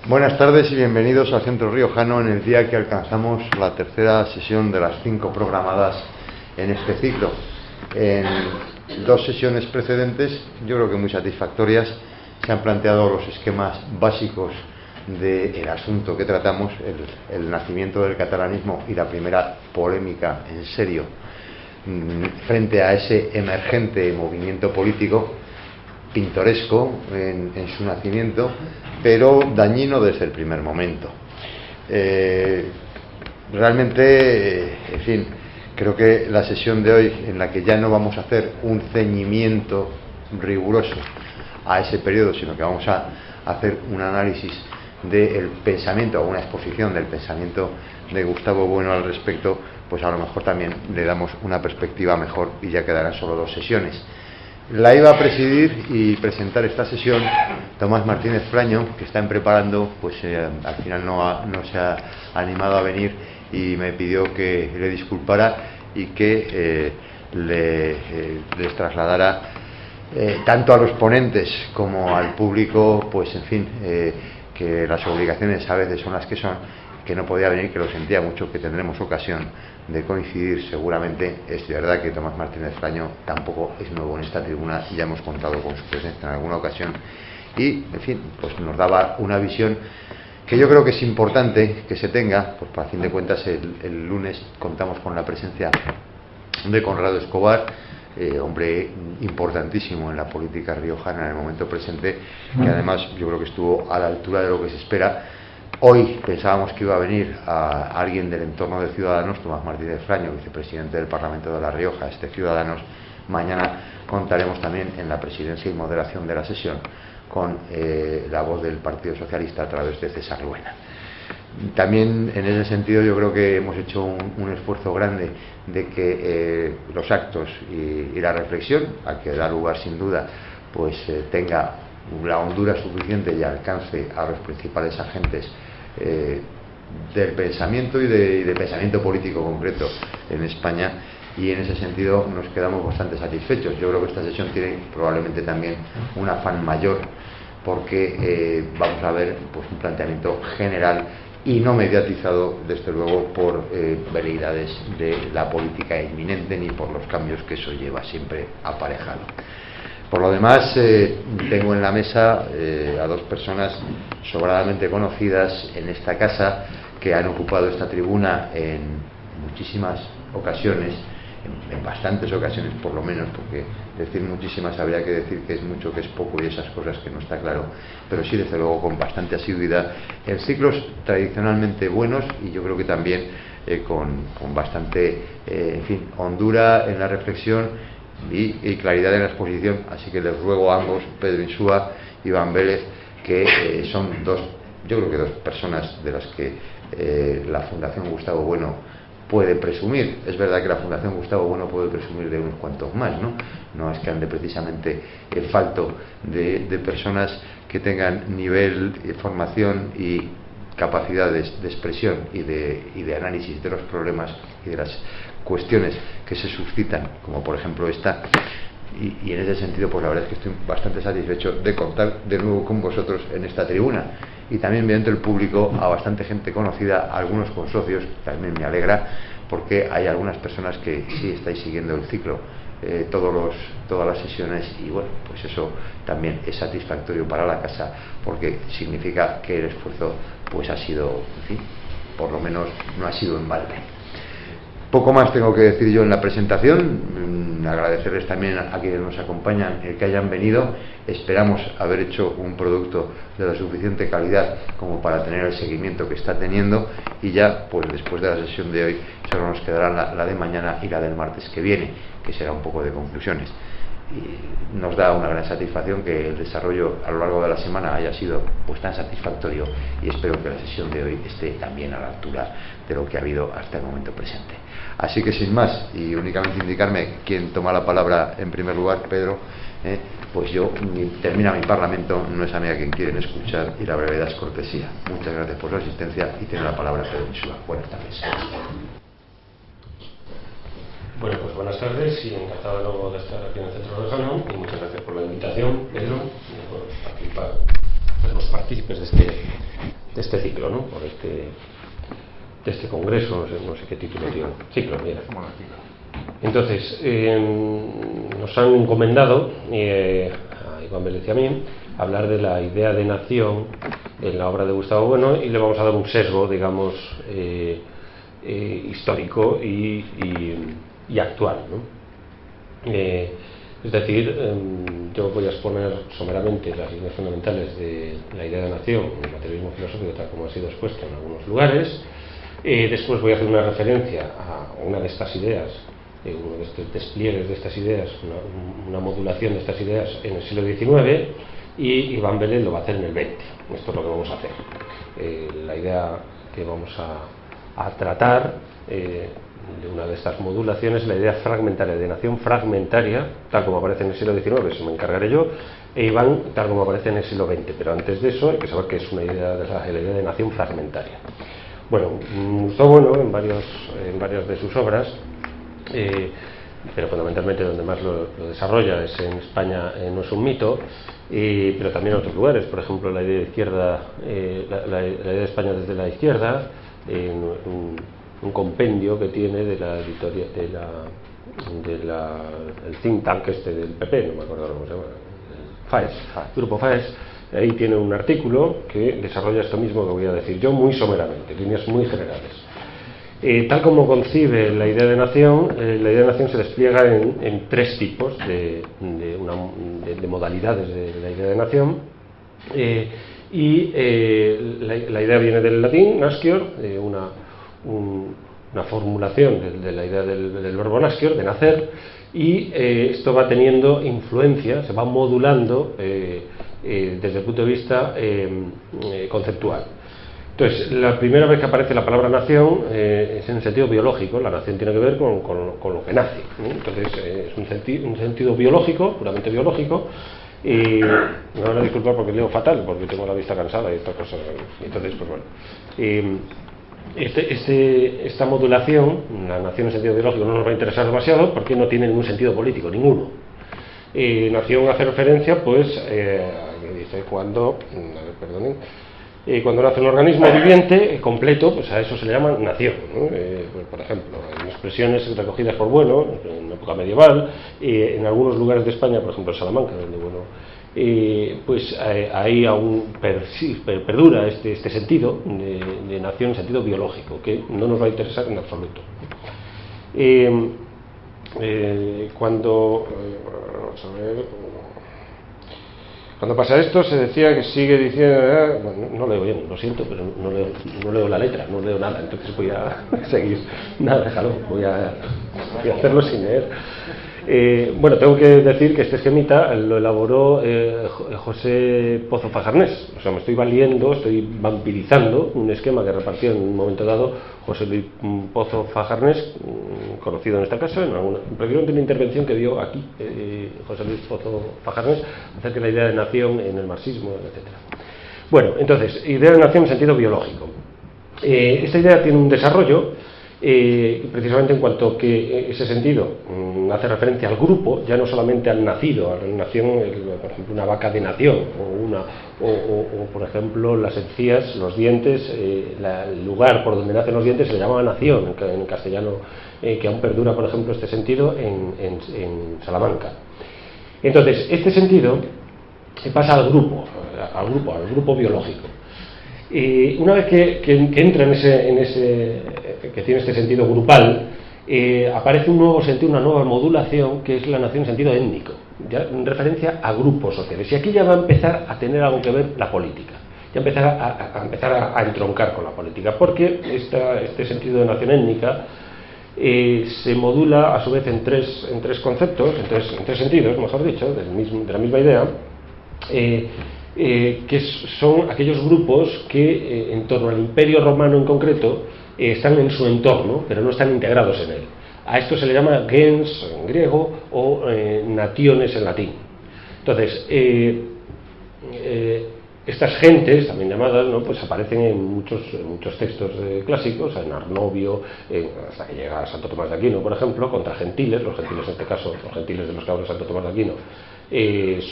Buenas tardes y bienvenidos al Centro Riojano en el día que alcanzamos la tercera sesión de las 5 programadas en este ciclo. En 2 sesiones precedentes, yo creo que muy satisfactorias, se han planteado los esquemas básicos del asunto que tratamos, el nacimiento del catalanismo y la primera polémica en serio frente a ese emergente movimiento político, pintoresco en su nacimiento, pero dañino desde el primer momento. Realmente, en fin, creo que la sesión de hoy, en la que ya no vamos a hacer un ceñimiento riguroso a ese periodo, sino que vamos a hacer un análisis del pensamiento, o una exposición del pensamiento de Gustavo Bueno al respecto, pues a lo mejor también le damos una perspectiva mejor y ya quedarán solo 2 sesiones. La iba a presidir y presentar esta sesión Tomás Martínez Fraño, que está preparando, pues al final no se ha animado a venir y me pidió que le disculpara y que les trasladara tanto a los ponentes como al público, pues en fin, que las obligaciones a veces son las que son, que no podía venir, que lo sentía mucho, que tendremos ocasión de coincidir seguramente. Es verdad que Tomás Martínez Fraño tampoco es nuevo en esta tribuna, ya hemos contado con su presencia en alguna ocasión y, en fin, pues nos daba una visión que yo creo que es importante que se tenga, pues a fin de cuentas el lunes contamos con la presencia de Conrado Escobar, hombre importantísimo en la política riojana en el momento presente, que además yo creo que estuvo a la altura de lo que se espera. Hoy pensábamos que iba a venir a alguien del entorno de Ciudadanos, Tomás Martínez Fraño, vicepresidente del Parlamento de La Rioja, Ciudadanos. Mañana contaremos también en la presidencia y moderación de la sesión con la voz del Partido Socialista a través de César Luena. También en ese sentido yo creo que hemos hecho un esfuerzo grande de que los actos y la reflexión, a que da lugar sin duda, pues tenga la hondura suficiente y alcance a los principales agentes del pensamiento y de pensamiento político concreto en España, y en ese sentido nos quedamos bastante satisfechos. Yo creo que esta sesión tiene probablemente también un afán mayor, porque vamos a ver pues un planteamiento general y no mediatizado, desde luego, por veleidades de la política inminente ni por los cambios que eso lleva siempre aparejado. Por lo demás, tengo en la mesa a 2 personas sobradamente conocidas en esta casa, que han ocupado esta tribuna en muchísimas ocasiones, en bastantes ocasiones por lo menos, porque decir muchísimas habría que decir que es mucho, que es poco y esas cosas que no está claro, pero sí desde luego con bastante asiduidad, en ciclos tradicionalmente buenos y yo creo que también con bastante en fin, hondura en la reflexión y claridad en la exposición. Así que les ruego a ambos, Pedro Insúa y Iván Vélez, que son yo creo que 2 personas de las que la Fundación Gustavo Bueno puede presumir. Es verdad que la Fundación Gustavo Bueno puede presumir de unos cuantos más, no es que ande precisamente falto de personas que tengan nivel, formación y capacidades de expresión y de análisis de los problemas y de las cuestiones que se suscitan, como por ejemplo esta, y en ese sentido pues la verdad es que estoy bastante satisfecho de contar de nuevo con vosotros en esta tribuna, y también mediante el público a bastante gente conocida, algunos consocios, también me alegra, porque hay algunas personas que sí estáis siguiendo el ciclo, todas las sesiones, y bueno, pues eso también es satisfactorio para la casa, porque significa que el esfuerzo pues ha sido, en fin, por lo menos no ha sido en balde. Poco más tengo que decir yo en la presentación. Agradecerles también a quienes nos acompañan el que hayan venido. Esperamos haber hecho un producto de la suficiente calidad como para tener el seguimiento que está teniendo, y ya pues después de la sesión de hoy solo nos quedará la de mañana y la del martes que viene, que será un poco de conclusiones. Y nos da una gran satisfacción que el desarrollo a lo largo de la semana haya sido pues tan satisfactorio, y espero que la sesión de hoy esté también a la altura de lo que ha habido hasta el momento presente. Así que sin más, y únicamente indicarme quién toma la palabra en primer lugar, Pedro, pues yo, termina mi parlamento, no es a mí a quien quieren escuchar, y la brevedad es cortesía. Muchas gracias por su asistencia y tiene la palabra Pedro Insúa. Buenas tardes. Bueno, pues buenas tardes y encantado de nuevo de estar aquí en el Centro Riojano, y muchas gracias por la invitación, Pedro, y por participar los partícipes de este ciclo, ¿no? Por de este congreso, no sé qué título tiene. Ciclo, mira. Entonces, nos han encomendado a Iván Vélez y a mí hablar de la idea de nación en la obra de Gustavo Bueno, y le vamos a dar un sesgo, digamos, histórico y actual, ¿no? Es decir, yo voy a exponer someramente las líneas fundamentales de la idea de nación en el materialismo filosófico, tal como ha sido expuesto en algunos lugares. Después voy a hacer una referencia a una de estas ideas, uno de estos despliegues de estas ideas, una modulación de estas ideas en el siglo XIX, y Iván Vélez lo va a hacer en el XX. Esto es lo que vamos a hacer. La idea que vamos a tratar de una de estas modulaciones, la idea fragmentaria, de nación fragmentaria, tal como aparece en el siglo XIX, eso me encargaré yo, e Iván, tal como aparece en el siglo XX. Pero antes de eso hay que saber que es una idea la idea de nación fragmentaria. Bueno, Gustavo Bueno, en varias de sus obras, pero fundamentalmente donde más lo desarrolla es en España no es un mito, pero también en otros lugares, por ejemplo la idea de izquierda, la idea de España desde la izquierda, un compendio que tiene de la editorial el think tank del PP, no me acuerdo cómo se llama, el FAES, Grupo FAES. Ahí tiene un artículo que desarrolla esto mismo que voy a decir yo muy someramente, líneas muy generales. Tal como concibe la idea de nación se despliega en tres tipos de modalidades de la idea de nación, la idea viene del latín, nascior, una formulación de la idea del verbo nascior, de nacer, y esto va teniendo influencia, se va modulando desde el punto de vista conceptual. Entonces, la primera vez que aparece la palabra nación es en el sentido biológico. La nación tiene que ver con lo que nace, ¿no? Entonces, es un sentido biológico, puramente biológico. Y me van a disculpar porque leo fatal, porque tengo la vista cansada y estas cosas. Entonces, pues bueno. Esta modulación, la nación en sentido biológico, no nos va a interesar demasiado porque no tiene ningún sentido político, ninguno. Nación hace referencia, pues, que dice cuando nace un organismo viviente completo, pues a eso se le llama nación, ¿no? Pues, por ejemplo, en expresiones recogidas por Bueno en la época medieval, en algunos lugares de España, por ejemplo en Salamanca, donde Bueno, pues ahí aún perdura este sentido de nación en sentido biológico, que no nos va a interesar en absoluto. Cuando pasa esto se decía que sigue diciendo, bueno, no leo bien, lo siento, pero no leo la letra, no leo nada, entonces voy a seguir. Nada, déjalo, voy a hacerlo sin leer. Bueno, tengo que decir que este esquemita lo elaboró José Pozo Fajarnés. O sea, me estoy vampirizando un esquema que repartió en un momento dado José Luis Pozo Fajarnés, conocido en este caso, precisamente una intervención que dio aquí José Luis Pozo Fajarnés acerca de la idea de nación en el marxismo, etc. Bueno, entonces, idea de nación en sentido biológico. Esta idea tiene un desarrollo precisamente en cuanto que ese sentido hace referencia al grupo, ya no solamente al nacido, a la nación, por ejemplo, una vaca de nación, o por ejemplo las encías, los dientes, el lugar por donde nacen los dientes se le llama nación en castellano, que aún perdura, por ejemplo, este sentido en Salamanca. Entonces, este sentido pasa al grupo biológico. Una vez que entra que tiene este sentido grupal, aparece un nuevo sentido, una nueva modulación, que es la nación en sentido étnico, ya en referencia a grupos sociales. Y aquí ya va a empezar a tener algo que ver la política, ya empezar a entroncar con la política, porque este sentido de nación étnica se modula a su vez en tres conceptos, en tres sentidos, mejor dicho, de la misma idea, que son aquellos grupos que en torno al Imperio Romano en concreto están en su entorno, pero no están integrados en él. A esto se le llama gens en griego o nationes en latín. Entonces, estas gentes, también llamadas, ¿no?, pues aparecen en muchos textos clásicos, en Arnovio, hasta que llega a Santo Tomás de Aquino, por ejemplo, contra gentiles. Los gentiles, en este caso, los gentiles de los que habla Santo Tomás de Aquino,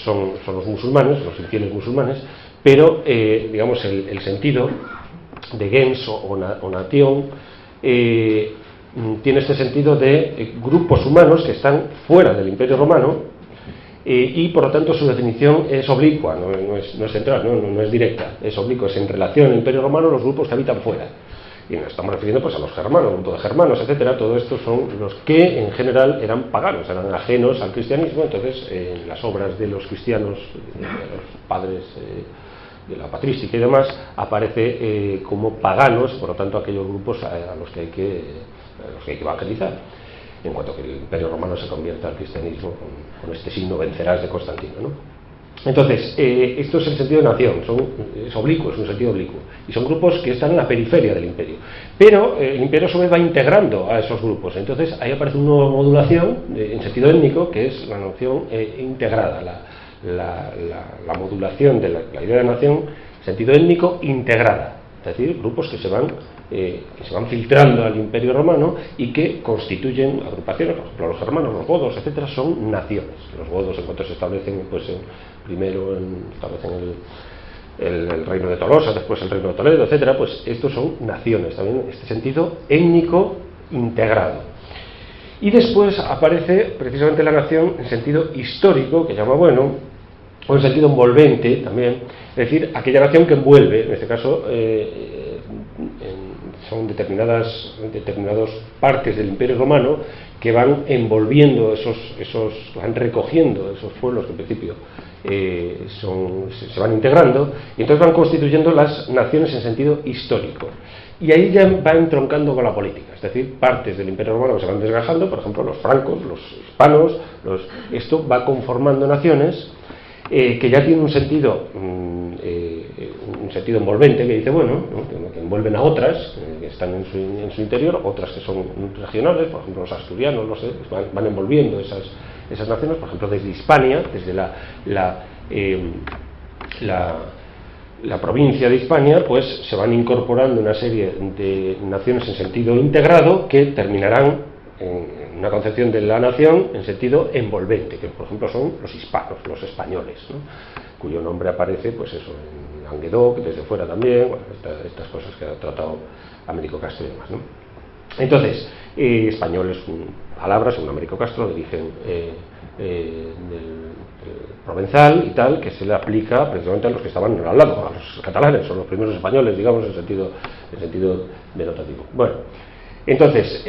son los musulmanes, los infieles musulmanes, pero digamos el sentido de gens o nación tiene este sentido de grupos humanos que están fuera del Imperio Romano, y por lo tanto su definición es oblicua, no es central, no es directa, es oblicua, es en relación al Imperio Romano los grupos que habitan fuera. Y nos estamos refiriendo pues a los germanos, un grupo de germanos, etcétera. Todo esto son los que en general eran paganos, eran ajenos al cristianismo. Entonces, en las obras de los cristianos, de los padres de la patrística y demás, aparece como paganos, por lo tanto, aquellos grupos a los que hay que evangelizar. En cuanto que el Imperio Romano se convierta al cristianismo con este signo vencerás de Constantino, ¿no? Entonces, esto es el sentido de nación, es oblicuo, es un sentido oblicuo, y son grupos que están en la periferia del imperio, pero el imperio a su vez va integrando a esos grupos. Entonces ahí aparece una nueva modulación en sentido étnico, que es la noción integrada, la modulación de la idea de nación en sentido étnico integrada, es decir, grupos que se van filtrando al Imperio Romano y que constituyen agrupaciones. Por ejemplo, los germanos, los godos, etcétera, son naciones. Los godos, en cuanto se establecen, pues primero establecen el reino de Tolosa, después el reino de Toledo, etcétera, pues estos son naciones, también en este sentido étnico integrado. Y después aparece precisamente la nación en sentido histórico, que llama Bueno, o en sentido envolvente también, es decir, aquella nación que envuelve, en este caso son determinadas partes del Imperio Romano que van envolviendo van recogiendo esos pueblos que en principio se van integrando, y entonces van constituyendo las naciones en sentido histórico. Y ahí ya va entroncando con la política, es decir, partes del Imperio Romano que se van desgajando, por ejemplo, los francos, los hispanos, esto va conformando naciones que ya tienen un sentido envolvente, que dice bueno, ¿no? Que envuelven a otras que están en su interior, otras que son regionales, por ejemplo los asturianos, van envolviendo esas naciones, por ejemplo desde Hispania, desde la provincia de Hispania, pues se van incorporando una serie de naciones en sentido integrado que terminarán en una concepción de la nación en sentido envolvente, que por ejemplo son los hispanos, los españoles, ¿no? Cuyo nombre aparece, pues eso, en Languedoc, desde fuera también, bueno, estas cosas que ha tratado Américo Castro y demás, ¿no? Entonces, español es una palabra, según Américo Castro, de origen del provenzal y tal, que se le aplica precisamente a los que estaban al lado, a los catalanes, son los primeros españoles, digamos, en sentido denotativo. Bueno, entonces,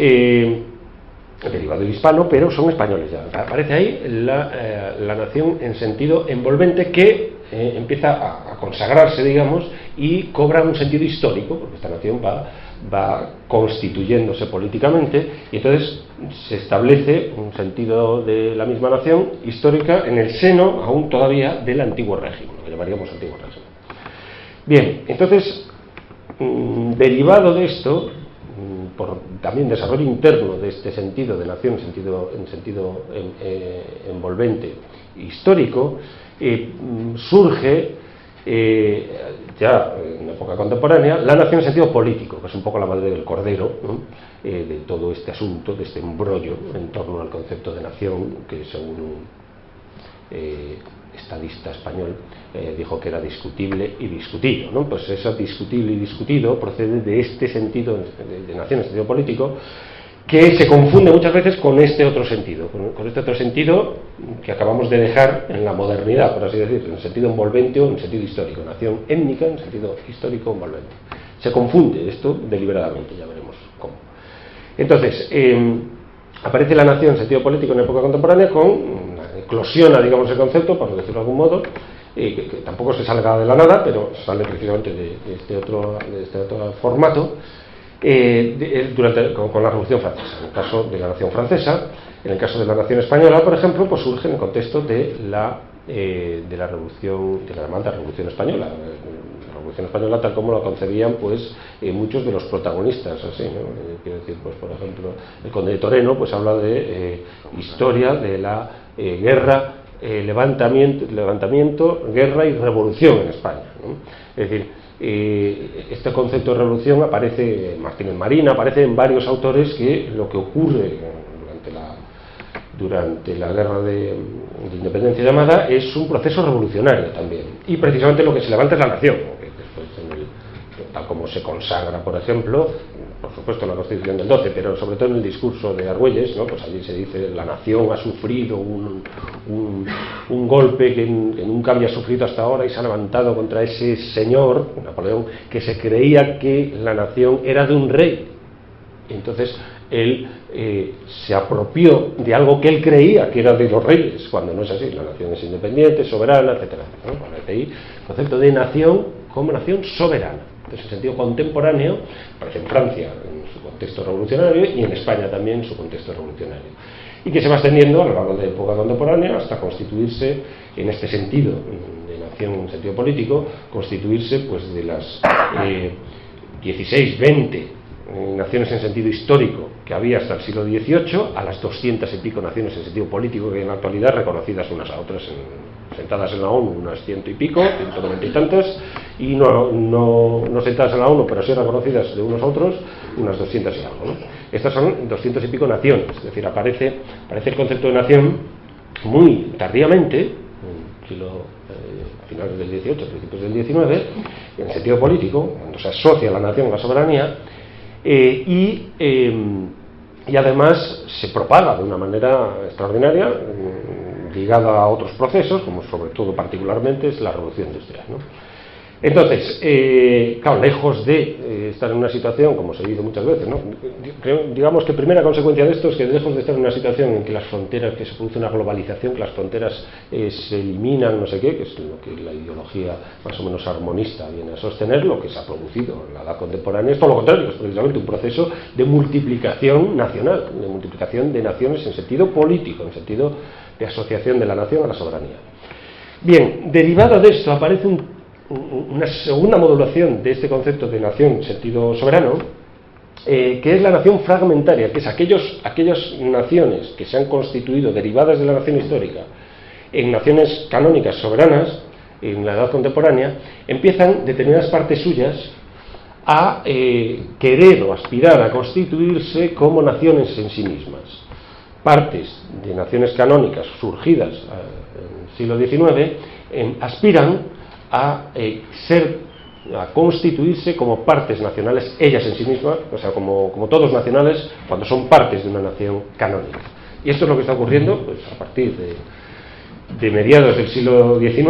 derivado del hispano, pero son españoles ya. Aparece ahí la nación en sentido envolvente que empieza a consagrarse, digamos, y cobra un sentido histórico, porque esta nación va constituyéndose políticamente, y entonces se establece un sentido de la misma nación histórica en el seno, aún todavía, del antiguo régimen, lo que llamaríamos antiguo régimen. Bien, entonces, derivado de esto, por también desarrollo interno de este sentido de nación en sentido envolvente histórico, surge ya en época contemporánea la nación en sentido político, que es un poco la madre del cordero, ¿no? De todo este asunto, de este embrollo en torno al concepto de nación, que según un estadista español dijo que era discutible y discutido, ¿no? Pues eso discutible y discutido procede de este sentido de nación en sentido político, que se confunde muchas veces con este otro sentido, que acabamos de dejar en la modernidad, por así decirlo, en sentido envolvente o en sentido histórico, nación étnica en sentido histórico envolvente. Se confunde esto deliberadamente, ya veremos cómo. Entonces, aparece la nación en sentido político en época contemporánea eclosiona, digamos, el concepto, por decirlo de algún modo, que tampoco se salga de la nada, pero sale precisamente de este otro formato, con la Revolución Francesa. En el caso de la nación francesa, en el caso de la nación española, por ejemplo, pues surge en el contexto de la revolución, de la llamada Revolución Española. La Revolución Española, tal como la concebían, pues muchos de los protagonistas, así, ¿no? Quiero decir, pues por ejemplo, el conde de Toreno, pues habla de historia de la guerra, levantamiento, guerra y revolución en España, ¿no? Es decir, este concepto de revolución aparece, Martínez Marín, aparece en varios autores, que lo que ocurre durante durante la guerra de independencia llamada, es un proceso revolucionario también. Y precisamente lo que se levanta es la nación, que después tal como se consagra, por ejemplo, por supuesto en la Constitución del 12, pero sobre todo en el discurso de Argüelles, ¿no? Pues allí se dice: la nación ha sufrido un golpe que nunca había sufrido hasta ahora, y se ha levantado contra ese señor, Napoleón, que se creía que la nación era de un rey. Y entonces él se apropió de algo que él creía que era de los reyes, cuando no es así. La nación es independiente, soberana, etcétera, ¿no? Aparece ahí el concepto de nación como nación soberana. Entonces, en sentido contemporáneo, aparece en Francia en su contexto revolucionario y en España también en su contexto revolucionario, y que se va extendiendo a lo largo de la época contemporánea hasta constituirse en este sentido de nación en sentido político, constituirse pues de las 16, 20 naciones en sentido histórico que había hasta el siglo XVIII, a las 200 y pico naciones en sentido político que hay en la actualidad, reconocidas unas a otras, sentadas en la ONU unas 100 y pico, 190 y tantas, y no sentadas en la ONU, pero sí reconocidas de unos a otros, unas 200 y algo, ¿no? Estas son 200 y pico naciones, es decir, aparece el concepto de nación muy tardíamente, a finales del XVIII, principios del XIX, en sentido político, cuando se asocia la nación a la soberanía, y además se propaga de una manera extraordinaria, ligada a otros procesos, como sobre todo particularmente es la revolución industrial, ¿no? Entonces, claro, lejos de estar en una situación, como se dice muchas veces, ¿no? Digamos que primera consecuencia de esto es que lejos de estar en una situación en que las fronteras, que se produce una globalización, que las fronteras se eliminan, no sé qué, que es lo que la ideología más o menos armonista viene a sostener, lo que se ha producido en la edad contemporánea es todo lo contrario, es precisamente un proceso de multiplicación nacional, de multiplicación de naciones en sentido político, en sentido de asociación de la nación a la soberanía. Bien, derivado de esto aparece una segunda modulación de este concepto de nación en sentido soberano, que es la nación fragmentaria, que es aquellas naciones que se han constituido derivadas de la nación histórica en naciones canónicas soberanas en la edad contemporánea, empiezan determinadas partes suyas a querer o aspirar a constituirse como naciones en sí mismas. Partes de naciones canónicas surgidas en el siglo XIX aspiran a constituirse como partes nacionales ellas en sí mismas, o sea, como todos nacionales cuando son partes de una nación canónica. Y esto es lo que está ocurriendo pues, a partir de mediados del siglo XIX,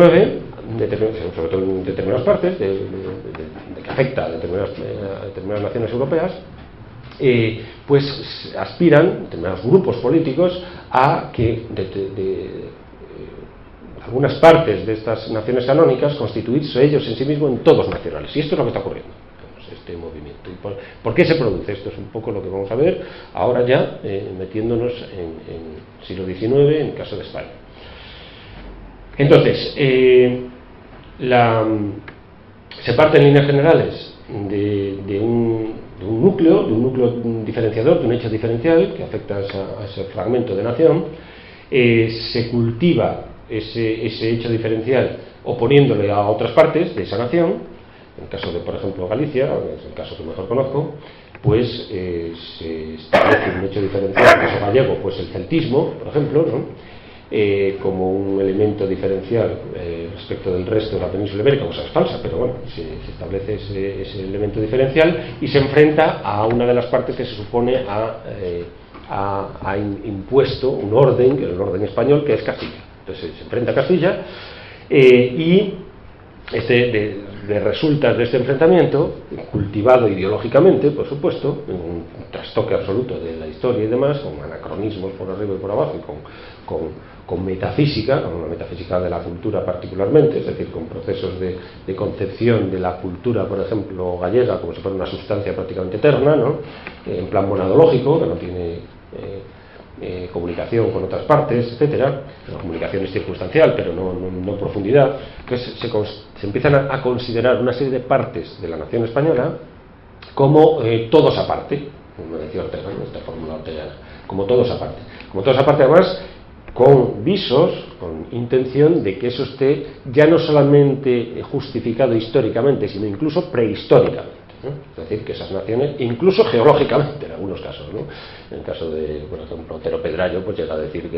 sobre todo en determinadas partes, de que afecta a determinadas naciones europeas, pues aspiran determinados grupos políticos a que algunas partes de estas naciones canónicas constituirse ellos en sí mismos en todos nacionales. Y esto es lo que está ocurriendo, este movimiento. ¿Y por qué se produce? Esto es un poco lo que vamos a ver ahora ya, metiéndonos en siglo XIX, en el caso de España. Entonces, se parte en líneas generales de un núcleo diferenciador, de un hecho diferencial que afecta a ese fragmento de nación. Se cultiva ese hecho diferencial oponiéndole a otras partes de esa nación. En el caso de, por ejemplo, Galicia, es el caso que mejor conozco, pues se establece un hecho diferencial, en el caso gallego, pues el celtismo, por ejemplo, ¿no? Como un elemento diferencial respecto del resto de la península ibérica, cosa es falsa, pero bueno, se establece ese elemento diferencial y se enfrenta a una de las partes que se supone ha impuesto un orden, que es el orden español, que es Castilla. Entonces se enfrenta a Castilla y resulta de este enfrentamiento, cultivado ideológicamente, por supuesto, en un trastoque absoluto de la historia y demás, con anacronismos por arriba y por abajo, y con metafísica, con una metafísica de la cultura particularmente, es decir, con procesos de concepción de la cultura, por ejemplo, gallega, como si fuera una sustancia prácticamente eterna, ¿no? En plan monadológico, que no tiene comunicación con otras partes, etcétera. La comunicación es circunstancial, pero no profundidad. Entonces se empiezan a considerar una serie de partes de la nación española como todos aparte, como decía Ortega, ¿no? Esta fórmula ortegana, como todos aparte, además con visos, con intención de que eso esté ya no solamente justificado históricamente, sino incluso prehistóricamente. Es decir, que esas naciones, incluso geológicamente en algunos casos, ¿no? En el caso de, por ejemplo, Otero Pedrayo, pues llega a decir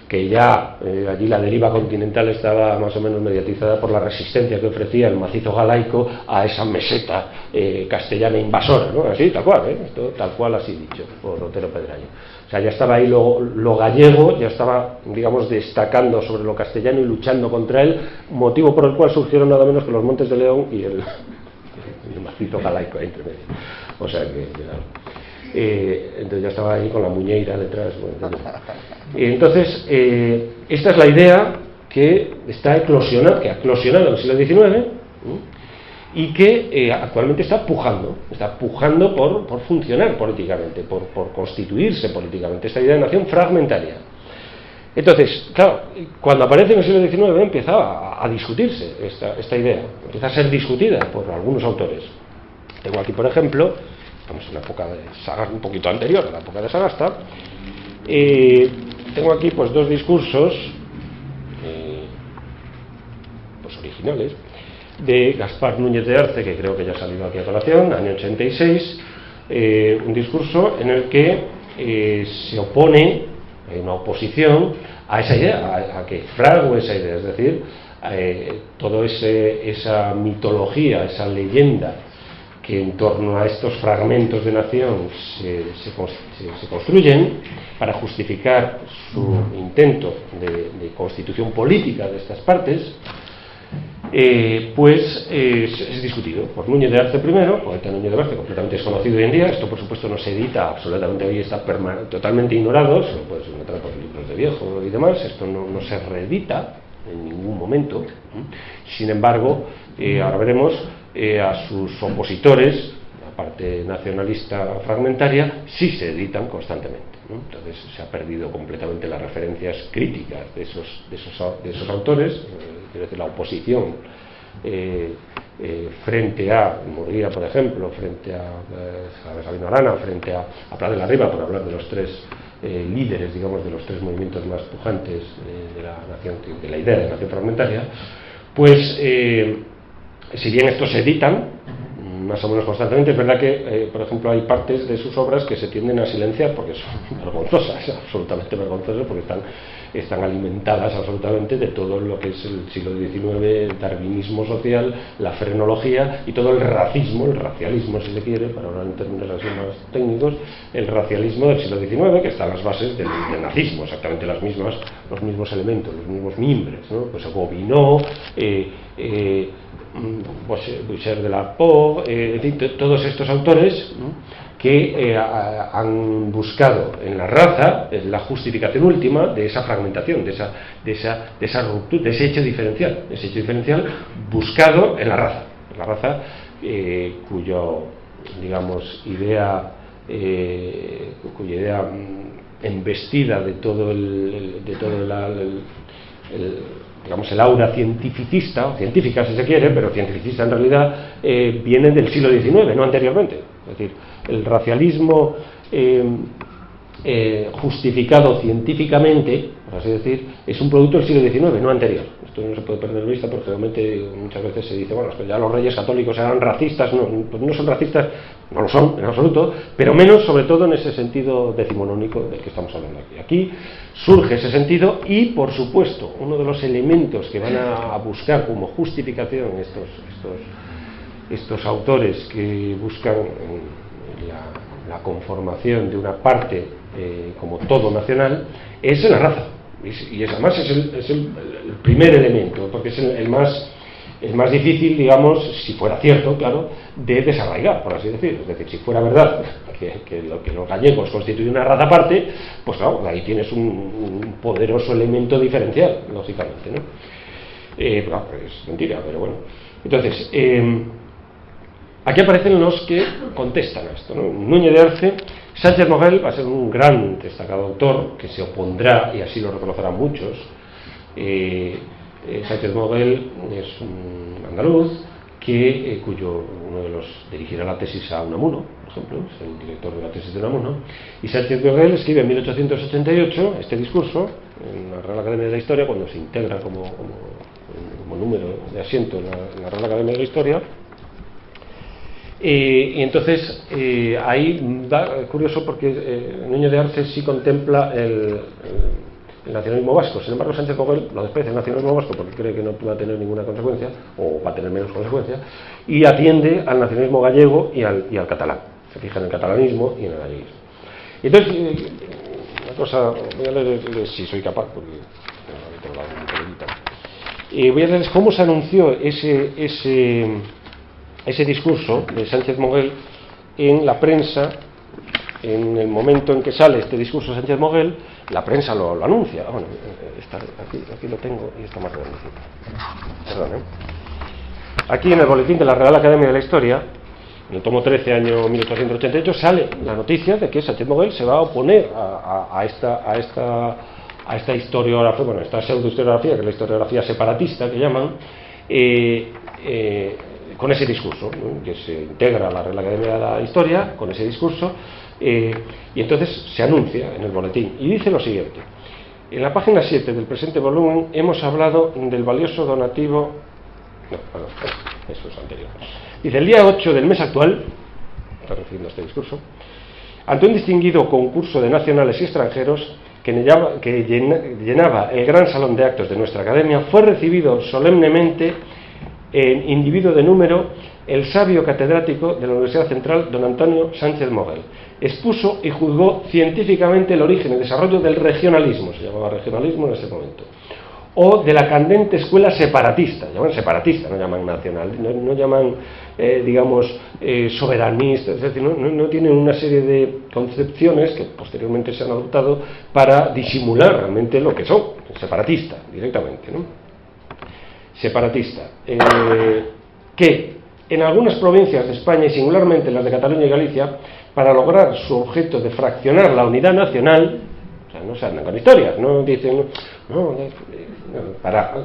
que ya allí la deriva continental estaba más o menos mediatizada por la resistencia que ofrecía el macizo galaico a esa meseta castellana invasora, ¿no? Así, tal cual, esto tal cual así dicho por Otero Pedrayo. O sea, ya estaba ahí lo gallego, ya estaba, digamos, destacando sobre lo castellano y luchando contra él, motivo por el cual surgieron nada menos que los Montes de León y el macizo galaico ahí entre medio. O sea que, claro. Entonces ya estaba ahí con la muñeira detrás. Bueno, entonces, esta es la idea que está eclosionada, que ha eclosionado en el siglo XIX y que actualmente está pujando por funcionar políticamente, por constituirse políticamente, esta idea de nación fragmentaria. Entonces, claro, cuando aparece en el siglo XIX empieza a discutirse esta idea, empieza a ser discutida por algunos autores. Tengo aquí, por ejemplo, estamos en la época de Sagasta, un poquito anterior a la época de Sagasta, tengo aquí pues dos discursos pues originales de Gaspar Núñez de Arce, que creo que ya ha salido aquí a colación, año 86, un discurso en el que se opone, una oposición a esa idea, a que frague esa idea, es decir, toda esa mitología, esa leyenda que en torno a estos fragmentos de nación se construyen para justificar su intento de constitución política de estas partes, pues es discutido por Núñez de Arce primero, poeta Núñez de Arce, completamente desconocido hoy en día. Esto por supuesto no se edita absolutamente, hoy está totalmente ignorado, se lo puedes encontrar por libros de viejo y demás, esto no se reedita en ningún momento. Sin embargo, ahora veremos a sus opositores, la parte nacionalista fragmentaria, sí se editan constantemente, ¿no? Entonces se ha perdido completamente las referencias críticas de esos autores, quiero decir, la oposición frente a Murguía, por ejemplo, frente a Sabino Arana, frente a Prat de la Riba, por hablar de los tres líderes, digamos, de los tres movimientos más pujantes de la nación, de la idea de nación fragmentaria, pues si bien estos se editan más o menos constantemente, es verdad que, por ejemplo, hay partes de sus obras que se tienden a silenciar porque son vergonzosas, absolutamente vergonzosas, porque están alimentadas absolutamente de todo lo que es el siglo XIX, el darwinismo social, la frenología y todo el racismo, el racialismo, si se quiere, para hablar en términos así más técnicos, el racialismo del siglo XIX, que está a las bases del nazismo, exactamente los mismos elementos, los mismos mimbres, ¿no? Pues Gobineau, Boucher de la Po, en fin, todos estos autores, ¿no?, que han buscado en la raza la justificación última de esa fragmentación, de esa ruptura, de ese hecho diferencial buscado en la raza, cuya idea embestida de todo digamos el aura cientificista, o científica si se quiere, pero cientificista en realidad, viene del siglo XIX, no anteriormente. Es decir, el racialismo justificado científicamente, por así decir, es un producto del siglo XIX, no anterior. Esto no se puede perder de vista porque realmente muchas veces se dice, bueno, es que ya los reyes católicos eran racistas. Pues no son racistas, no lo son en absoluto, pero menos sobre todo en ese sentido decimonónico del que estamos hablando aquí. Aquí surge ese sentido y, por supuesto, uno de los elementos que van a buscar como justificación estos autores que buscan la conformación de una parte como todo nacional es la raza, y además es el primer elemento, porque es el más difícil, digamos, si fuera cierto, claro, de desarraigar, por así decir. Es decir, si fuera verdad que los gallegos constituyen una raza aparte, pues claro, ahí tienes un poderoso elemento diferencial, lógicamente, ¿no? Es mentira, pero bueno. Entonces, aquí aparecen los que contestan a esto, ¿no? Núñez de Arce. Sánchez Noguel va a ser un gran destacado autor que se opondrá, y así lo reconocerán muchos. Sánchez Noguel es un andaluz cuyo uno de los dirigirá la tesis a Unamuno, por ejemplo, es el director de la tesis de Unamuno. Y Sánchez Noguel escribe en 1888 este discurso en la Real Academia de la Historia, cuando se integra como número de asiento en la Real Academia de la Historia. Y entonces ahí es curioso porque Núñez de Arce sí contempla el nacionalismo vasco. Sin embargo, Sánchez Moguel lo desprecia el nacionalismo vasco porque cree que no va a tener ninguna consecuencia, o va a tener menos consecuencia, y atiende al nacionalismo gallego y al catalán. Se fija en el catalanismo y en el galleguismo. Y entonces, una cosa, voy a leer si soy capaz, porque voy a leerles cómo se anunció ese discurso de Sánchez Moguel en la prensa. En el momento en que sale este discurso de Sánchez Moguel, la prensa lo anuncia. Bueno, aquí lo tengo y está más grandecito. Perdón, Aquí en el boletín de la Real Academia de la Historia, en el tomo 13, año 1888, sale la noticia de que Sánchez Moguel se va a oponer a esta historiografía, bueno, esta pseudohistoriografía, que es la historiografía separatista que llaman, con ese discurso, ¿no? Que se integra a la Real Academia de la Historia con ese discurso, y entonces se anuncia en el boletín y dice lo siguiente: en la página 7 del presente volumen hemos hablado del valioso donativo, eso es anterior, dice: el día 8 del mes actual, está refiriendo a este discurso, ante un distinguido concurso de nacionales y extranjeros que llenaba el gran salón de actos de nuestra academia, fue recibido solemnemente en individuo de número el sabio catedrático de la Universidad Central, don Antonio Sánchez Moguel. Expuso y juzgó científicamente el origen y desarrollo del regionalismo, se llamaba regionalismo en ese momento, o de la candente escuela separatista, llaman separatista, no llaman nacional, no llaman, soberanista, es decir, no tienen una serie de concepciones que posteriormente se han adoptado para disimular realmente lo que son, separatista, directamente, ¿no? Separatista, que en algunas provincias de España y singularmente en las de Cataluña y Galicia, para lograr su objeto de fraccionar la unidad nacional, o sea, no se andan con historias, no dicen,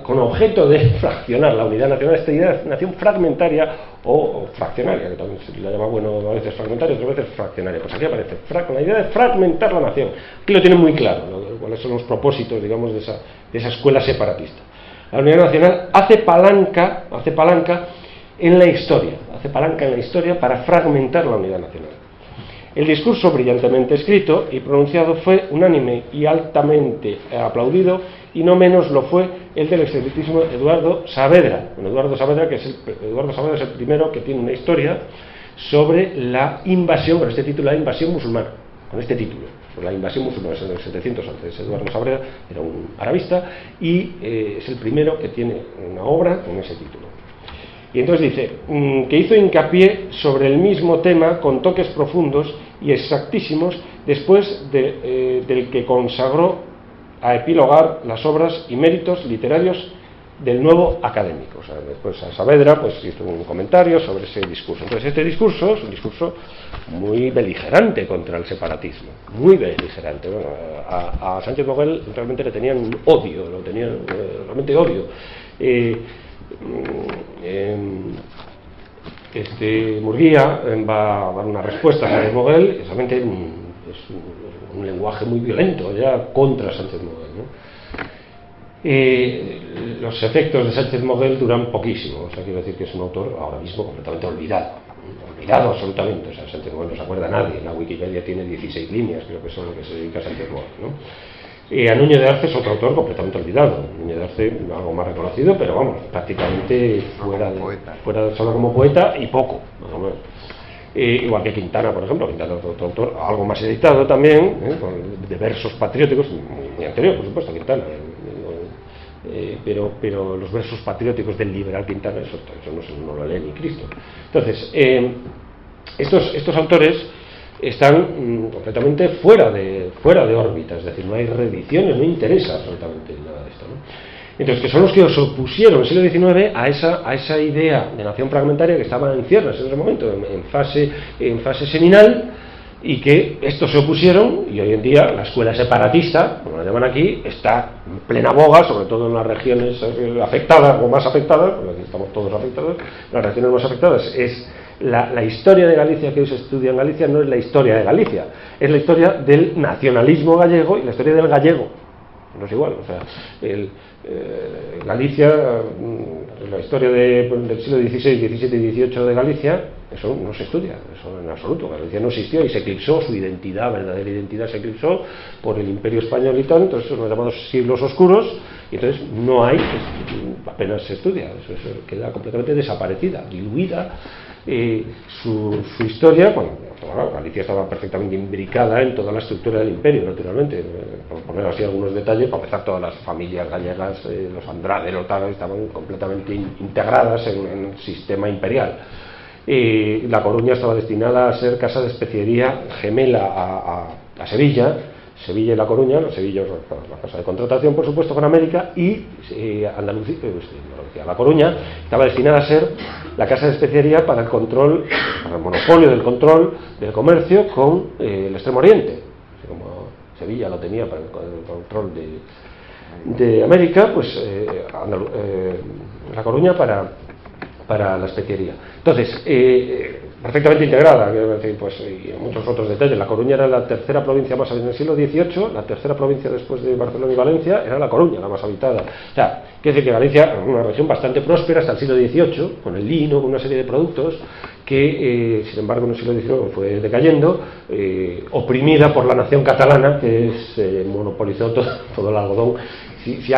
con objeto de fraccionar la unidad nacional, esta idea de nación fragmentaria o fraccionaria, que también se la llama, bueno, a veces fragmentaria, otras veces fraccionaria. Pues aquí aparece, con la idea de fragmentar la nación. Aquí lo tienen muy claro, cuáles son los propósitos, digamos, de esa escuela separatista. La unidad nacional hace palanca en la historia para fragmentar la unidad nacional. El discurso brillantemente escrito y pronunciado fue unánime y altamente aplaudido, y no menos lo fue el del excelentísimo Eduardo Saavedra. Bueno, Eduardo Saavedra es el primero que tiene una historia sobre la invasión, con este título, la invasión musulmana, con este título, sobre la invasión musulmana, es en el 711. Eduardo Saavedra era un arabista y es el primero que tiene una obra con ese título. Y entonces dice que hizo hincapié sobre el mismo tema con toques profundos y exactísimos, después del que consagró a epilogar las obras y méritos literarios del nuevo académico. O sea, después a Saavedra pues hizo un comentario sobre ese discurso. Entonces este discurso es un discurso muy beligerante contra el separatismo, muy beligerante. Bueno, a Sánchez Moguel realmente le tenían odio, realmente odio. Murguía va a dar una respuesta a Sánchez Moguel, realmente es un lenguaje muy violento ya contra Sánchez Moguel, ¿no? Los efectos de Sánchez Moguel duran poquísimo, o sea, quiero decir que es un autor ahora mismo completamente olvidado absolutamente. O sea, Sánchez Moguel no se acuerda a nadie, la Wikipedia tiene 16 líneas, creo que eso es lo que se dedica a Sánchez Moguel, ¿no? A Núñez de Arce es otro autor completamente olvidado. Núñez de Arce algo más reconocido, pero vamos, prácticamente fuera solo como poeta y poco, más o menos. Igual que Quintana, por ejemplo. Quintana es otro autor algo más editado también, de versos patrióticos, muy anterior, por supuesto, a Quintana, pero los versos patrióticos del liberal Quintana, eso no lo lee ni Cristo. Entonces, estos autores están completamente fuera de órbita, es decir, no hay reediciones, no interesa absolutamente nada de esto, ¿no? Entonces, que son los que os opusieron en el siglo XIX a esa idea de nación fragmentaria que estaba en ciernes en ese momento, en fase seminal, y que estos se opusieron, y hoy en día la escuela separatista, como la llaman aquí, está en plena boga, sobre todo en las regiones afectadas o más afectadas, porque aquí estamos todos afectados. Las regiones más afectadas es la historia de Galicia que hoy se estudia en Galicia, no es la historia de Galicia, es la historia del nacionalismo gallego y la historia del gallego. No es igual, o sea, Galicia, la historia del siglo XVI, XVII y XVIII de Galicia eso no se estudia, eso en absoluto. Galicia no existió y se eclipsó, su identidad, verdadera identidad se eclipsó por el Imperio Español y tal, entonces son los llamados siglos oscuros, y entonces no hay, apenas se estudia, eso queda completamente desaparecida, diluida. Su historia, bueno, Galicia estaba perfectamente imbricada en toda la estructura del imperio, naturalmente, por poner así algunos detalles, para empezar, todas las familias gallegas, los Andrade, los tal, estaban completamente integradas en el sistema imperial. La Coruña estaba destinada a ser casa de especiería gemela a Sevilla. Sevilla y La Coruña, Sevilla es la casa de contratación, por supuesto, con América, y Andalucía, La Coruña estaba destinada a ser la casa de especiería para el control, para el monopolio del control del comercio con el Extremo Oriente. Así como Sevilla lo tenía para el control de América, pues La Coruña para la especiería. Entonces, perfectamente integrada, quiero decir, pues, y muchos otros detalles. La Coruña era la tercera provincia más habitada en el siglo XVIII, la tercera provincia después de Barcelona y Valencia era La Coruña, la más habitada. O sea, quiere decir que Galicia era una región bastante próspera hasta el siglo XVIII, con el lino, con una serie de productos, que, sin embargo, en el siglo XIX fue decayendo, oprimida por la nación catalana, que monopolizó todo el algodón. Si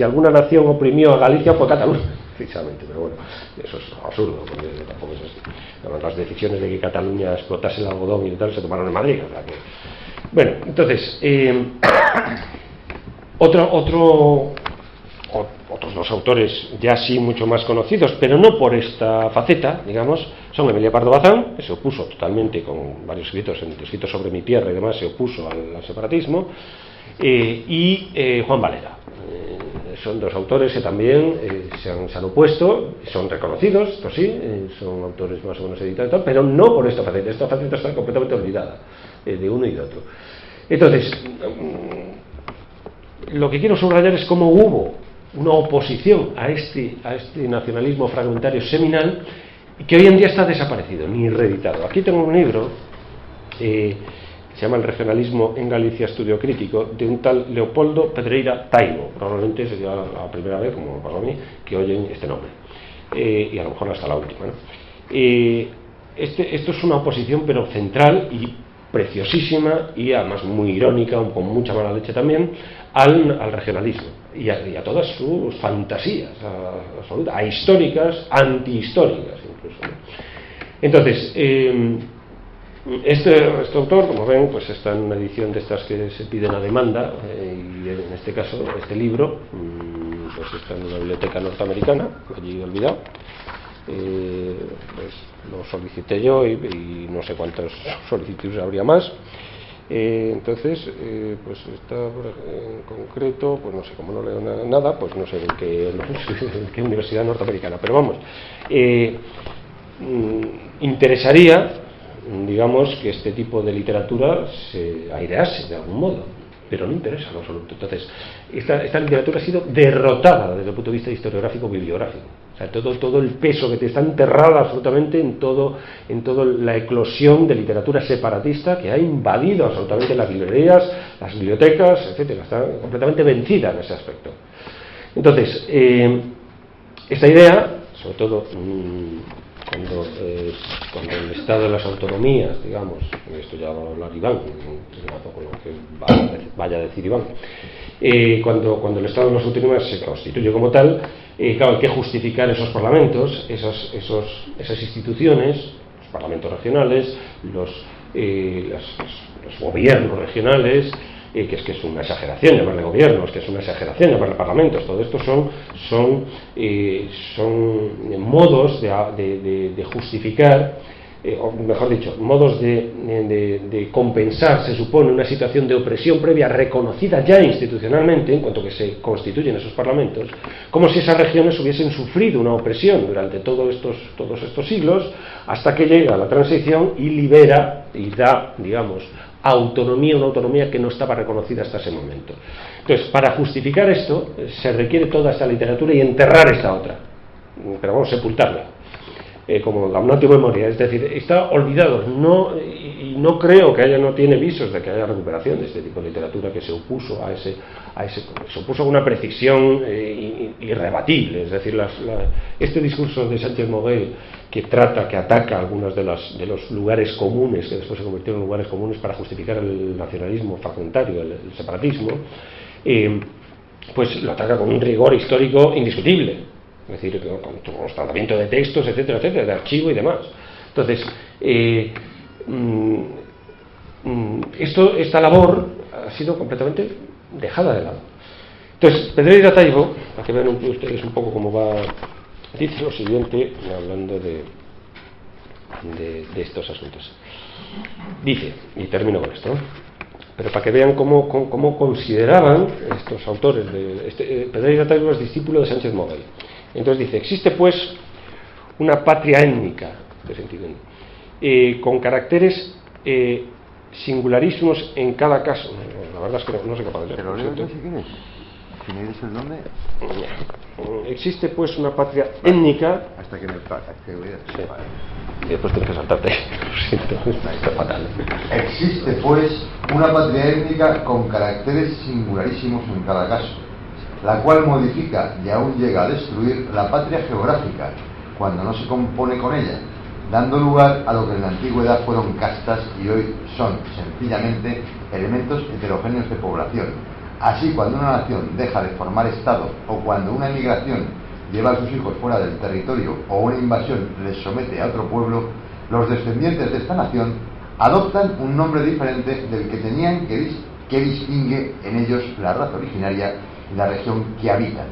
alguna nación oprimió a Galicia, fue Cataluña, precisamente, pero bueno, eso es absurdo, porque tampoco es así. Además, las decisiones de que Cataluña explotase el algodón y tal se tomaron en Madrid, o sea que... Bueno, entonces, otros dos autores ya sí mucho más conocidos, pero no por esta faceta, digamos, son Emilia Pardo Bazán, que se opuso totalmente, con varios escritos sobre mi tierra y demás, se opuso al separatismo, y Juan Valera. Son dos autores que también se han opuesto, son reconocidos, esto sí, son autores más o menos editados y tal, pero no por esta faceta está completamente olvidada de uno y de otro. Entonces, lo que quiero subrayar es cómo hubo una oposición a este nacionalismo fragmentario seminal que hoy en día está desaparecido, ni reeditado. Aquí tengo un libro se llama El regionalismo en Galicia, estudio crítico, de un tal Leopoldo Pedreira Taibo. Probablemente sería la primera vez, como pasó a mí, que oyen este nombre, y a lo mejor hasta la última, ¿no? Esto es una oposición, pero central y preciosísima, y además muy irónica, con mucha mala leche también, al regionalismo y a todas sus fantasías absolutas, ahistóricas, antihistóricas incluso, ¿no? Entonces, este autor, como ven, pues está en una edición de estas que se piden a demanda, y en este caso este libro pues está en una biblioteca norteamericana, allí olvidado. Pues lo solicité yo y no sé cuántas solicitudes habría más. Entonces, pues está en concreto, pues no sé, como no leo nada, pues no sé en qué universidad norteamericana, pero vamos, interesaría, digamos, que este tipo de literatura se airease de algún modo, pero no interesa en absoluto. Entonces, esta literatura ha sido derrotada desde el punto de vista historiográfico bibliográfico. O sea, todo el peso que te está enterrado absolutamente en toda la eclosión de literatura separatista que ha invadido absolutamente las librerías, las bibliotecas, etcétera. Está completamente vencida en ese aspecto. Entonces, esta idea, sobre todo cuando el estado de las autonomías, digamos, esto ya va a hablar Iván, con lo que vaya a decir Iván, cuando el estado de las autonomías se constituye como tal, claro, hay que justificar esos parlamentos, esas instituciones, los parlamentos regionales, los gobiernos regionales, que es una exageración llamarle gobiernos, que es una exageración llamarle parlamentos. Todo esto son modos de justificar, o mejor dicho, modos de compensar, se supone, una situación de opresión previa reconocida ya institucionalmente, en cuanto que se constituyen esos parlamentos, como si esas regiones hubiesen sufrido una opresión durante todos estos siglos, hasta que llega la transición y libera y da, digamos, una autonomía que no estaba reconocida hasta ese momento. Entonces, para justificar esto, se requiere toda esta literatura y enterrar esta otra, pero vamos, sepultarla, como damnatio memoria, es decir, está olvidado, no no creo que no tiene visos de que haya recuperación de este tipo de literatura que se opuso se opuso a una precisión irrebatible. Es decir, este discurso de Sánchez Moguel que ataca algunos de los lugares comunes, que después se convirtieron en lugares comunes para justificar el nacionalismo fragmentario, el separatismo, pues lo ataca con un rigor histórico indiscutible, es decir, con tratamiento de textos, etcétera, etcétera, de archivo y demás. Entonces, esta labor ha sido completamente dejada de lado. Entonces, Pedreira Taibo, para que vean ustedes un poco cómo va, dice lo siguiente, hablando de estos asuntos. Dice, y termino con esto, pero para que vean cómo consideraban estos autores, Pedreira Taibo es discípulo de Sánchez Moguel. Entonces dice, existe pues una patria étnica, con caracteres singularísimos en cada caso. La verdad es que no sé capaz de leer. ¿Pero leo? No sé quién es. ¿Si me dices el nombre? Existe pues una patria étnica. Hasta que me paga. Sí. Y después tienes que saltarte. Lo siento, está fatal. Existe pues una patria étnica con caracteres singularísimos en cada caso, la cual modifica y aún llega a destruir la patria geográfica cuando no se compone con ella, dando lugar a lo que en la antigüedad fueron castas y hoy son sencillamente elementos heterogéneos de población. Así, cuando una nación deja de formar Estado o cuando una emigración lleva a sus hijos fuera del territorio o una invasión les somete a otro pueblo, los descendientes de esta nación adoptan un nombre diferente del que tenían que distingue en ellos la raza originaria y la región que habitan.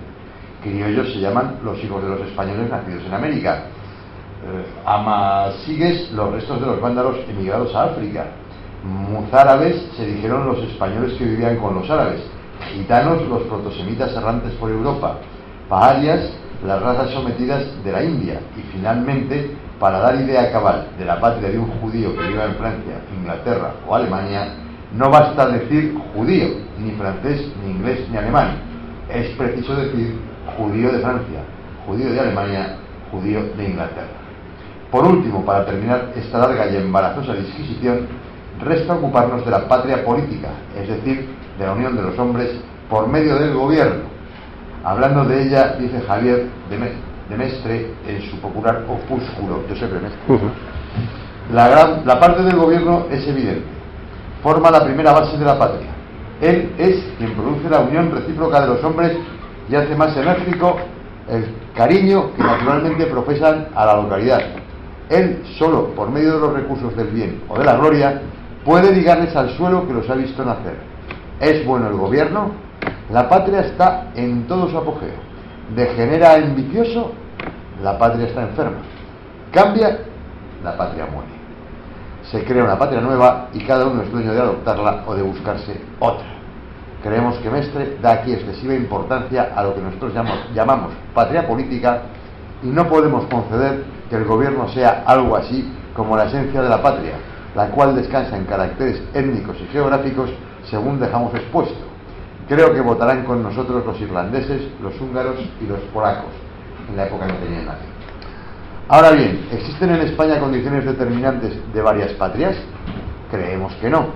Criollos se llaman los hijos de los españoles nacidos en América. Amasigues, los restos de los vándalos emigrados a África. Mozárabes se dijeron los españoles que vivían con los árabes. Gitanos, los protosemitas errantes por Europa. Paharias, las razas sometidas de la India. Y finalmente, para dar idea cabal de la patria de un judío que viva en Francia, Inglaterra o Alemania, no basta decir judío, ni francés, ni inglés, ni alemán. Es preciso decir judío de Francia, judío de Alemania, judío de Inglaterra. Por último, para terminar esta larga y embarazosa disquisición, resta ocuparnos de la patria política, es decir, de la unión de los hombres por medio del gobierno. Hablando de ella, dice Javier de Mestre en su popular opúsculo, Josep de Mestre. La parte del gobierno es evidente, forma la primera base de la patria. Él es quien produce la unión recíproca de los hombres y hace más enérgico el cariño que naturalmente profesan a la localidad. Él, solo por medio de los recursos del bien o de la gloria, puede ligarles al suelo que los ha visto nacer. ¿Es bueno el gobierno? La patria está en todo su apogeo. Degenera en vicioso, la patria está enferma. Cambia, la patria muere. Se crea una patria nueva y cada uno es dueño de adoptarla o de buscarse otra. Creemos que Mestre da aquí excesiva importancia a lo que nosotros llamamos patria política y no podemos conceder que el gobierno sea algo así como la esencia de la patria, la cual descansa en caracteres étnicos y geográficos según dejamos expuesto. Creo que votarán con nosotros los irlandeses, los húngaros y los polacos, en la época en que tenían nación. Ahora bien, ¿existen en España condiciones determinantes de varias patrias? Creemos que no.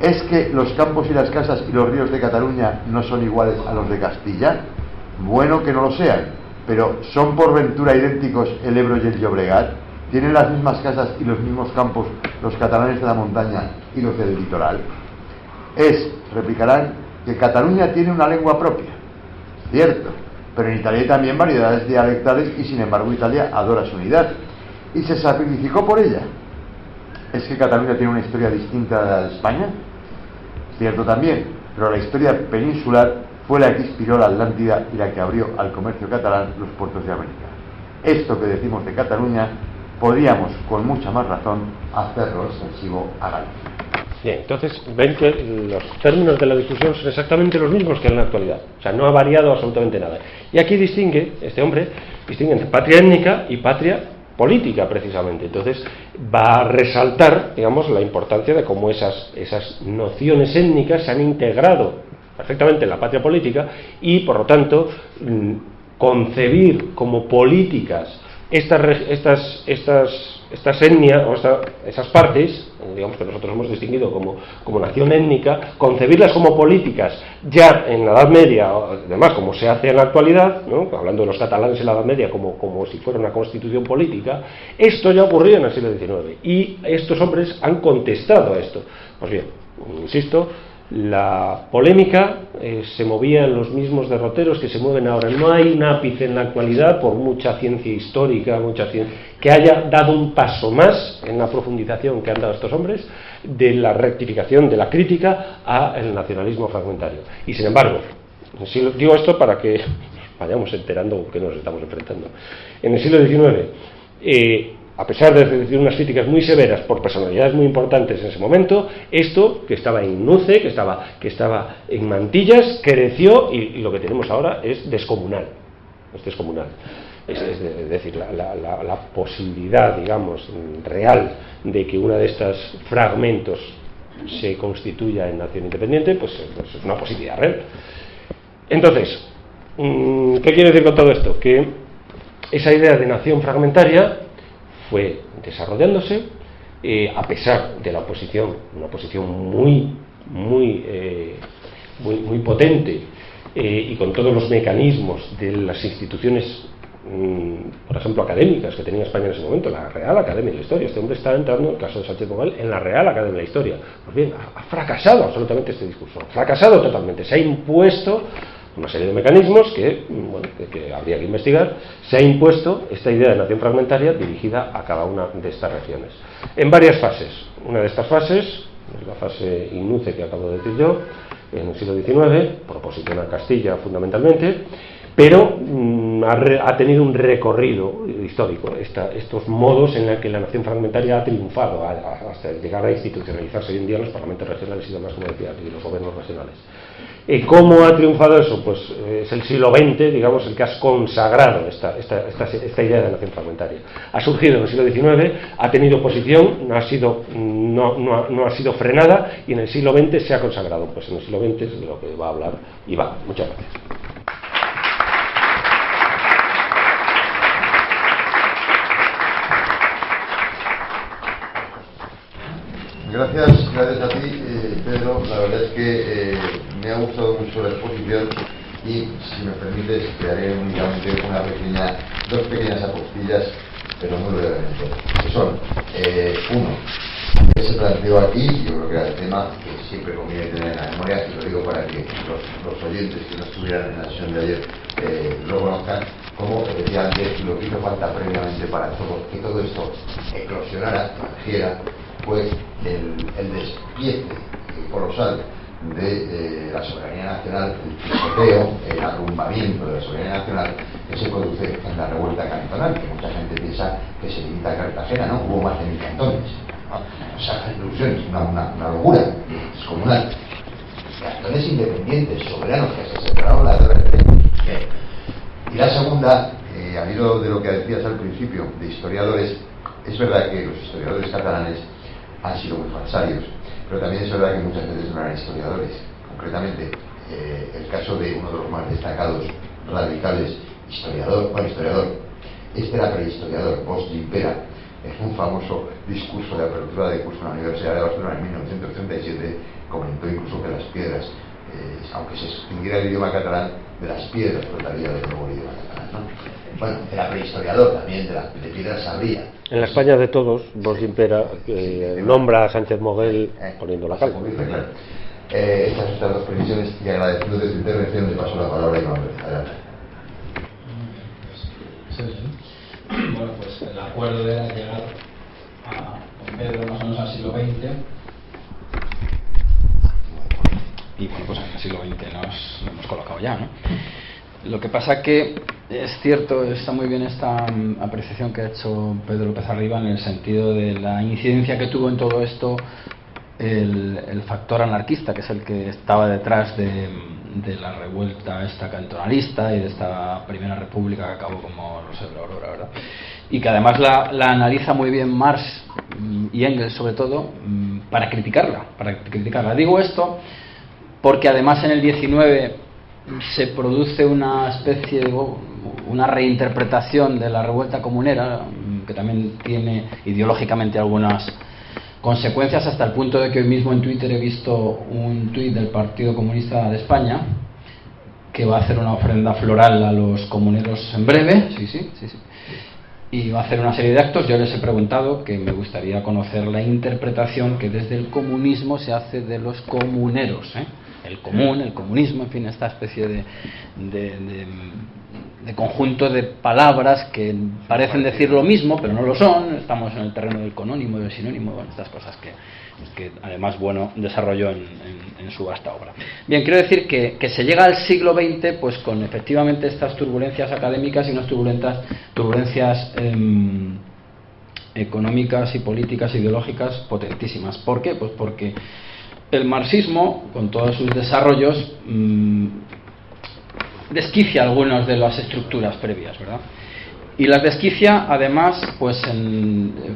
¿Es que los campos y las casas y los ríos de Cataluña no son iguales a los de Castilla? Bueno que no lo sean, pero ¿son por ventura idénticos el Ebro y el Llobregat? ¿Tienen las mismas casas y los mismos campos los catalanes de la montaña y los del litoral? Replicarán, que Cataluña tiene una lengua propia. Cierto, pero en Italia hay también variedades dialectales y sin embargo Italia adora su unidad y se sacrificó por ella. ¿Es que Cataluña tiene una historia distinta de la de España? Cierto también, pero la historia peninsular fue la que inspiró la Atlántida y la que abrió al comercio catalán los puertos de América. Esto que decimos de Cataluña podríamos con mucha más razón hacerlo extensivo a Galicia. Bien, entonces ven que los términos de la discusión son exactamente los mismos que en la actualidad, o sea, no ha variado absolutamente nada. Y aquí este hombre distingue entre patria étnica y patria política, precisamente. Entonces va a resaltar, digamos, la importancia de cómo esas nociones étnicas se han integrado perfectamente en la patria política y, por lo tanto, concebir como políticas estas etnias o esas partes, digamos que nosotros hemos distinguido como nación étnica, concebirlas como políticas ya en la Edad Media, además como se hace en la actualidad, ¿no? Hablando de los catalanes en la Edad Media como si fuera una constitución política, esto ya ocurrió en el siglo XIX y estos hombres han contestado a esto. Pues bien, insisto, la polémica se movía en los mismos derroteros que se mueven ahora. No hay un ápice en la actualidad, por mucha ciencia histórica, que haya dado un paso más en la profundización que han dado estos hombres de la rectificación, de la crítica al nacionalismo fragmentario. Y sin embargo, digo esto para que vayamos enterando que nos estamos enfrentando. En el siglo XIX, a pesar de recibir unas críticas muy severas por personalidades muy importantes en ese momento, esto, que estaba en nuce, que estaba en mantillas, creció y lo que tenemos ahora es descomunal. Es descomunal. Es decir, la posibilidad, digamos, real de que una de estos fragmentos se constituya en nación independiente, pues es una posibilidad real. Entonces, ¿qué quiere decir con todo esto? Que esa idea de nación fragmentaria fue desarrollándose a pesar de la oposición, una oposición muy potente y con todos los mecanismos de las instituciones, por ejemplo, académicas que tenía España en ese momento, la Real Academia de la Historia. Este hombre está entrando, en el caso de Sánchez Mogel, en la Real Academia de la Historia. Pues bien, ha fracasado absolutamente este discurso, ha fracasado totalmente. Se ha impuesto una serie de mecanismos que habría que investigar. Se ha impuesto esta idea de nación fragmentaria dirigida a cada una de estas regiones en varias fases. Una de estas fases es la fase INUCE que acabo de decir yo, en el siglo XIX, proposición a Castilla fundamentalmente, pero ha tenido un recorrido histórico, estos modos en los que la nación fragmentaria ha triunfado hasta llegar a institucionalizarse hoy en día en los parlamentos regionales y demás, como decía, y los gobiernos nacionales. ¿Cómo ha triunfado eso? Pues es el siglo XX, digamos, el que ha consagrado esta idea de nación fragmentaria. Ha surgido en el siglo XIX, ha tenido oposición, no ha sido frenada, y en el siglo XX se ha consagrado. Pues en el siglo XX es de lo que va a hablar Iván. Muchas gracias. Gracias a ti, Pedro. La verdad es que me ha gustado mucho la exposición y, si me permites, te haré únicamente dos pequeñas apostillas, pero muy brevemente. Que son, uno, que se planteó aquí, yo creo que era el tema que siempre conviene tener en la memoria, y lo digo para que los oyentes que no estuvieran en la sesión de ayer lo conozcan, como decía antes, lo que hizo falta previamente para que todo esto eclosionara, emergiera, pues el despiece colosal de la soberanía nacional, el pisoteo, el arrumbamiento de la soberanía nacional que se produce en la revuelta cantonal, que mucha gente piensa que se limita a Cartagena, ¿no? Hubo más de 1000 cantones, ¿no? O sea, la ilusión es una locura, es comunal. Cantones independientes, soberanos, que se separaron la RT. Y la segunda, al hilo de lo que decías al principio, de historiadores, es verdad que los historiadores catalanes han sido muy falsarios, pero también es verdad que muchas veces no eran historiadores. Concretamente, el caso de uno de los más destacados radicales historiador, este era prehistoriador, Bosch Gimpera, en un famoso discurso de apertura de curso en la Universidad de Barcelona en 1937, comentó incluso que las piedras, aunque se extinguiera el idioma catalán, de las piedras brotaría del nuevo idioma catalán, ¿no? Bueno, era prehistoriador también, de piedras sabría. En la España de todos, Bosch Gimpera nombra a Sánchez Mogel poniendo la calma. Claro. Estas son estas dos previsiones, y agradeciendo de tu intervención, le paso la palabra a Iván Pérez. Adelante. Bueno, pues el acuerdo era llegar con Pedro más o menos al siglo XX. Y bueno, pues en el siglo XX lo hemos colocado ya, ¿no? Lo que pasa que es cierto, está muy bien esta apreciación que ha hecho Pedro López Arriba en el sentido de la incidencia que tuvo en todo esto el factor anarquista, que es el que estaba detrás de la revuelta esta cantonalista y de esta primera república que acabó como Roser de Aurora, ¿verdad? Y que además la analiza muy bien Marx y Engels, sobre todo, para criticarla. Digo esto porque además en el 19 se produce una especie de una reinterpretación de la revuelta comunera, que también tiene ideológicamente algunas consecuencias, hasta el punto de que hoy mismo en Twitter he visto un tuit del Partido Comunista de España que va a hacer una ofrenda floral a los comuneros en breve, sí, y va a hacer una serie de actos. Yo les he preguntado que me gustaría conocer la interpretación que desde el comunismo se hace de los comuneros, el común, el comunismo, en fin, esta especie de conjunto de palabras que parecen decir lo mismo, pero no lo son. Estamos en el terreno del conónimo y del sinónimo, bueno, estas cosas que además, bueno, desarrolló en su vasta obra. Bien, quiero decir que se llega al siglo XX pues con efectivamente estas turbulencias académicas y unas turbulencias económicas y políticas ideológicas potentísimas. ¿Por qué? Pues porque el marxismo, con todos sus desarrollos, desquicia algunas de las estructuras previas, ¿verdad? Y las desquicia además pues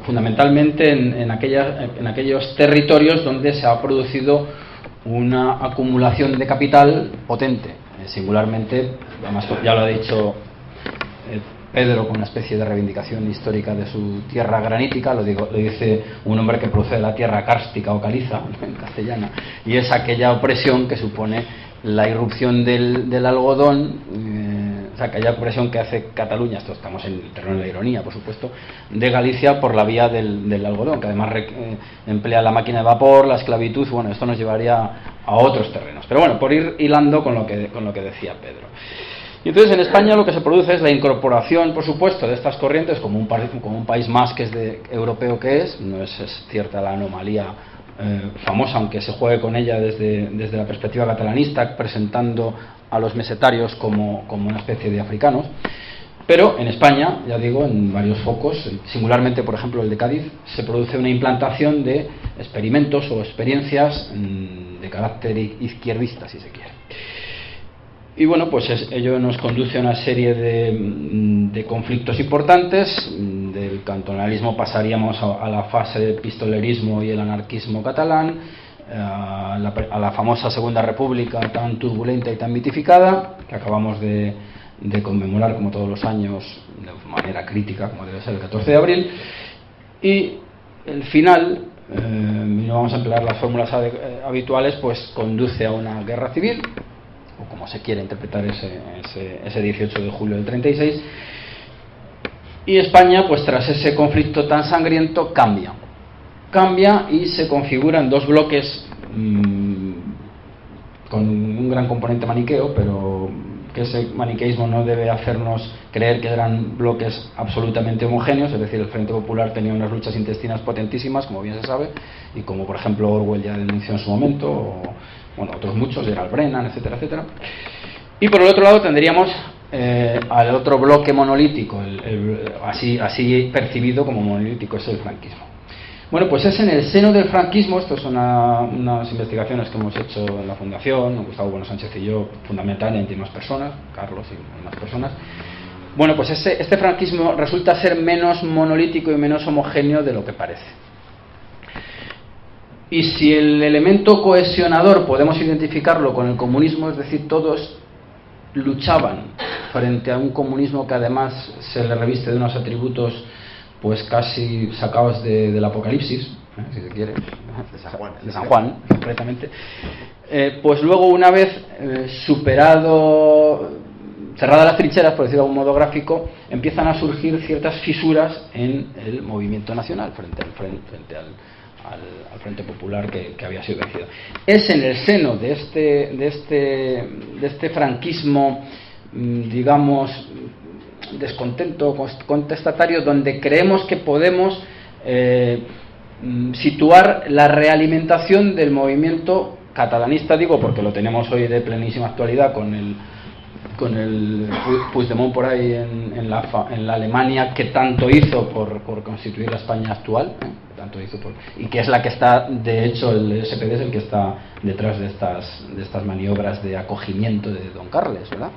fundamentalmente en aquellos territorios donde se ha producido una acumulación de capital potente, singularmente, además ya lo ha dicho Pedro, con una especie de reivindicación histórica de su tierra granítica, lo dice un hombre que procede de la tierra cárstica o caliza en castellana, y es aquella opresión que supone la irrupción del algodón, aquella opresión que hace Cataluña, esto estamos en el terreno de la ironía, por supuesto, de Galicia por la vía del algodón, que además emplea la máquina de vapor, la esclavitud. Bueno, esto nos llevaría a otros terrenos, pero bueno, por ir hilando con lo que decía Pedro. Y entonces en España lo que se produce es la incorporación, por supuesto, de estas corrientes como un país más que es europeo que es. No es cierta la anomalía famosa, aunque se juegue con ella desde la perspectiva catalanista, presentando a los mesetarios como una especie de africanos. Pero en España, ya digo, en varios focos, singularmente por ejemplo el de Cádiz, se produce una implantación de experimentos o experiencias de carácter izquierdista, si se quiere. Y bueno, pues ello nos conduce a una serie de conflictos importantes. Del cantonalismo pasaríamos a la fase del pistolerismo y el anarquismo catalán, a la famosa Segunda República tan turbulenta y tan mitificada, que acabamos de conmemorar como todos los años de manera crítica, como debe ser el 14 de abril. Y el final, no vamos a emplear las fórmulas habituales, pues conduce a una guerra civil, o como se quiere interpretar ese 18 de julio del 36, y España, pues tras ese conflicto tan sangriento, cambia y se configura en dos bloques con un gran componente maniqueo, pero que ese maniqueísmo no debe hacernos creer que eran bloques absolutamente homogéneos. Es decir, el Frente Popular tenía unas luchas intestinas potentísimas, como bien se sabe, y como por ejemplo Orwell ya denunció en su momento, o bueno, otros muchos, Gerald Brennan, etcétera, etcétera. Y por el otro lado tendríamos al otro bloque monolítico, así percibido como monolítico, es el franquismo. Bueno, pues es en el seno del franquismo, esto son unas investigaciones que hemos hecho en la Fundación, Gustavo Bueno Sánchez y yo, fundamentalmente, y más personas, Carlos y más personas. Bueno, pues este franquismo resulta ser menos monolítico y menos homogéneo de lo que parece. Y si el elemento cohesionador podemos identificarlo con el comunismo, es decir, todos luchaban frente a un comunismo que además se le reviste de unos atributos pues casi sacados del Apocalipsis, si se quiere, de San Juan, concretamente, pues luego una vez cerradas las trincheras, por decirlo de algún modo gráfico, empiezan a surgir ciertas fisuras en el movimiento nacional frente al Frente Popular que había sido vencido. Es en el seno de este franquismo, digamos, descontento, contestatario, donde creemos que podemos situar la realimentación del movimiento catalanista, digo porque lo tenemos hoy de plenísima actualidad con el Puigdemont por ahí en la Alemania, que tanto hizo por constituir la España actual, tanto hizo y que es la que está, de hecho el SPD es el que está detrás de estas maniobras de acogimiento de Don Carles, ¿verdad?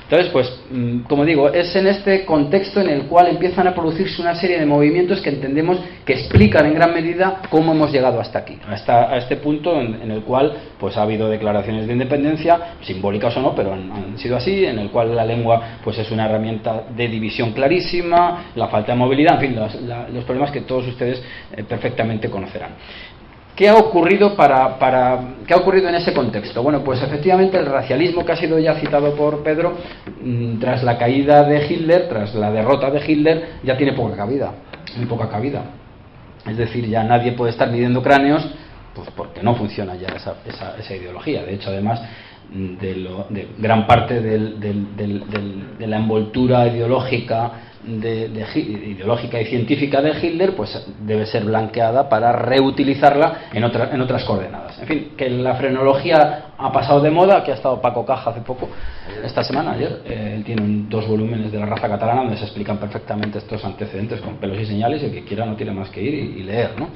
Entonces, pues, como digo, es en este contexto en el cual empiezan a producirse una serie de movimientos que entendemos que explican en gran medida cómo hemos llegado hasta aquí, a este punto en el cual pues ha habido declaraciones de independencia, simbólicas o no, pero han sido así, en el cual la lengua pues es una herramienta de división clarísima, la falta de movilidad, en fin, los problemas que todos ustedes perfectamente conocerán. ¿Qué ha ocurrido ¿qué ha ocurrido en ese contexto? Bueno, pues efectivamente el racialismo, que ha sido ya citado por Pedro, tras la caída de Hitler, tras la derrota de Hitler, ya tiene poca cabida, muy poca cabida. Es decir, ya nadie puede estar midiendo cráneos, pues porque no funciona ya esa ideología. De hecho, además de gran parte de la envoltura ideológica ideológica y científica de Hitler, pues debe ser blanqueada para reutilizarla en otras coordenadas. En fin, que la frenología ha pasado de moda, que ha estado Paco Caja hace poco, esta semana, ayer, tiene 2 volúmenes de La raza catalana donde se explican perfectamente estos antecedentes con pelos y señales, y el que quiera no tiene más que ir y leer, ¿no?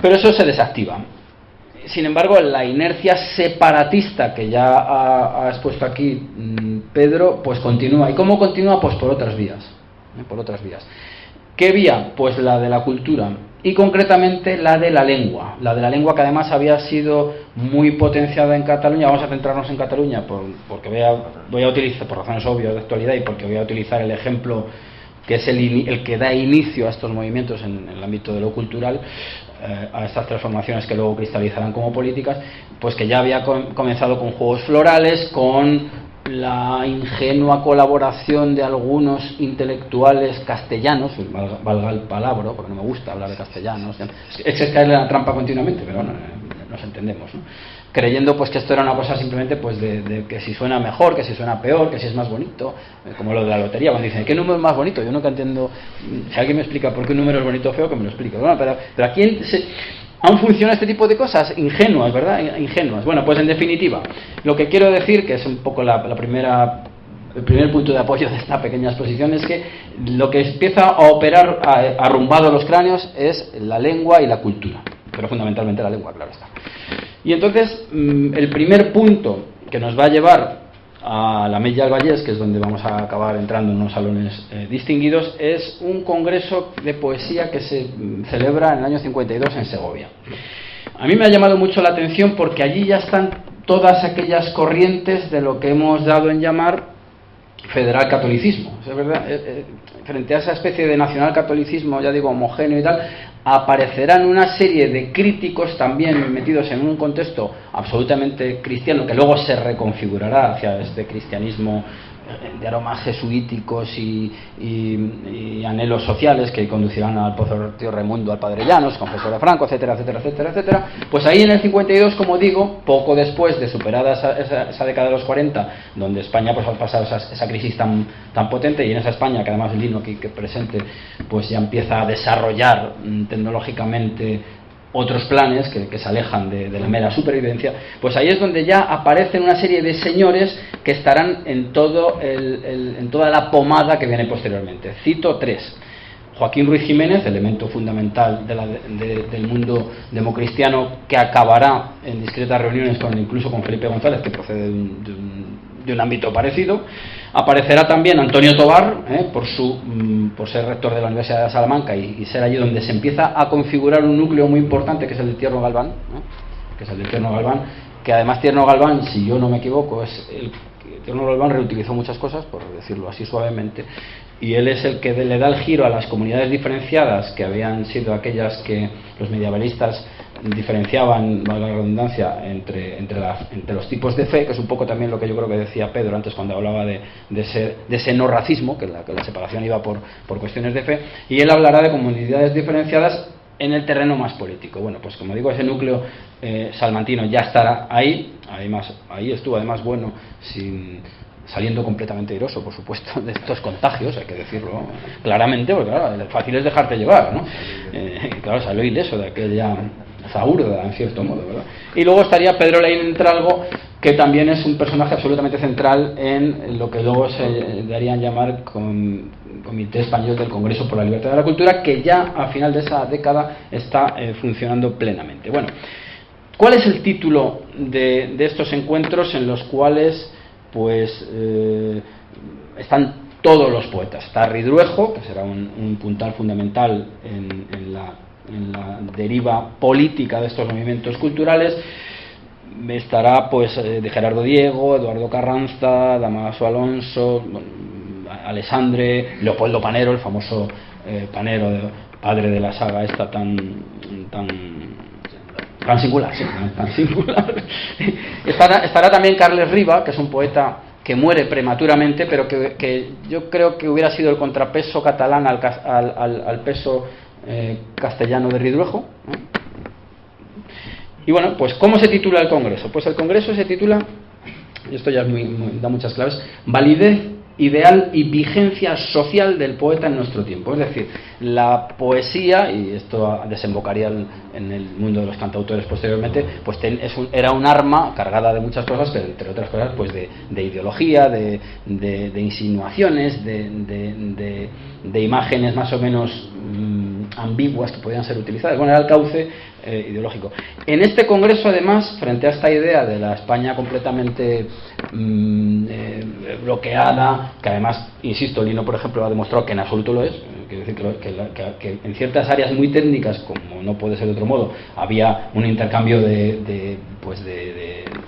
Pero eso se desactiva. Sin embargo, la inercia separatista que ya ha expuesto aquí Pedro, pues continúa. ¿Y cómo continúa? Pues por otras vías. Por otras vías. ¿Qué vía? Pues la de la cultura, y concretamente la de la lengua. La de la lengua, que además había sido muy potenciada en Cataluña. Vamos a centrarnos en Cataluña porque voy a utilizar, por razones obvias de actualidad, y porque voy a utilizar el ejemplo que es el que da inicio a estos movimientos en el ámbito de lo cultural, a estas transformaciones que luego cristalizarán como políticas, pues que ya había comenzado con juegos florales, con la ingenua colaboración de algunos intelectuales castellanos, valga el palabra, porque no me gusta hablar de castellanos, es caerle en la trampa continuamente, pero bueno, nos entendemos, ¿no? Creyendo pues que esto era una cosa simplemente pues de que si suena mejor, que si suena peor, que si es más bonito, como lo de la lotería, cuando dicen ¿qué número es más bonito? Yo nunca entiendo. Si alguien me explica por qué un número es bonito o feo, que me lo explique. Bueno, pero aquí aún funciona este tipo de cosas ingenuas, ¿verdad? Ingenuas. Bueno, pues en definitiva, lo que quiero decir, que es un poco el primer punto de apoyo de esta pequeña exposición, es que lo que empieza a operar arrumbado los cráneos es la lengua y la cultura, pero fundamentalmente la lengua, claro está. Y entonces, el primer punto que nos va a llevar a la Ametlla del Vallès, que es donde vamos a acabar entrando en unos salones distinguidos, es un congreso de poesía que se celebra en el año 52 en Segovia. A mí me ha llamado mucho la atención porque allí ya están todas aquellas corrientes de lo que hemos dado en llamar federal catolicismo. Es verdad, frente a esa especie de nacional catolicismo, ya digo, homogéneo y tal, aparecerán una serie de críticos también metidos en un contexto absolutamente cristiano, que luego se reconfigurará hacia este cristianismo de aromas jesuíticos y anhelos sociales que conducirán al Tío Raimundo, al Padre Llanos, confesor de Franco, etcétera, etcétera, etcétera, etcétera. Pues ahí en el 52, como digo, poco después de superada esa década de los 40, donde España pues ha pasado esa crisis tan potente, y en esa España, que además Lino aquí que presente, pues ya empieza a desarrollar tecnológicamente otros planes que se alejan de la mera supervivencia, pues ahí es donde ya aparecen una serie de señores que estarán en toda la pomada que viene posteriormente. Cito 3. Joaquín Ruiz Jiménez, elemento fundamental del mundo democristiano, que acabará en discretas reuniones incluso con Felipe González, que procede de un ámbito parecido. Aparecerá también Antonio Tobar, por ser rector de la Universidad de Salamanca y ser allí donde se empieza a configurar un núcleo muy importante, que es el de Tierno Galván, que además Tierno Galván, si yo no me equivoco, Tierno Galván reutilizó muchas cosas, por decirlo así suavemente, y él es el que le da el giro a las comunidades diferenciadas, que habían sido aquellas que los medievalistas diferenciaban, valga la redundancia, entre los tipos de fe, que es un poco también lo que yo creo que decía Pedro antes cuando hablaba de ese no racismo, que la separación iba por cuestiones de fe, y él hablará de comunidades diferenciadas en el terreno más político. Bueno, pues como digo, ese núcleo salmantino ya estará ahí. Además, ahí estuvo además bueno, saliendo completamente airoso, por supuesto, de estos contagios, hay que decirlo claramente, porque claro, fácil es dejarte llevar, ¿no? Claro, salió ileso de aquella zaurda, en cierto modo, ¿verdad? Y luego estaría Pedro Laín Entralgo, que también es un personaje absolutamente central en lo que luego se darían llamar Comité Español del Congreso por la Libertad de la Cultura, que ya a final de esa década está funcionando plenamente. Bueno, ¿cuál es el título de estos encuentros en los cuales pues están todos los poetas. Está Ridruejo, que será un puntal fundamental en la deriva política de estos movimientos culturales. Estará pues de Gerardo Diego, Eduardo Carranza, Damaso Alonso, Alessandre, Leopoldo Panero, el famoso Panero, padre de la saga esta tan singular, sí, tan singular. Estará también Carles Riba, que es un poeta que muere prematuramente, pero que yo creo que hubiera sido el contrapeso catalán al peso castellano de Ridruejo, ¿no? Y bueno, pues ¿cómo se titula el Congreso? Pues el Congreso se titula, y esto ya da muchas claves: Validez, ideal y vigencia social del poeta en nuestro tiempo. Es decir, la poesía, y esto desembocaría en el mundo de los cantautores posteriormente, pues era un arma cargada de muchas cosas, pero entre otras cosas pues de ideología, de insinuaciones, de imágenes más o menos ambiguas que podían ser utilizadas. Bueno, era el cauce ideológico. En este congreso, además, frente a esta idea de la España completamente bloqueada, que además, insisto, Lino, por ejemplo, ha demostrado que en absoluto lo es, quiero decir que en ciertas áreas muy técnicas, como no puede ser de otro modo, había un intercambio de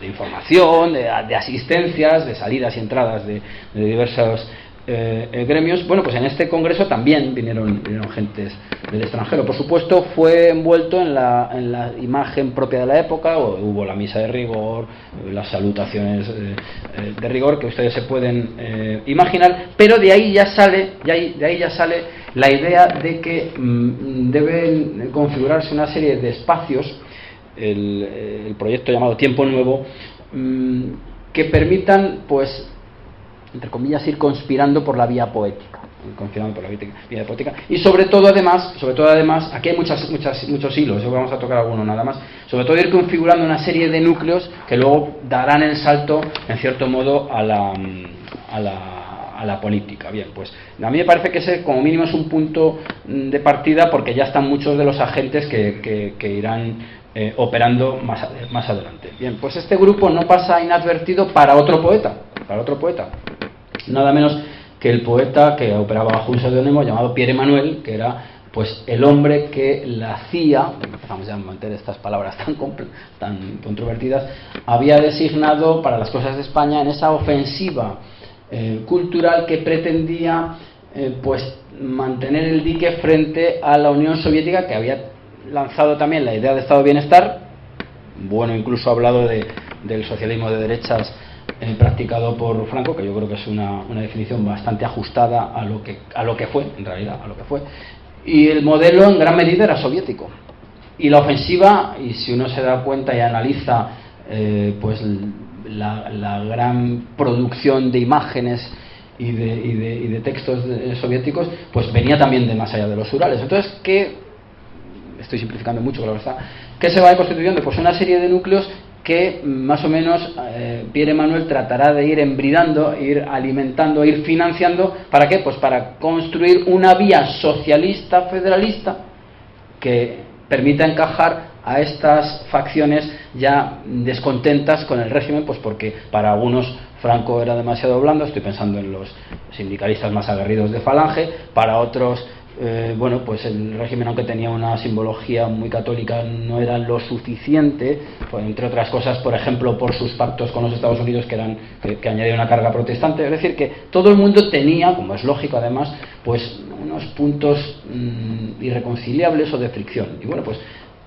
información, de asistencias, de salidas y entradas de diversos gremios. Bueno, pues en este congreso también vinieron gentes del extranjero. Por supuesto, fue envuelto en la imagen propia de la época. Hubo la misa de rigor, las salutaciones de rigor que ustedes se pueden imaginar, pero de ahí ya sale la idea de que deben configurarse una serie de espacios, el proyecto llamado Tiempo Nuevo, que permitan, pues, entre comillas, ir conspirando por la vía poética, y sobre todo además, aquí hay muchos hilos, vamos a tocar alguno nada más, sobre todo ir configurando una serie de núcleos que luego darán el salto, en cierto modo, a la política. Bien, pues a mí me parece que ese como mínimo es un punto de partida, porque ya están muchos de los agentes que irán operando más adelante. Bien, pues este grupo no pasa inadvertido para otro poeta, nada menos que el poeta que operaba bajo un seudónimo llamado Pierre Emmanuel, que era pues el hombre que la CIA, empezamos ya a meter estas palabras tan controvertidas, había designado para las cosas de España en esa ofensiva cultural que pretendía pues mantener el dique frente a la Unión Soviética, que había lanzado también la idea de Estado de Bienestar. Bueno, incluso ha hablado del socialismo de derechas practicado por Franco, que yo creo que es una definición bastante ajustada a lo que fue, en realidad, a lo que fue. Y el modelo en gran medida era soviético. Y la ofensiva, y si uno se da cuenta y analiza pues la gran producción de imágenes y de textos soviéticos, pues venía también de más allá de los Urales. Entonces, estoy simplificando mucho, claro está, ¿qué se va constituyendo? Pues una serie de núcleos que más o menos Pierre Emmanuel tratará de ir embridando, ir alimentando, ir financiando. ¿Para qué? Pues para construir una vía socialista federalista que permita encajar a estas facciones ya descontentas con el régimen, pues porque para algunos Franco era demasiado blando, estoy pensando en los sindicalistas más aguerridos de Falange, para otros bueno, pues el régimen, aunque tenía una simbología muy católica, no era lo suficiente, pues, entre otras cosas, por ejemplo, por sus pactos con los Estados Unidos que añadían una carga protestante. Es decir, que todo el mundo tenía, como es lógico además, pues unos puntos irreconciliables o de fricción. Y bueno, pues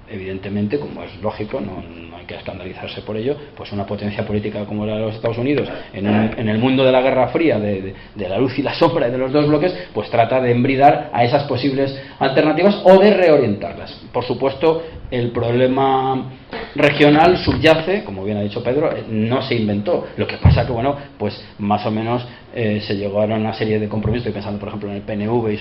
evidentemente, como es lógico, no hay que escandalizarse por ello, pues una potencia política como la de los Estados Unidos en el mundo de la Guerra Fría, de la luz y la sombra de los dos bloques, pues trata de embridar a esas posibles alternativas o de reorientarlas. Por supuesto, el problema regional subyace, como bien ha dicho Pedro, no se inventó. Lo que pasa que, bueno, pues más o menos se llegó a una serie de compromisos. Estoy pensando, por ejemplo, en el PNV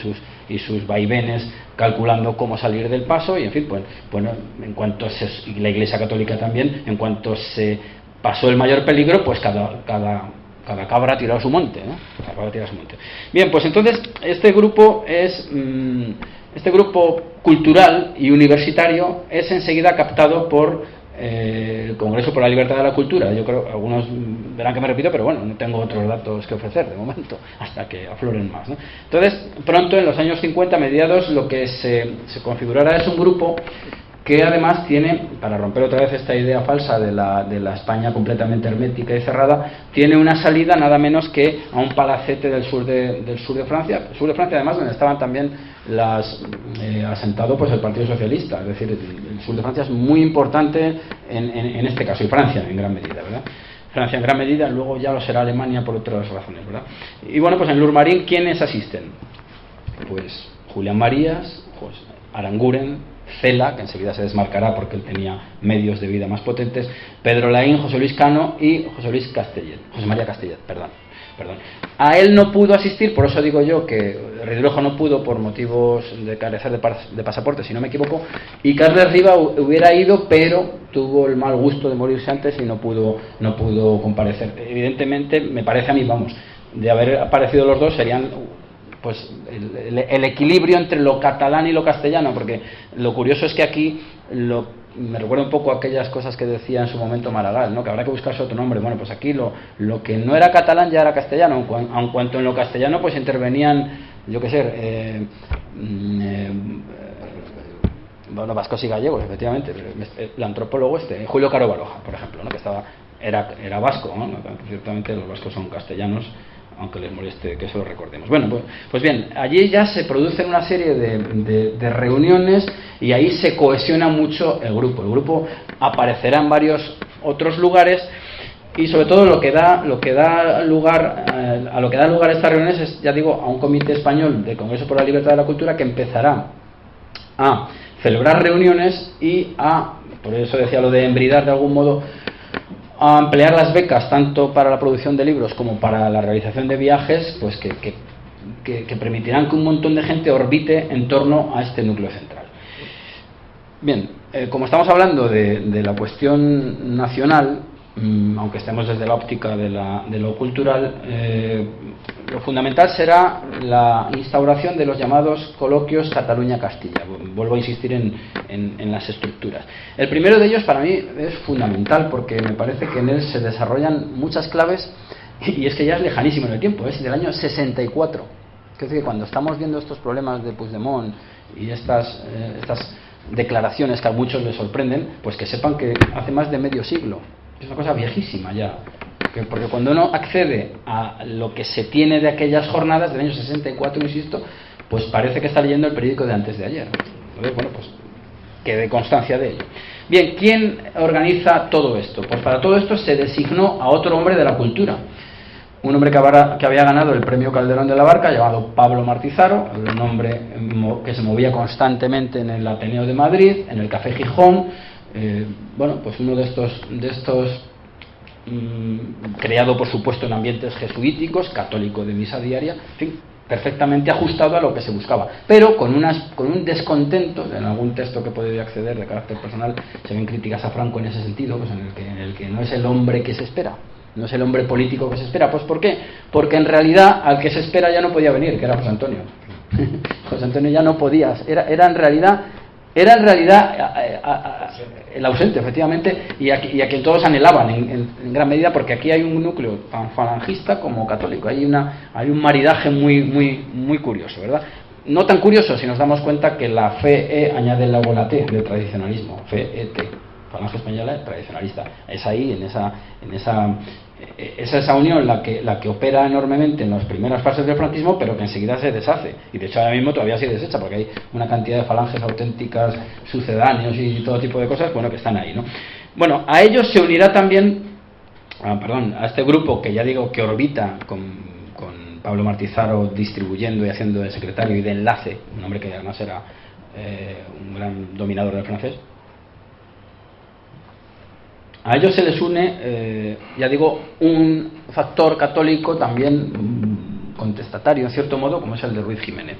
y sus vaivenes, calculando cómo salir del paso, y en fin, pues bueno, en cuanto y la Iglesia Católica también, en cuanto se pasó el mayor peligro, pues cada cabra tiró a su monte, ¿no? Cada cabra tiró a su monte. Bien, pues entonces este grupo cultural y universitario es enseguida captado por el Congreso por la Libertad de la Cultura. Yo creo, algunos verán que me repito, pero bueno, no tengo otros datos que ofrecer de momento, hasta que afloren más, ¿no? Entonces, pronto, en los años 50, mediados, lo que se configurará es un grupo que además tiene, para romper otra vez esta idea falsa de la España completamente hermética y cerrada, tiene una salida nada menos que a un palacete del sur de Francia, además, donde estaban también asentado pues el Partido Socialista. Es decir, el sur de Francia es muy importante en este caso, y Francia en gran medida, ¿verdad? Francia en gran medida, luego ya lo será Alemania por otras razones, ¿verdad? Y bueno, pues en Lourmarin, ¿quiénes asisten? Pues Julián Marías, pues Aranguren, Cela, que enseguida se desmarcará porque él tenía medios de vida más potentes, Pedro Laín, José Luis Cano y José María Castellet, perdón. A él no pudo asistir, por eso digo yo que Ridruejo no pudo por motivos de carecer de pasaporte, si no me equivoco, y Carles Riba hubiera ido, pero tuvo el mal gusto de morirse antes y no pudo comparecer. Evidentemente, me parece a mí, de haber aparecido los dos serían pues el equilibrio entre lo catalán y lo castellano, porque lo curioso es que aquí me recuerda un poco a aquellas cosas que decía en su momento Maragall, ¿no? Que habrá que buscarse otro nombre. Bueno, pues aquí lo que no era catalán ya era castellano, aun cuanto en lo castellano pues intervenían, yo qué sé, vascos y gallegos, efectivamente. El antropólogo Julio Caro Baroja, por ejemplo, ¿no? Que era vasco, ¿no? Ciertamente los vascos son castellanos, aunque les moleste que eso lo recordemos. Bueno, pues bien, allí ya se producen una serie de reuniones y ahí se cohesiona mucho el grupo. El grupo aparecerá en varios otros lugares y sobre todo lo que da lugar a estas reuniones es, ya digo, a un comité español de Congreso por la Libertad de la Cultura que empezará a celebrar reuniones y por eso decía lo de embridar de algún modo, a emplear las becas tanto para la producción de libros como para la realización de viajes, pues que permitirán que un montón de gente orbite en torno a este núcleo central. Bien, como estamos hablando de la cuestión nacional, aunque estemos desde la óptica de lo cultural, lo fundamental será la instauración de los llamados coloquios Cataluña-Castilla. Vuelvo a insistir en las estructuras. El primero de ellos para mí es fundamental porque me parece que en él se desarrollan muchas claves y es que ya es lejanísimo en el tiempo, es del año 64. Es decir, que cuando estamos viendo estos problemas de Puigdemont y estas declaraciones que a muchos les sorprenden, pues que sepan que hace más de medio siglo. Es una cosa viejísima ya, porque cuando uno accede a lo que se tiene de aquellas jornadas del año 64, insisto, pues parece que está leyendo el periódico de antes de ayer. Entonces, bueno, pues quede constancia de ello. Bien, ¿quién organiza todo esto? Pues para todo esto se designó a otro hombre de la cultura, un hombre que había ganado el premio Calderón de la Barca, llamado Pablo Martizaro, un hombre que se movía constantemente en el Ateneo de Madrid, en el Café Gijón. Bueno, pues uno de estos creado por supuesto en ambientes jesuíticos, católico de misa diaria, en fin, perfectamente ajustado a lo que se buscaba, pero con un descontento. En algún texto que he podido acceder de carácter personal se ven críticas a Franco en ese sentido, pues en el que no es el hombre que se espera, no es el hombre político que se espera. Pues ¿por qué? Porque en realidad al que se espera ya no podía venir, que era José Antonio. José Antonio ya no podía, era en realidad el ausente, efectivamente, y a quien todos anhelaban en gran medida, porque aquí hay un núcleo tan falangista como católico. Hay un maridaje muy curioso, ¿verdad? No tan curioso si nos damos cuenta que la FE añade la bola T de tradicionalismo, FE-T, Falange Española tradicionalista. Es ahí, esa unión la que opera enormemente en las primeras fases del franquismo, pero que enseguida se deshace, y de hecho ahora mismo todavía se desecha porque hay una cantidad de falanges auténticas, sucedáneos y todo tipo de cosas, bueno, que están ahí, ¿no? Bueno, a ellos se unirá también a este grupo que ya digo que orbita con Pablo Martizaro distribuyendo y haciendo de secretario y de enlace, un hombre que además era un gran dominador del francés. A ellos se les une, ya digo, un factor católico también contestatario, en cierto modo, como es el de Ruiz Jiménez,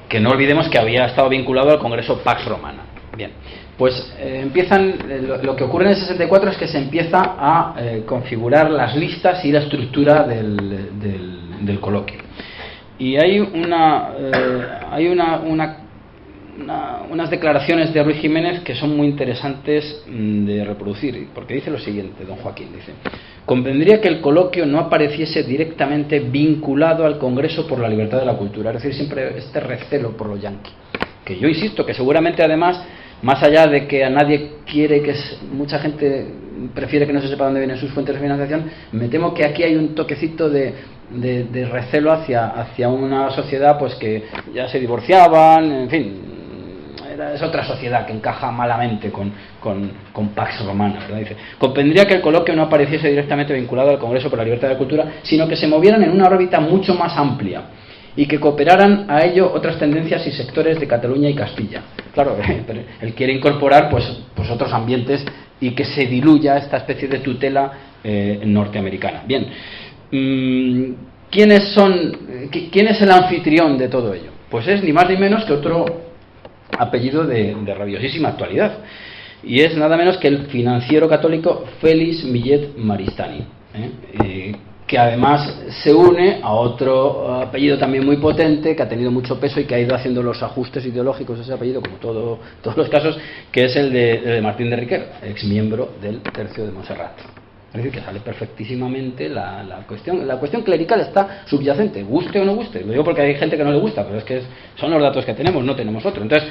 que no olvidemos que había estado vinculado al Congreso Pax Romana. Bien, pues lo que ocurre en el 64 es que se empieza a configurar las listas y la estructura del coloquio. Y hay una unas declaraciones de Ruiz Jiménez que son muy interesantes de reproducir, porque dice lo siguiente, don Joaquín, dice: convendría que el coloquio no apareciese directamente vinculado al Congreso por la Libertad de la Cultura, es decir, siempre este recelo por los yanquis, que yo insisto que seguramente además, más allá de que a nadie quiere que mucha gente prefiere que no se sepa dónde vienen sus fuentes de financiación, me temo que aquí hay un toquecito de recelo hacia una sociedad pues que ya se divorciaban, en fin, es otra sociedad que encaja malamente con Pax Romana, ¿verdad? Dice: convendría que el coloquio no apareciese directamente vinculado al Congreso por la Libertad de la Cultura, sino que se movieran en una órbita mucho más amplia y que cooperaran a ello otras tendencias y sectores de Cataluña y Castilla. Claro, pero él quiere incorporar pues otros ambientes y que se diluya esta especie de tutela norteamericana. Bien, ¿quién es el anfitrión de todo ello? Pues es ni más ni menos que otro apellido de rabiosísima actualidad, y es nada menos que el financiero católico Félix Millet Maristany, que además se une a otro apellido también muy potente, que ha tenido mucho peso y que ha ido haciendo los ajustes ideológicos de ese apellido, como todos los casos, que es el de Martín de Riquer, ex miembro del Tercio de Montserrat. Es decir, que sale perfectísimamente la cuestión clerical está subyacente, guste o no guste. Lo digo porque hay gente que no le gusta, pero es que son los datos que tenemos, no tenemos otro. Entonces,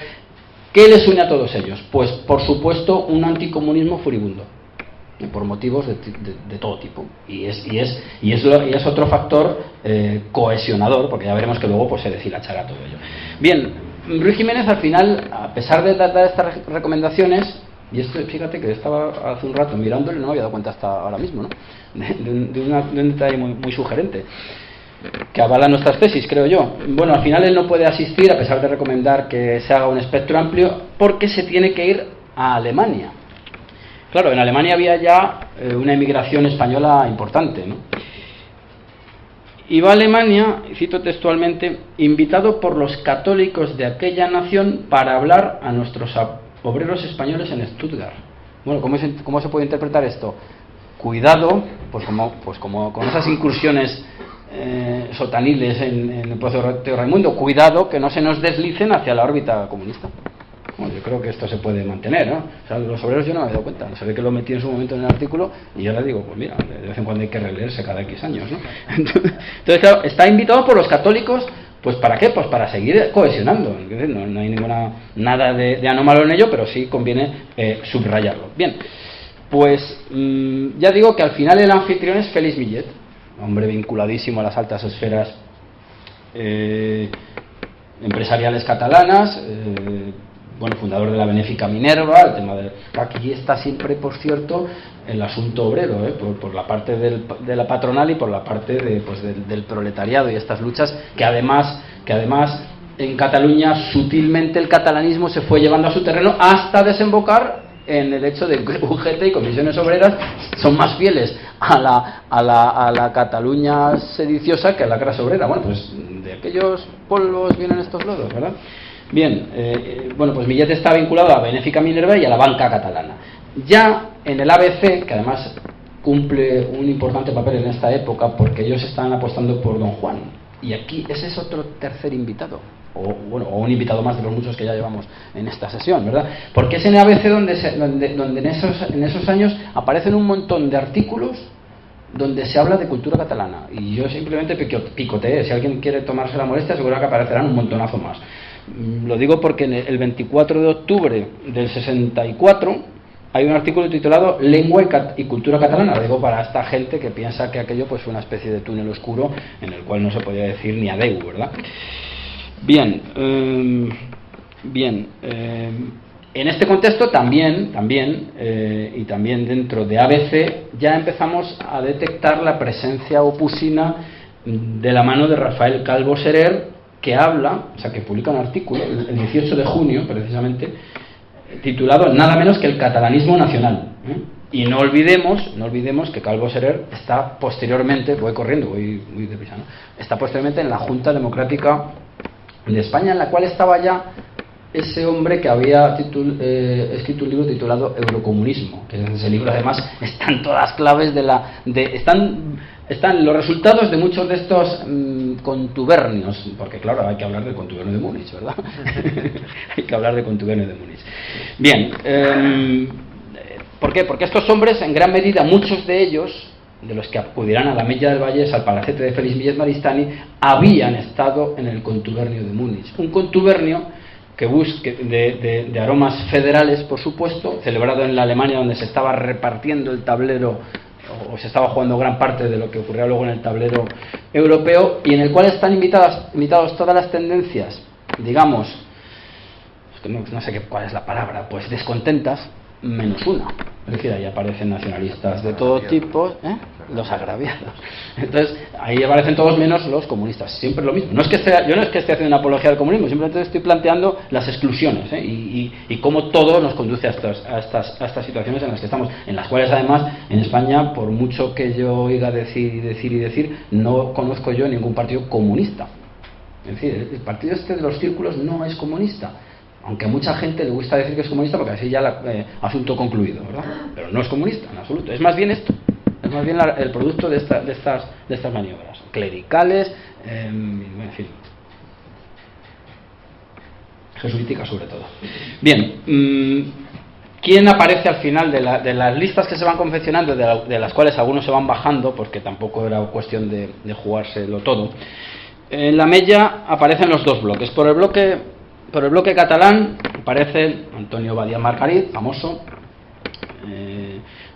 ¿qué les une a todos ellos? Pues, por supuesto, un anticomunismo furibundo, por motivos de todo tipo, y es otro factor cohesionador, porque ya veremos que luego pues se deshilachará todo ello. Bien, Ruiz Jiménez al final, a pesar de dar estas recomendaciones, y esto, fíjate que estaba hace un rato mirándolo y no me había dado cuenta hasta ahora mismo, ¿no? de un detalle muy sugerente que avala nuestras tesis, creo yo. Bueno, al final él no puede asistir, a pesar de recomendar que se haga un espectro amplio, porque se tiene que ir a Alemania. Claro, en Alemania había ya una emigración española importante, ¿no? Y va a Alemania, y cito textualmente: invitado por los católicos de aquella nación para hablar a nuestros obreros españoles en Stuttgart. Bueno, ¿cómo se puede interpretar esto? Cuidado, pues como con esas incursiones sotaniles en el proceso de Raimundo, cuidado que no se nos deslicen hacia la órbita comunista. Bueno, yo creo que esto se puede mantener, ¿no? O sea, los obreros yo no me he dado cuenta, se ve que lo metí en su momento en el artículo y yo le digo, pues mira, de vez en cuando hay que releerse cada X años, ¿no? Entonces, claro, está invitado por los católicos, pues ¿para qué? Pues para seguir cohesionando. No hay nada de anómalo en ello, pero sí conviene subrayarlo. Bien, pues ya digo que al final el anfitrión es Félix Millet, hombre vinculadísimo a las altas esferas empresariales catalanas, bueno, fundador de la Benéfica Minerva. El tema aquí está siempre, por cierto, el asunto obrero, por la parte de la patronal y por la parte del proletariado y estas luchas que además en Cataluña sutilmente el catalanismo se fue llevando a su terreno hasta desembocar en el hecho de que UGT y comisiones obreras son más fieles a la Cataluña sediciosa que a la clase obrera. Bueno, pues de aquellos polvos vienen estos lodos, ¿verdad? Bien, bueno, pues Millet está vinculado a la Benéfica Minerva y a la banca catalana. Ya en el ABC, que además cumple un importante papel en esta época, porque ellos están apostando por Don Juan, y aquí ese es otro tercer invitado, o un invitado más de los muchos que ya llevamos en esta sesión, ¿verdad? Porque es en el ABC donde en esos años aparecen un montón de artículos donde se habla de cultura catalana, y yo simplemente picoteé. Si alguien quiere tomarse la molestia, seguro que aparecerán un montonazo más. Lo digo porque el 24 de octubre del 64 hay un artículo titulado Lengua y cultura catalana. Lo digo para esta gente que piensa que aquello pues fue una especie de túnel oscuro en el cual no se podía decir ni adeu, ¿verdad? Bien, en este contexto también dentro de ABC ya empezamos a detectar la presencia opusina de la mano de Rafael Calvo Serer, que publica un artículo el 18 de junio precisamente, titulado nada menos que el catalanismo nacional. Y no olvidemos que Calvo Serer está posteriormente, voy muy deprisa, ¿no? Está posteriormente en la Junta Democrática de España, en la cual estaba ya ese hombre que había escrito un libro titulado Eurocomunismo, que en ese libro además están todas las claves están están los resultados de muchos de estos contubernios, porque claro, hay que hablar del contubernio de Múnich, ¿verdad? Hay que hablar del contubernio de Múnich. Bien, ¿por qué? Porque estos hombres, en gran medida, muchos de ellos, de los que acudirán a la Mella del Vallés, al palacete de Félix Millet Maristany, habían estado en el contubernio de Múnich. Un contubernio que busque de aromas federales, por supuesto, celebrado en la Alemania, donde se estaba repartiendo el tablero, o se estaba jugando gran parte de lo que ocurría luego en el tablero europeo, y en el cual están invitados todas las tendencias, digamos, no sé cuál es la palabra, pues descontentas, menos una. Es decir, ahí aparecen nacionalistas de todo tipo, los agraviados. Entonces, ahí aparecen todos menos los comunistas. Siempre lo mismo. Yo no es que esté haciendo una apología del comunismo, simplemente estoy planteando las exclusiones, y cómo todo nos conduce a estas situaciones en las que estamos, en las cuales además en España, por mucho que yo oiga decir, no conozco yo ningún partido comunista. Es decir, el partido este de los círculos no es comunista. Aunque a mucha gente le gusta decir que es comunista porque así ya asunto concluido, ¿verdad? Pero no es comunista en absoluto. Es más bien esto. Es más bien el producto de estas maniobras clericales, en fin, jesuíticas sobre todo. Bien, ¿quién aparece al final de las listas que se van confeccionando, de las cuales algunos se van bajando, porque tampoco era cuestión de jugárselo todo? En la Mella aparecen los dos bloques. Por el bloque catalán aparece Antonio Badia Margarit, famoso,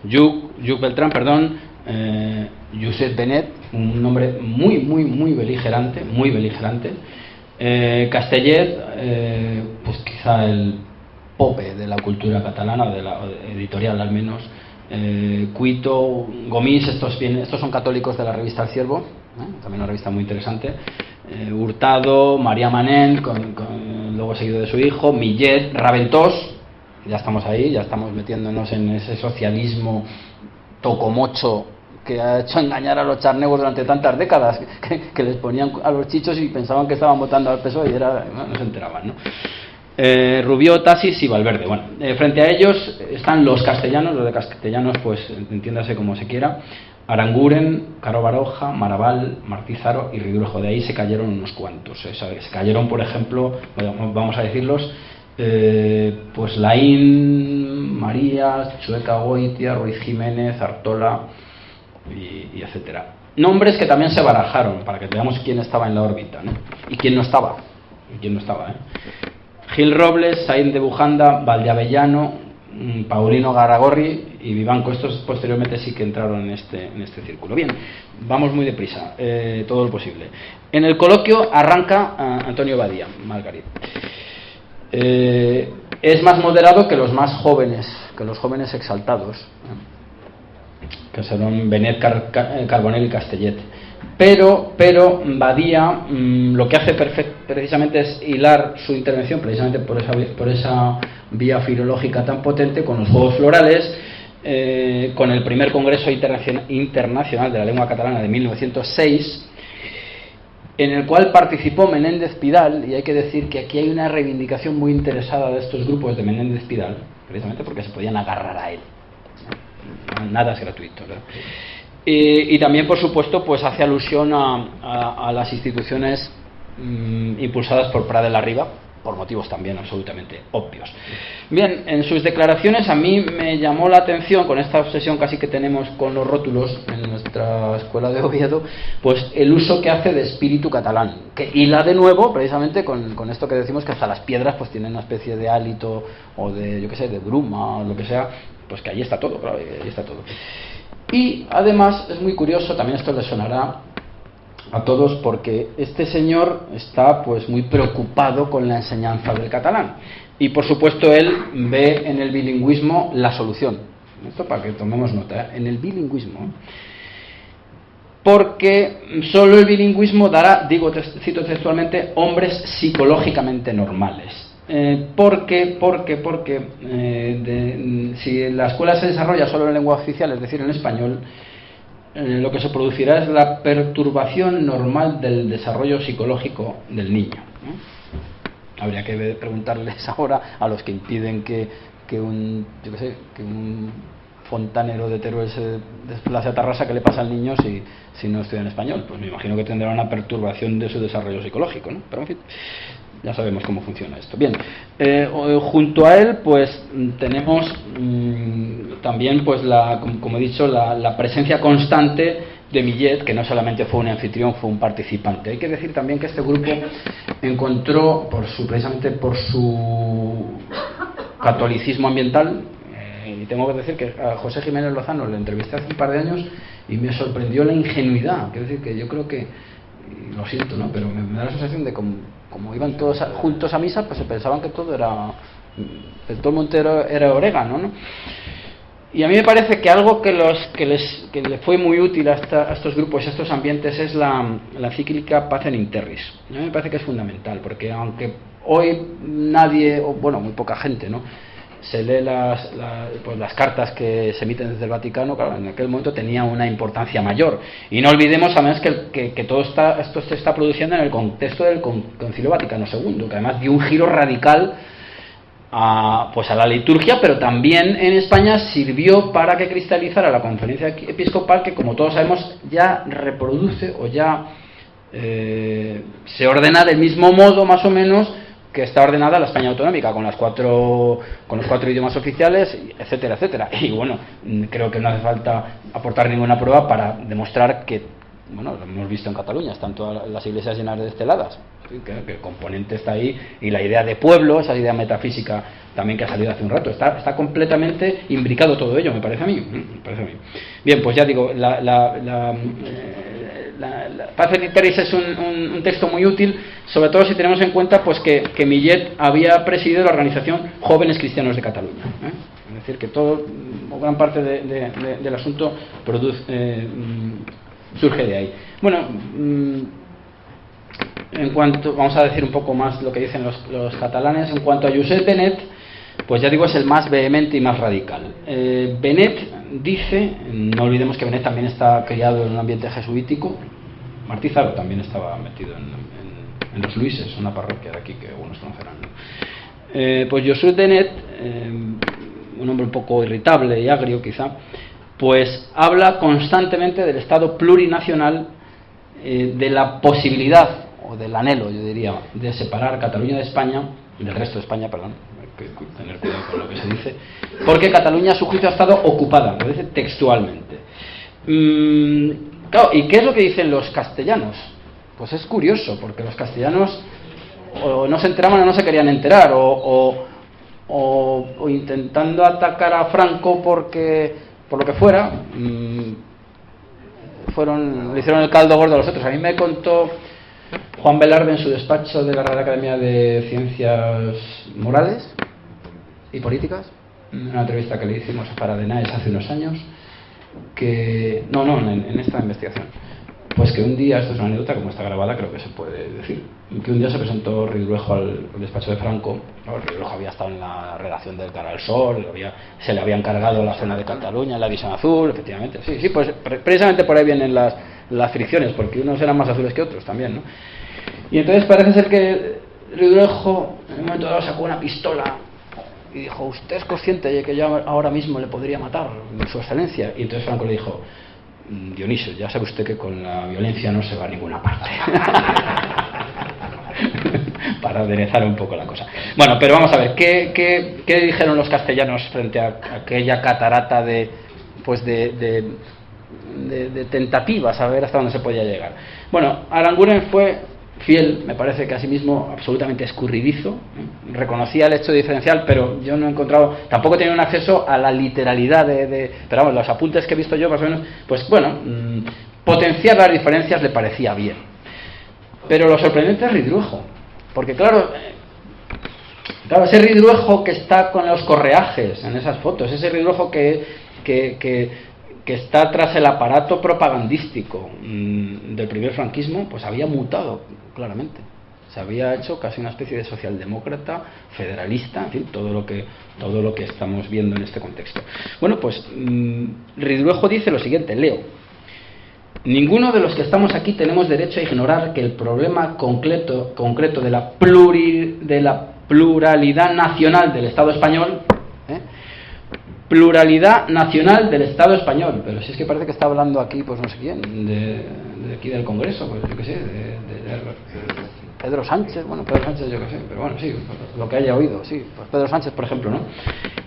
Lluc Beltrán, Josep Benet, un nombre muy beligerante, Castellet, pues quizá el pope de la cultura catalana, de la editorial al menos, Cuito, Gomís, estos son católicos de la revista El Ciervo, también una revista muy interesante, Hurtado, María Manent, luego seguido de su hijo, Millet, Raventós, ya estamos ahí, ya estamos metiéndonos en ese socialismo tocomocho que ha hecho engañar a los charnegos durante tantas décadas, que les ponían a los chichos y pensaban que estaban votando al PSOE y no se enteraban, ¿no? Rubió, Tasis y Valverde. Bueno, frente a ellos están los castellanos, los de castellanos, pues entiéndase como se quiera: Aranguren, Caro Baroja, Maraval, Martí Zaro y Ridruejo. De ahí se cayeron unos cuantos. Se cayeron, por ejemplo, vamos a decirlos, pues Laín, Marías, Chueca Goitia, Ruiz Jiménez, Artola y etcétera. Nombres que también se barajaron para que veamos quién estaba en la órbita, ¿no? Y quién no estaba. Gil Robles, Saín de Bujanda, Valdeavellano, Paulino Garagorri y Vivanco. Estos posteriormente sí que entraron en este círculo. Bien, vamos muy deprisa, todo lo posible. En el coloquio arranca Antonio Badia Margarit. Es más moderado que los más jóvenes, que los jóvenes exaltados, que son Benet, Carbonell y Castellet. Pero Badia lo que hace precisamente es hilar su intervención, precisamente por esa vía filológica tan potente, con los Juegos Florales, con el primer Congreso Internacional de la Lengua Catalana de 1906, en el cual participó Menéndez Pidal. Y hay que decir que aquí hay una reivindicación muy interesada de estos grupos de Menéndez Pidal, precisamente porque se podían agarrar a él. Nada es gratuito, ¿verdad? Y también, por supuesto, pues hace alusión a las instituciones impulsadas por Prat de la Riba, por motivos también absolutamente obvios. Bien, en sus declaraciones a mí me llamó la atención, con esta obsesión casi que tenemos con los rótulos en nuestra escuela de Oviedo, pues el uso que hace de espíritu catalán, que hila de nuevo precisamente con esto que decimos, que hasta las piedras pues tienen una especie de hálito o de, yo qué sé, de bruma o lo que sea, pues que ahí está todo, claro, ahí está todo. Y además es muy curioso, también esto les sonará a todos, porque este señor está pues muy preocupado con la enseñanza del catalán, y por supuesto él ve en el bilingüismo la solución. Esto para que tomemos nota, en el bilingüismo, porque solo el bilingüismo dará, cito textualmente, hombres psicológicamente normales. Porque si la escuela se desarrolla solo en lengua oficial, es decir, en español, lo que se producirá es la perturbación normal del desarrollo psicológico del niño, ¿no? Habría que preguntarles ahora a los que impiden que un fontanero de Teruel se desplace a Tarrasa, ¿qué le pasa al niño si no estudia en español? Pues me imagino que tendrá una perturbación de su desarrollo psicológico, ¿no? Pero en fin, ya sabemos cómo funciona esto. Bien, junto a él pues tenemos también, pues como he dicho, la presencia constante de Millet, que no solamente fue un anfitrión, fue un participante. Hay que decir también que este grupo encontró, precisamente por su catolicismo ambiental, y tengo que decir que a José Jiménez Lozano le entrevisté hace un par de años y me sorprendió la ingenuidad. Quiero decir que yo creo que, lo siento, ¿no?, pero me da la sensación de como iban todos juntos a misa, pues se pensaban que todo el monte era orégano, ¿no? Y a mí me parece que algo que le fue muy útil a estos grupos, a estos ambientes, es la encíclica Pacem in Terris. A mí me parece que es fundamental, porque aunque hoy nadie, o bueno, muy poca gente, ¿no?, se lee las cartas que se emiten desde el Vaticano, claro, en aquel momento tenía una importancia mayor. Y no olvidemos además que todo esto se está produciendo en el contexto del Concilio Vaticano II, que además dio un giro radical a la liturgia, pero también en España sirvió para que cristalizara la conferencia episcopal, que como todos sabemos ya reproduce o ya se ordena del mismo modo más o menos que está ordenada la España autonómica, con los cuatro idiomas oficiales, etcétera, etcétera. Y bueno, creo que no hace falta aportar ninguna prueba para demostrar que, bueno, lo hemos visto en Cataluña, están todas las iglesias llenas de esteladas, que el componente está ahí, y la idea de pueblo, esa idea metafísica también que ha salido hace un rato, está completamente imbricado todo ello, me parece a mí. Bien, pues ya digo, la Pacem in Terris es un texto muy útil, sobre todo si tenemos en cuenta pues que Millet había presidido la organización Jóvenes Cristianos de Cataluña, es decir, que gran parte del asunto surge de ahí. Bueno, vamos a decir un poco más lo que dicen los catalanes. En cuanto a Josep Benet, pues ya digo, es el más vehemente y más radical. Benet dice, no olvidemos que Benet también está criado en un ambiente jesuítico. Martí Zaro también estaba metido en los Luises, una parroquia de aquí que algunos conocerán, ¿no? Pues Josep Benet, un hombre un poco irritable y agrio quizá, pues habla constantemente del Estado plurinacional, de la posibilidad, o del anhelo, yo diría, de separar Cataluña de España, del resto de España, perdón, hay que tener cuidado con lo que se dice, porque Cataluña a su juicio ha estado ocupada, lo dice textualmente. Claro, ¿y qué es lo que dicen los castellanos? Pues es curioso, porque los castellanos o no se enteraban o no se querían enterar, o intentando atacar a Franco por lo que fuera, le hicieron el caldo gordo a los otros. A mí me contó Juan Velarde en su despacho de la Real Academia de Ciencias Morales y Políticas, en una entrevista que le hicimos para Denaes hace unos años, que en esta investigación, pues que un día, esto es una anécdota, como está grabada creo que se puede decir, que un día se presentó Ridruejo al despacho de Franco. Ridruejo había estado en la redacción del Cara al Sol, se le había encargado la zona de Cataluña, la Visión Azul, efectivamente, sí, pues precisamente por ahí vienen las fricciones, porque unos eran más azules que otros también, ¿no? Y entonces parece ser que Ridruejo en un momento dado sacó una pistola y dijo: ¿usted es consciente de que yo ahora mismo le podría matar, su excelencia? Y entonces Franco le dijo: Dionisio, ya sabe usted que con la violencia no se va a ninguna parte. Para aderezar un poco la cosa. Bueno, pero vamos a ver, ¿qué dijeron los castellanos frente a aquella catarata de tentativas a ver hasta dónde se podía llegar? Bueno, Aranguren fue fiel, me parece que a sí mismo absolutamente escurridizo, reconocía el hecho diferencial, pero yo no he encontrado, tampoco tenía un acceso a la literalidad pero vamos, los apuntes que he visto yo más o menos, pues bueno, potenciar las diferencias le parecía bien. Pero lo sorprendente es Ridruejo, porque claro, ese Ridruejo que está con los correajes en esas fotos, ese Ridruejo que está tras el aparato propagandístico del primer franquismo, pues había mutado claramente. Se había hecho casi una especie de socialdemócrata, federalista, en fin, todo lo que estamos viendo en este contexto. Bueno, pues Ridruejo dice lo siguiente, leo: ninguno de los que estamos aquí tenemos derecho a ignorar que el problema concreto de la pluralidad nacional del Estado español, pluralidad nacional del Estado español. Pero si es que parece que está hablando aquí, pues no sé quién, de aquí del Congreso, pues yo qué sé, de Pedro Sánchez, bueno, Pedro Sánchez yo qué sé, pero bueno, sí, lo que haya oído, sí, pues Pedro Sánchez, por ejemplo, ¿no?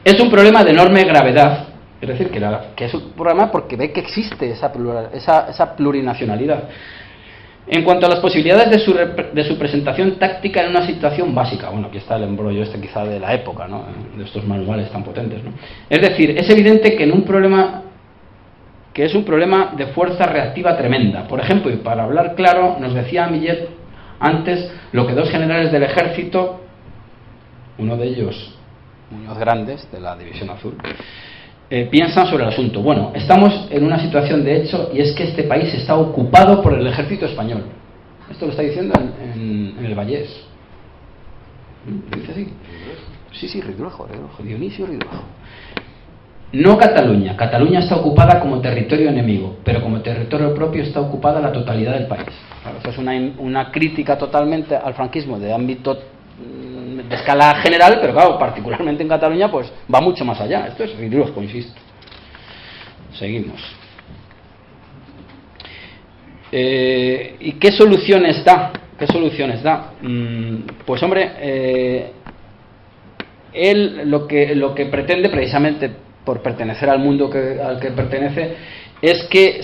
Es un problema de enorme gravedad, es decir, que es un problema porque ve que existe esa plurinacionalidad. En cuanto a las posibilidades de su presentación táctica en una situación básica, bueno, aquí está el embrollo quizá de la época, ¿no?, de estos manuales tan potentes, ¿no? Es decir, es evidente que es un problema de fuerza reactiva tremenda. Por ejemplo, y para hablar claro, nos decía Millet antes lo que dos generales del ejército, uno de ellos Muñoz Grandes, de la División Azul, piensan sobre el asunto. Bueno, estamos en una situación de hecho, y es que este país está ocupado por el ejército español. Esto lo está diciendo en el Vallés. ¿Lo dice así? Sí, Ridruejo, Dionisio Ridruejo. No Cataluña. Cataluña está ocupada como territorio enemigo, pero como territorio propio está ocupada la totalidad del país. Claro, esto es una crítica totalmente al franquismo de ámbito de escala general, pero claro, particularmente en Cataluña, pues va mucho más allá. Esto es ridículo, insisto. Seguimos. ¿Y qué soluciones da? Pues hombre, él lo que pretende, precisamente por pertenecer al mundo al que pertenece, es que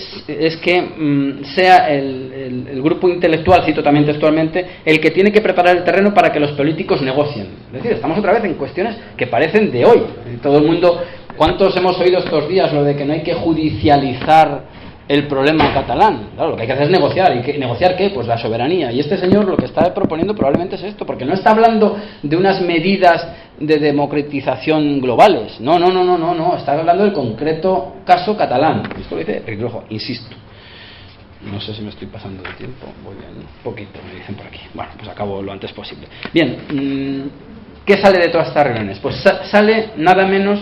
sea el grupo intelectual, cito también textualmente, el que tiene que preparar el terreno para que los políticos negocien. Es decir, estamos otra vez en cuestiones que parecen de hoy. Todo el mundo, ¿cuántos hemos oído estos días lo de que no hay que judicializar el problema catalán? Claro, lo que hay que hacer es negociar. ¿Y negociar qué? Pues la soberanía. Y este señor lo que está proponiendo probablemente es esto, porque no está hablando de unas medidas de democratización globales. No. Está hablando del concreto caso catalán. Esto lo dice Ridruejo, insisto. No sé si me estoy pasando de tiempo. Voy bien, un poquito, me dicen por aquí. Bueno, pues acabo lo antes posible. Bien, ¿qué sale de todas estas reuniones? Pues sale nada menos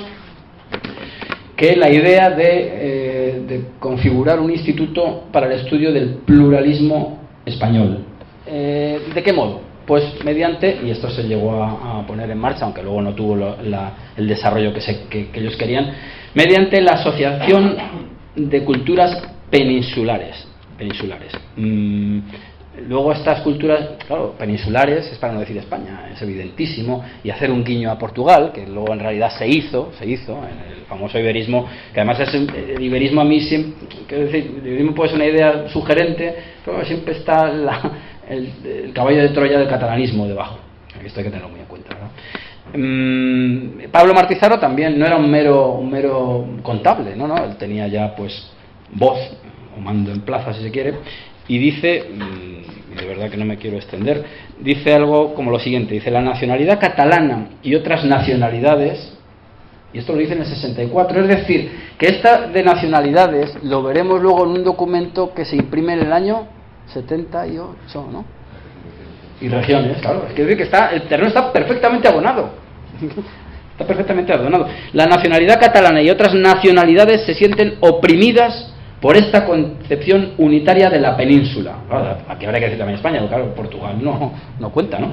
que la idea de configurar un instituto para el estudio del pluralismo español. ¿De qué modo? Pues mediante, y esto se llegó a poner en marcha, aunque luego no tuvo el desarrollo que ellos querían, mediante la Asociación de Culturas Peninsulares. Luego estas culturas, claro, peninsulares, es para no decir España, es evidentísimo, y hacer un guiño a Portugal, que luego en realidad se hizo en el famoso iberismo, que además es el iberismo a mí siempre, quiero decir, el iberismo puede ser una idea sugerente, pero siempre está el caballo de Troya del catalanismo debajo. Esto hay que tenerlo muy en cuenta, ¿no? Pablo Martizaro también no era un mero contable, no, él tenía ya pues voz o mando en plaza, si se quiere. Y dice, de verdad que no me quiero extender, dice algo como lo siguiente, dice: la nacionalidad catalana y otras nacionalidades, y esto lo dice en el 64, es decir, que esta de nacionalidades lo veremos luego en un documento que se imprime en el año 78, ¿no? Y regiones, claro, es decir que el terreno está perfectamente abonado. Está perfectamente abonado. La nacionalidad catalana y otras nacionalidades se sienten oprimidas por esta concepción unitaria de la península. Claro, aquí habría que decir también España, porque claro, Portugal no cuenta, ¿no?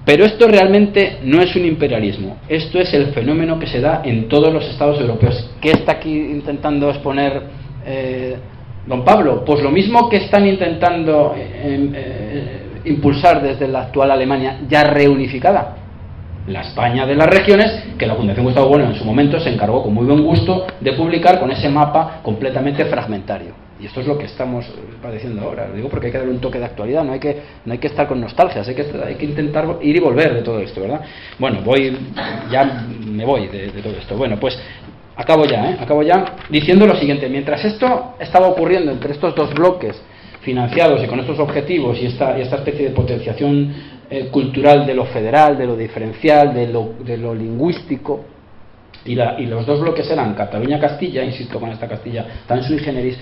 Pero esto realmente no es un imperialismo, esto es el fenómeno que se da en todos los estados europeos. ¿Qué está aquí intentando exponer don Pablo? Pues lo mismo que están intentando impulsar desde la actual Alemania ya reunificada, la España de las regiones, que la Fundación Gustavo Bueno en su momento se encargó con muy buen gusto de publicar con ese mapa completamente fragmentario. Y esto es lo que estamos padeciendo ahora. Lo digo porque hay que darle un toque de actualidad, no hay que estar con nostalgias, hay que intentar ir y volver de todo esto, ¿verdad? Bueno, me voy de todo esto. Bueno, pues acabo ya diciendo lo siguiente: mientras esto estaba ocurriendo entre estos dos bloques financiados y con estos objetivos y esta especie de potenciación cultural de lo federal, de lo diferencial, de lo lingüístico, y los dos bloques eran Cataluña-Castilla, insisto con esta Castilla tan sui generis,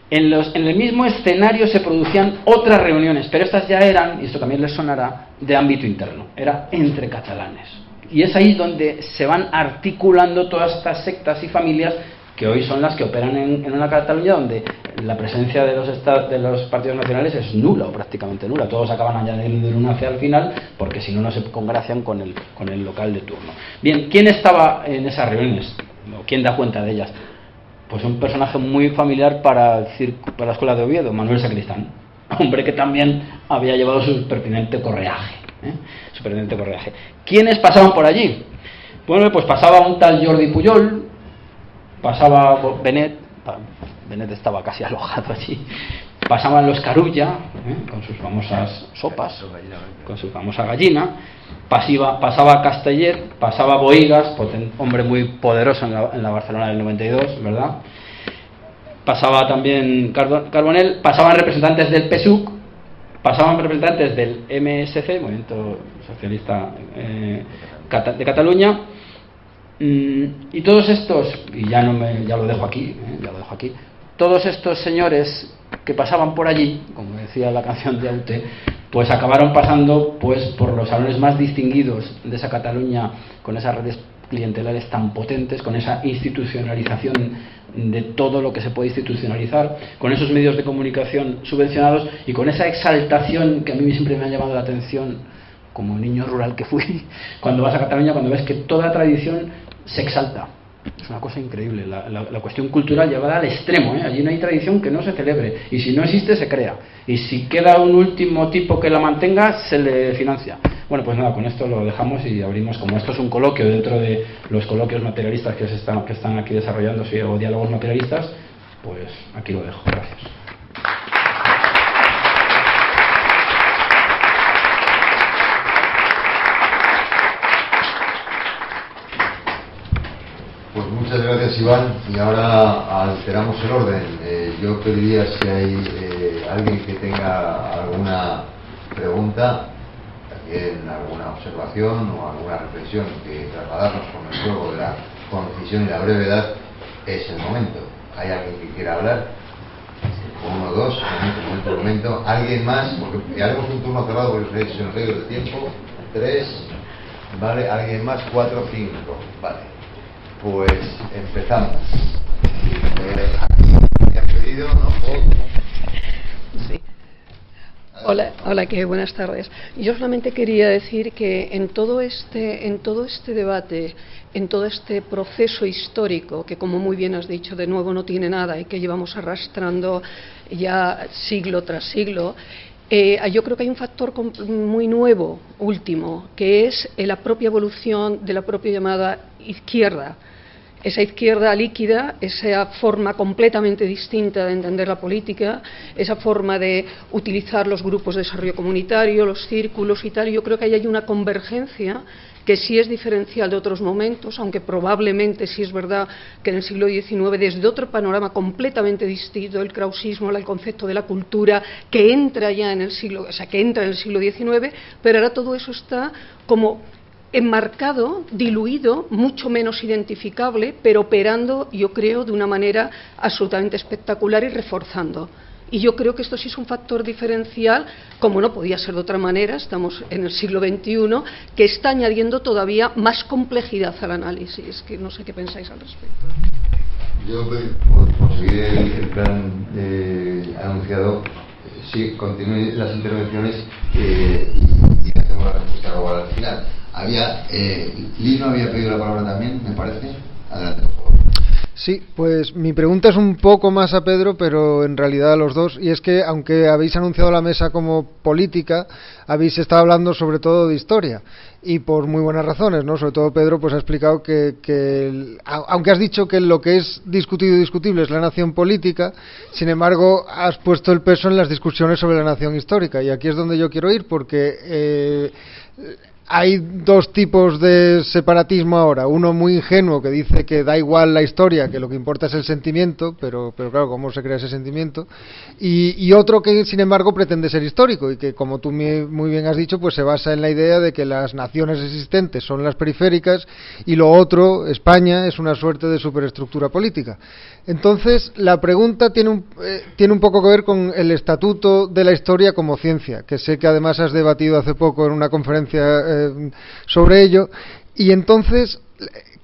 en el mismo escenario se producían otras reuniones, pero estas ya eran, y esto también les sonará, de ámbito interno, era entre catalanes. Y es ahí donde se van articulando todas estas sectas y familias que hoy son las que operan en una Cataluña donde la presencia de los partidos nacionales es nula o prácticamente nula. Todos acaban añadiendo un hacia al final porque si no se congracian con el local de turno. Bien, ¿quién estaba en esas reuniones? ¿quién da cuenta de ellas? Pues un personaje muy familiar para la Escuela de Oviedo, Manuel Sacristán, hombre que también había llevado su pertinente correaje. ¿Quiénes pasaban por allí? Bueno, pues pasaba un tal Jordi Pujol, pasaba Benet estaba casi alojado allí, pasaban los Carulla, con sus famosas sopas, con su famosa gallina, pasaba Castellet, pasaba Bohigas, hombre muy poderoso en la Barcelona del 92, ¿verdad? Pasaba también Carbonell, pasaban representantes del PSUC, pasaban representantes del MSC, Movimiento Socialista de Cataluña, y todos estos, y ya lo dejo aquí, todos estos señores que pasaban por allí, como decía la canción de Aute, pues acabaron pasando pues por los salones más distinguidos de esa Cataluña, con esas redes clientelares tan potentes, con esa institucionalización de todo lo que se puede institucionalizar, con esos medios de comunicación subvencionados y con esa exaltación que a mí siempre me ha llamado la atención, como niño rural que fui, cuando vas a Cataluña, cuando ves que toda tradición se exalta. Es una cosa increíble, la cuestión cultural llevada al extremo, ¿eh? Allí no hay tradición que no se celebre, y si no existe se crea, y si queda un último tipo que la mantenga se le financia. Bueno, pues nada, con esto lo dejamos y abrimos, como esto es un coloquio dentro de los coloquios materialistas que están aquí desarrollándose, o diálogos materialistas, pues aquí lo dejo. Gracias. Pues muchas gracias, Iván, y ahora alteramos el orden. Yo pediría si hay alguien que tenga alguna pregunta, también alguna observación o alguna reflexión que trasladarnos con el juego de la concisión y la brevedad, es el momento. ¿Hay alguien que quiera hablar? Uno, dos, momento. ¿Alguien más? Porque haremos un turno cerrado porque se nos ha ido el tiempo. 3, vale. ¿Alguien más? 4, 5, vale. Pues empezamos. ¿Habías pedido, no? Sí. Hola, que buenas tardes. Yo solamente quería decir que en todo este debate, en todo este proceso histórico, que como muy bien has dicho, de nuevo no tiene nada y que llevamos arrastrando ya siglo tras siglo, yo creo que hay un factor muy nuevo, último, que es la propia evolución de la propia llamada izquierda. Esa izquierda líquida, esa forma completamente distinta de entender la política, esa forma de utilizar los grupos de desarrollo comunitario, los círculos y tal, yo creo que ahí hay una convergencia que sí es diferencial de otros momentos, aunque probablemente sí es verdad que en el siglo XIX, desde otro panorama completamente distinto, el krausismo, el concepto de la cultura, que entra ya en el siglo, que entra en el siglo XIX, pero ahora todo eso está como enmarcado, diluido, mucho menos identificable, pero operando, yo creo, de una manera absolutamente espectacular y reforzando. Y yo creo que esto sí es un factor diferencial, como no podía ser de otra manera, estamos en el siglo XXI, que está añadiendo todavía más complejidad al análisis. Que no sé qué pensáis al respecto. Yo, por seguir el plan anunciado, sí, continúen las intervenciones y hacemos la respuesta global al final. Lino había pedido la palabra también, me parece. Adelante, por favor. Sí, pues mi pregunta es un poco más a Pedro, pero en realidad a los dos, y es que aunque habéis anunciado la mesa como política, habéis estado hablando sobre todo de historia, y por muy buenas razones, ¿no? Sobre todo Pedro pues ha explicado que aunque has dicho que lo que es discutido y discutible es la nación política, sin embargo has puesto el peso en las discusiones sobre la nación histórica, y aquí es donde yo quiero ir, porque hay dos tipos de separatismo ahora. Uno muy ingenuo que dice que da igual la historia, que lo que importa es el sentimiento, pero claro, ¿cómo se crea ese sentimiento? Y otro que sin embargo pretende ser histórico y que, como tú muy bien has dicho, pues se basa en la idea de que las naciones existentes son las periféricas y lo otro, España, es una suerte de superestructura política. Entonces, la pregunta tiene un poco que ver con el estatuto de la historia como ciencia, que sé que además has debatido hace poco en una conferencia sobre ello, y entonces,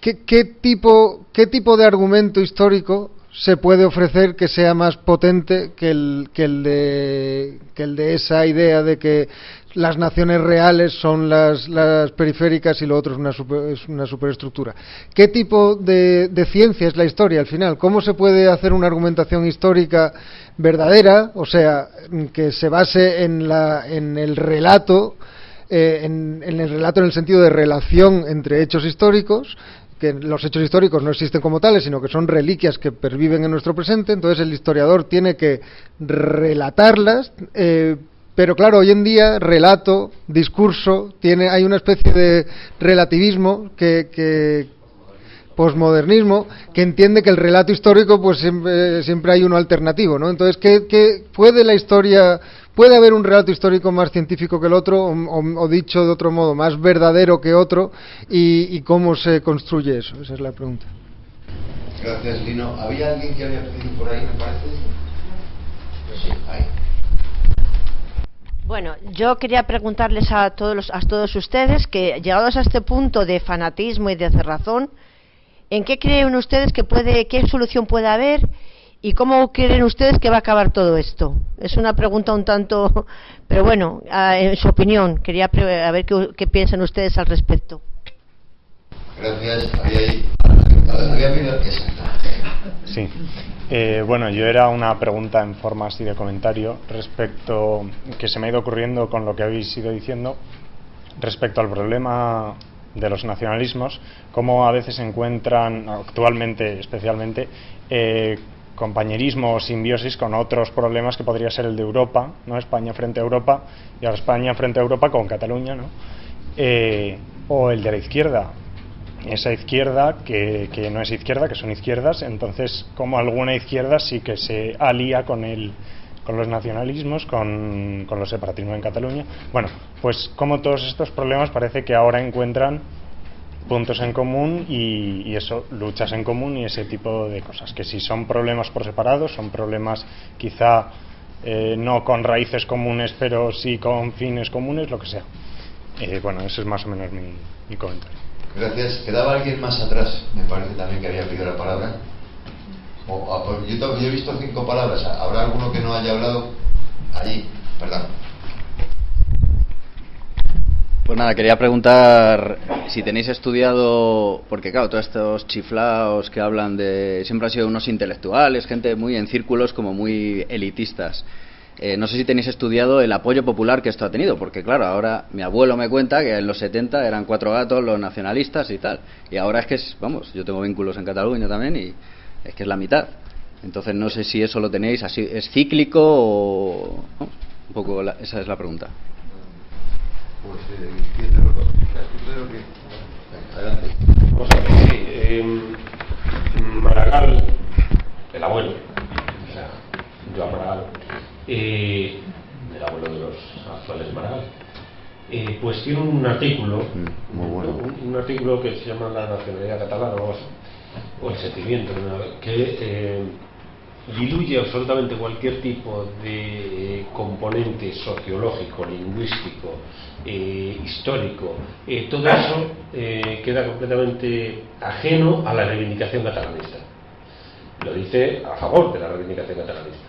¿qué tipo de argumento histórico se puede ofrecer que sea más potente que el de esa idea de que las naciones reales son las periféricas y lo otro es una superestructura. ¿Qué tipo de ciencia es la historia al final? ¿Cómo se puede hacer una argumentación histórica verdadera, o sea, que se base en el relato, en el relato en el sentido de relación entre hechos históricos, que los hechos históricos no existen como tales, sino que son reliquias que perviven en nuestro presente? Entonces el historiador tiene que relatarlas, pero claro, hoy en día relato, discurso, hay una especie de relativismo posmodernismo, que entiende que el relato histórico pues siempre hay uno alternativo, ¿no? Entonces, ¿qué puede la historia, puede haber un relato histórico más científico que el otro, o dicho de otro modo, más verdadero que otro, y cómo se construye eso? Esa es la pregunta. Gracias, Lino. ¿Había alguien que había pedido por ahí, me parece? Pues sí, ahí. Bueno, yo quería preguntarles a todos ustedes que, llegados a este punto de fanatismo y de cerrazón, ¿en qué creen ustedes qué solución puede haber y cómo creen ustedes que va a acabar todo esto? Es una pregunta un tanto, pero bueno, en su opinión, quería a ver qué piensan ustedes al respecto. Gracias. Había pedido esa. Sí. Bueno, yo era una pregunta en forma así de comentario respecto, que se me ha ido ocurriendo con lo que habéis ido diciendo, respecto al problema de los nacionalismos, cómo a veces se encuentran, actualmente especialmente, compañerismo o simbiosis con otros problemas que podría ser el de Europa, ¿no? España frente a Europa, y ahora España frente a Europa con Cataluña, ¿no? O el de la izquierda, esa izquierda que no es izquierda, que son izquierdas. Entonces, como alguna izquierda sí que se alía con los nacionalismos, con los separatismos en Cataluña. Bueno, pues como todos estos problemas parece que ahora encuentran puntos en común y eso, luchas en común y ese tipo de cosas, que si son problemas por separado, son problemas quizá no con raíces comunes, pero sí con fines comunes, lo que sea. Bueno, ese es más o menos mi comentario. Gracias. ¿Quedaba alguien más atrás? Me parece también que había pedido la palabra. Yo he visto 5 palabras. ¿Habrá alguno que no haya hablado? Allí, perdón. Pues nada, quería preguntar si tenéis estudiado, porque claro, todos estos chiflaos que hablan de, siempre han sido unos intelectuales, gente muy en círculos como muy elitistas. No sé si tenéis estudiado el apoyo popular que esto ha tenido, porque claro, ahora mi abuelo me cuenta que en los 70 eran 4 gatos los nacionalistas y tal, y ahora es que vamos, yo tengo vínculos en Cataluña también y es que es la mitad. Entonces no sé si eso lo tenéis así, es cíclico o ¿no? Un poco esa es la pregunta. Pues adelante. Vamos a ver, sí, Maragall, el abuelo, o sea, Joan Maragall, el abuelo de los actuales Maragall, pues tiene un artículo, muy bueno, un artículo que se llama La nacionalidad catalana o el sentimiento, que diluye absolutamente cualquier tipo de componente sociológico, lingüístico, histórico. Todo eso queda completamente ajeno a la reivindicación catalanista. Lo dice a favor de la reivindicación catalanista.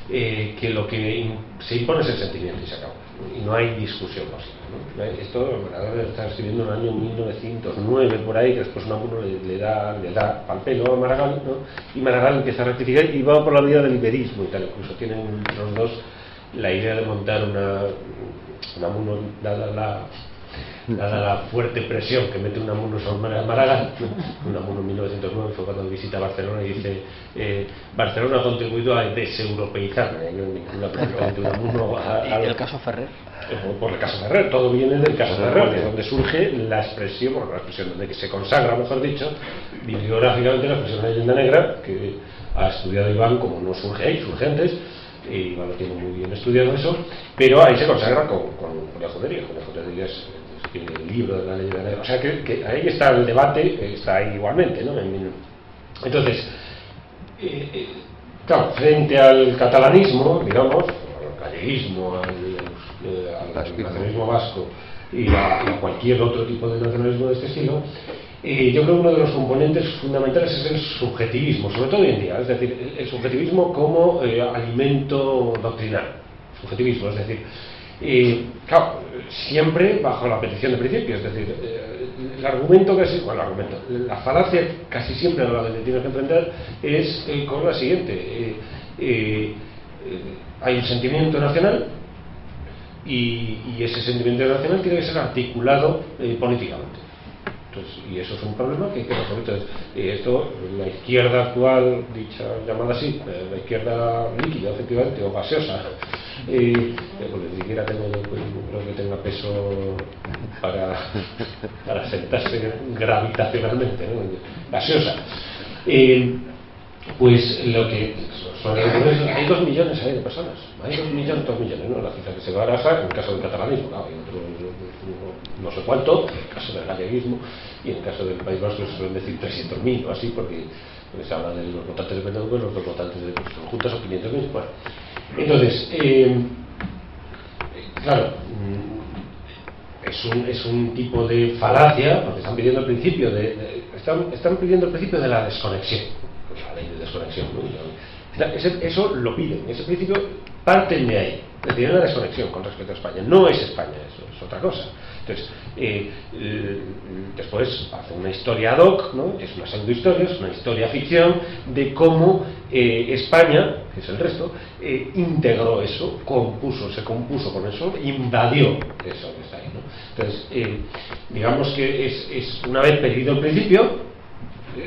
Que lo que se impone es el sentimiento y se acabó, y no hay discusión posible, ¿no? Esto está escribiendo en el año 1909 por ahí, que después Unamuno le da pal pelo a Maragall, ¿no? Y Maragall empieza a rectificar y va por la vía del liberismo y tal. Incluso tienen los dos la idea de montar Unamuno, dada la fuerte presión que mete Unamuno sobre Maragall. Unamuno en 1909 fue cuando visita Barcelona y dice Barcelona ha contribuido a deseuropeizar. ¿Y el caso Ferrer? Por el caso Ferrer, todo viene del caso Ferrer, que es donde surge la expresión, donde que se consagra, mejor dicho, bibliográficamente la expresión de leyenda negra, que ha estudiado Iván, como no surge ahí, surge antes, y Iván lo tiene muy bien estudiado eso, pero ahí se consagra con la judería. Con la judería es el libro de la leyenda negra, o sea que ahí está el debate, está ahí igualmente, ¿no? Entonces, claro, frente al catalanismo, digamos, al galleguismo, al nacionalismo vasco, y a cualquier otro tipo de nacionalismo de este estilo. Yo creo que uno de los componentes fundamentales es el subjetivismo, sobre todo hoy en día, es decir, el subjetivismo como alimento doctrinal. Subjetivismo, es decir, claro, siempre bajo la petición de principio, es decir, el argumento la falacia casi siempre a la que tienes que enfrentar es con la siguiente: hay un sentimiento nacional y ese sentimiento nacional tiene que ser articulado políticamente. Entonces, y eso es un problema que hay que resolver. Entonces, esto, la izquierda actual, llamada así, la izquierda líquida, efectivamente, o gaseosa, porque ni siquiera creo que tenga peso para sentarse gravitacionalmente, ¿no? Gaseosa. Pues lo que hay 2 millones ahí de personas, hay 2 millones, ¿no? La cifra que se baraja en el caso del catalanismo, claro, hay otro, no sé cuánto, en el caso del galleguismo, y en el caso del País Vasco se suelen decir 300.000 o así, porque se habla de los votantes de PNV, los dos votantes de juntas son 500.000. Bueno, entonces, claro, es un tipo de falacia, porque están pidiendo el principio están pidiendo el principio de la desconexión, pues la ley de desconexión, ¿no? Eso lo piden, ese principio parten de ahí, de tener una desconexión con respecto a España. No es España, eso es otra cosa. Entonces, después hace una historia ad hoc, ¿no? Es una pseudohistoria, es una historia ficción de cómo España, que es el resto, integró eso, se compuso con eso, invadió eso que está ahí, ¿no? Entonces, digamos que es una vez pedido el principio,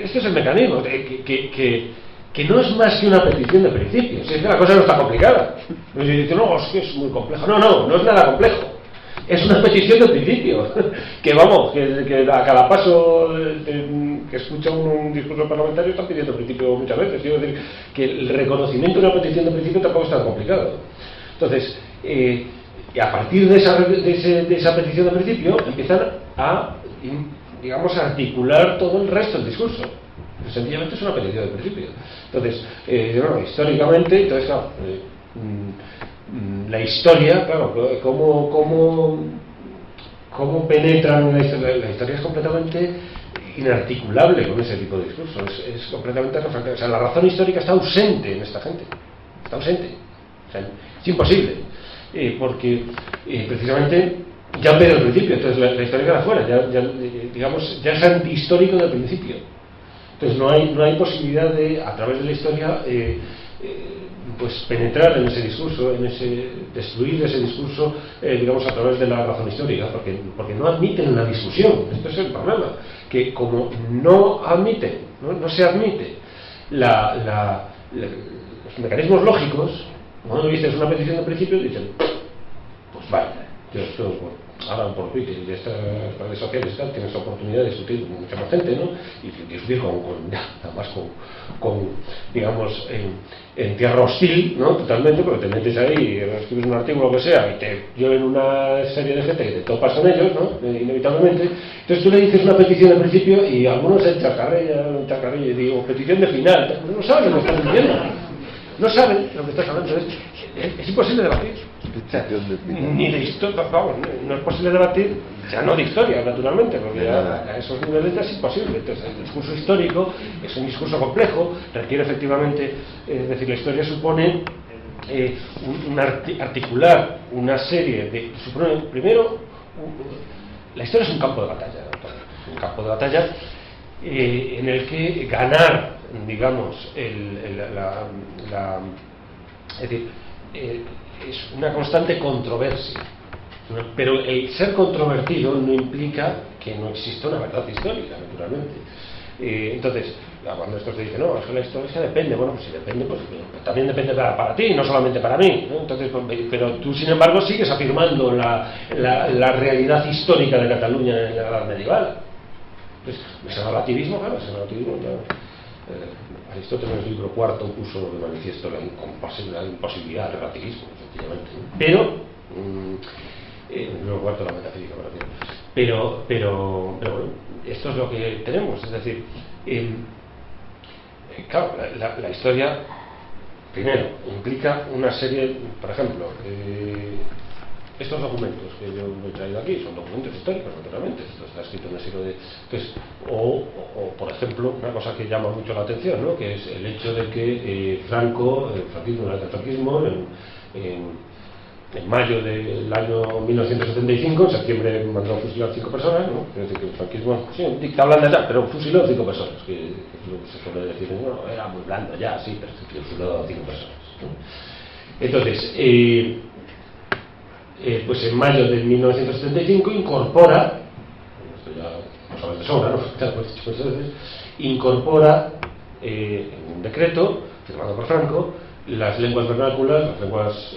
este es el mecanismo, que no es más que una petición de principios. Es que la cosa no está complicada. Y dice, no, es que es muy complejo. No es nada complejo. Es una petición de principio. Que vamos, que a cada paso que escucha un discurso parlamentario está pidiendo principio muchas veces. Quiero decir que el reconocimiento de una petición de principio tampoco es tan complicado. Entonces, y a partir de esa petición de principio empiezan a, digamos, a articular todo el resto del discurso. Sencillamente es una petición de principio. Entonces, históricamente, claro, la historia, claro, cómo penetran en la historia. La historia es completamente inarticulable con ese tipo de discurso. Es completamente refractaria. O sea, la razón histórica está ausente en esta gente. Está ausente. O sea, es imposible. Porque precisamente ya han pedido el principio. Entonces la historia queda fuera. Ya es antihistórico del principio. Entonces no hay posibilidad de, a través de la historia, pues penetrar en ese discurso, destruir ese discurso, digamos, a través de la razón histórica, porque no admiten la discusión. Esto es el problema, que como no se admite los mecanismos lógicos, cuando dices una petición de principio, dicen, pues vale, yo estoy ahora por Twitter y de estas redes sociales tienes la oportunidad de discutir con mucha más gente, ¿no? Y discutir además con digamos, en tierra hostil, ¿no? Totalmente, porque te metes ahí, escribes un artículo o lo que sea, y te lleven una serie de gente que te topas con ellos, ¿no? Inevitablemente. Entonces tú le dices una petición de principio y algunos se chascarrillan y digo, petición de final, no saben lo que están diciendo. No saben lo que estás hablando. Es imposible debatir. Ni de historia, vamos, no es posible debatir, ya no de historia, naturalmente, porque a esos niveles ya es imposible. Entonces, el discurso histórico es un discurso complejo, requiere efectivamente, es decir, la historia supone articular una serie de. Primero, la historia es un campo de batalla, un campo de batalla en el que ganar, digamos, es decir, es una constante controversia, pero el ser controvertido no implica que no exista una verdad histórica, naturalmente. Entonces, cuando esto se dice, no, es que la historia depende, bueno, pues si depende, pues también depende para ti, no solamente para mí, ¿no? Entonces, pero tú, sin embargo, sigues afirmando la realidad histórica de Cataluña en la Edad Medieval. Entonces, ese relativismo, claro, Aristóteles en el libro cuarto puso de manifiesto la imposibilidad del relativismo, efectivamente. Pero, en el libro cuarto la metafísica, pero bueno, esto es lo que tenemos, es decir, claro, la historia, primero, implica una serie, por ejemplo, estos documentos que yo he traído aquí son documentos históricos, naturalmente. Esto está escrito en el siglo de... Entonces, o, por ejemplo, una cosa que llama mucho la atención, ¿no?, que es el hecho de que el franquismo, en mayo del año 1975, en septiembre mandó a fusilar 5 personas, ¿no? Es decir, que el franquismo, sí, dicta blanda ya, pero fusiló 5 personas, que se suele decir, no, era muy blando ya, sí, pero fusiló 5 personas, ¿no? Entonces, pues en mayo de 1975 incorpora, esto ya lo sabes de sobra, ¿no? Ya lo hemos dicho muchas veces, incorpora en un decreto firmado por Franco las lenguas vernáculas, las lenguas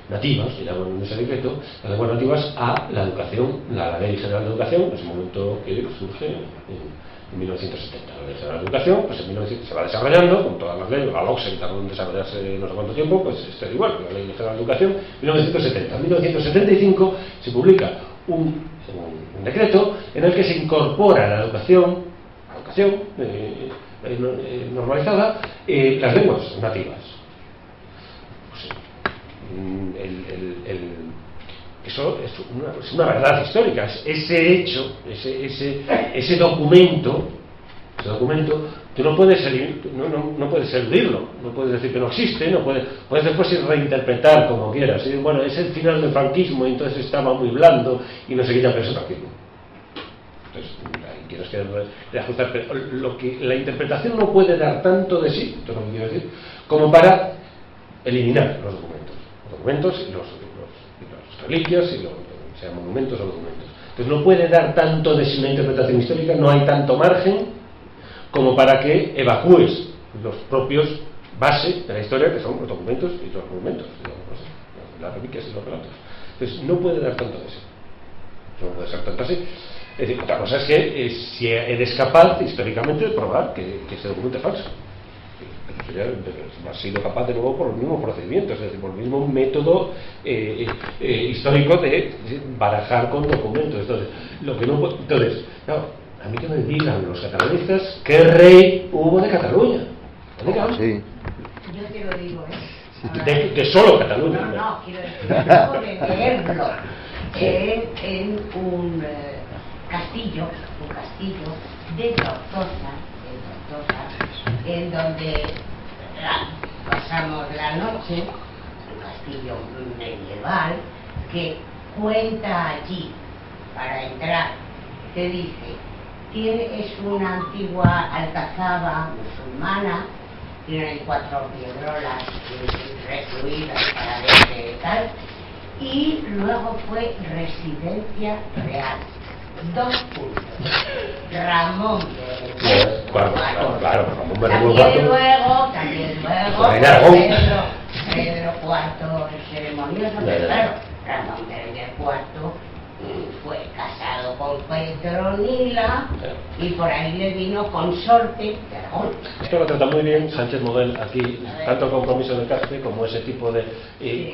nativas, que llaman en ese decreto, las lenguas nativas a la educación, la Ley General de Educación, en ese momento que surge en 1970. La Ley General de Educación, pues en 1970 se va desarrollando, con todas las leyes, la LOCSE tardó en desarrollarse no sé cuánto tiempo, pues esto es igual, la Ley General de Educación, 1970. En 1975 se publica un decreto en el que se incorpora a la educación normalizada, las lenguas nativas. Eso es una verdad histórica. Ese hecho, ese documento, tú no puedes eludirlo, no puedes decir que no existe, puedes después reinterpretar como quieras. Y, bueno, es el final del franquismo y entonces estaba muy blando y no sé qué, ya, pero es el franquismo. Entonces, ahí tienes que ajustar, pero la interpretación no puede dar tanto de sí, esto es lo que quiero decir, como para eliminar los documentos y las reliquias, sean monumentos o documentos. Entonces no puede dar tanto de sí una interpretación histórica, no hay tanto margen como para que evacúes los propios bases de la historia, que son los documentos y los monumentos, las reliquias y los relatos. Entonces no puede dar tanto de sí. No puede ser tanto así. Es decir, otra cosa es que si eres capaz históricamente de probar que ese documento es falso. Ha sido capaz de nuevo por los mismos procedimientos, es decir, por el mismo método histórico de barajar con documentos. Entonces, claro, a mí que me digan los catalanistas qué rey hubo de Cataluña. Sí. Yo te lo digo, de solo Cataluña. No, quiero decir, acabo de leerlo en un castillo de Tortosa, en donde pasamos la noche, un castillo medieval que cuenta allí para entrar, te dice, es una antigua alcazaba musulmana, tiene ahí 4 piedrolas recluidas para ver tal, y luego fue residencia real. 2 puntos. Ramón de Claro, también luego Pedro IV ceremonioso, pero claro, Ramón de IV fue casado con Petronila y por ahí le vino consorte de Aragón. Esto lo trata muy bien Sánchez Model aquí, tanto el compromiso de Caspe como ese tipo de...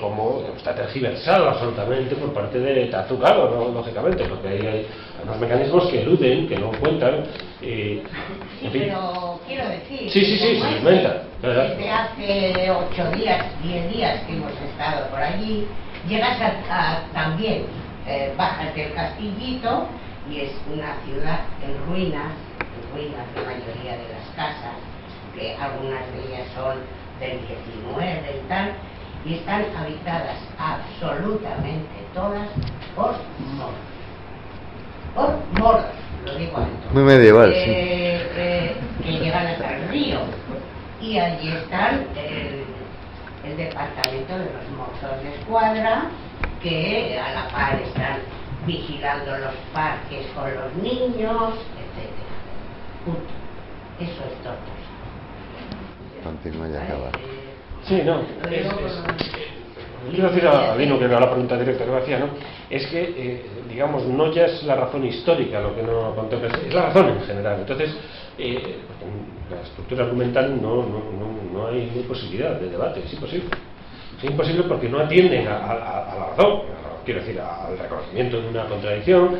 como está tergiversado absolutamente por parte de Tartu, claro, lógicamente, porque ahí hay unos mecanismos que eluden, que no cuentan. Sí, pero quiero decir... Sí, se inventa. Desde hace 8 días, 10 días que hemos estado por allí, llegas a también... bajas del Castillito y es una ciudad en ruinas la mayoría de las casas, que algunas de ellas son del 19 y tal, y están habitadas absolutamente todas por moros, lo digo alto. Muy medieval, sí. Que llegan hasta el río, y allí están el departamento de los mozos de escuadra, que a la par están vigilando los parques con los niños, etcétera. Punto. Eso es Tortosa. Continúa y acaba. Sí, no. Quiero decir a Lino, que era la pregunta directa que me hacía, ¿no? Es que, digamos, no ya es la razón histórica lo que no contempla, es la razón en general. Entonces, la estructura argumental no hay posibilidad de debate, es imposible. Es imposible porque no atienden a la razón, quiero decir, al reconocimiento de una contradicción,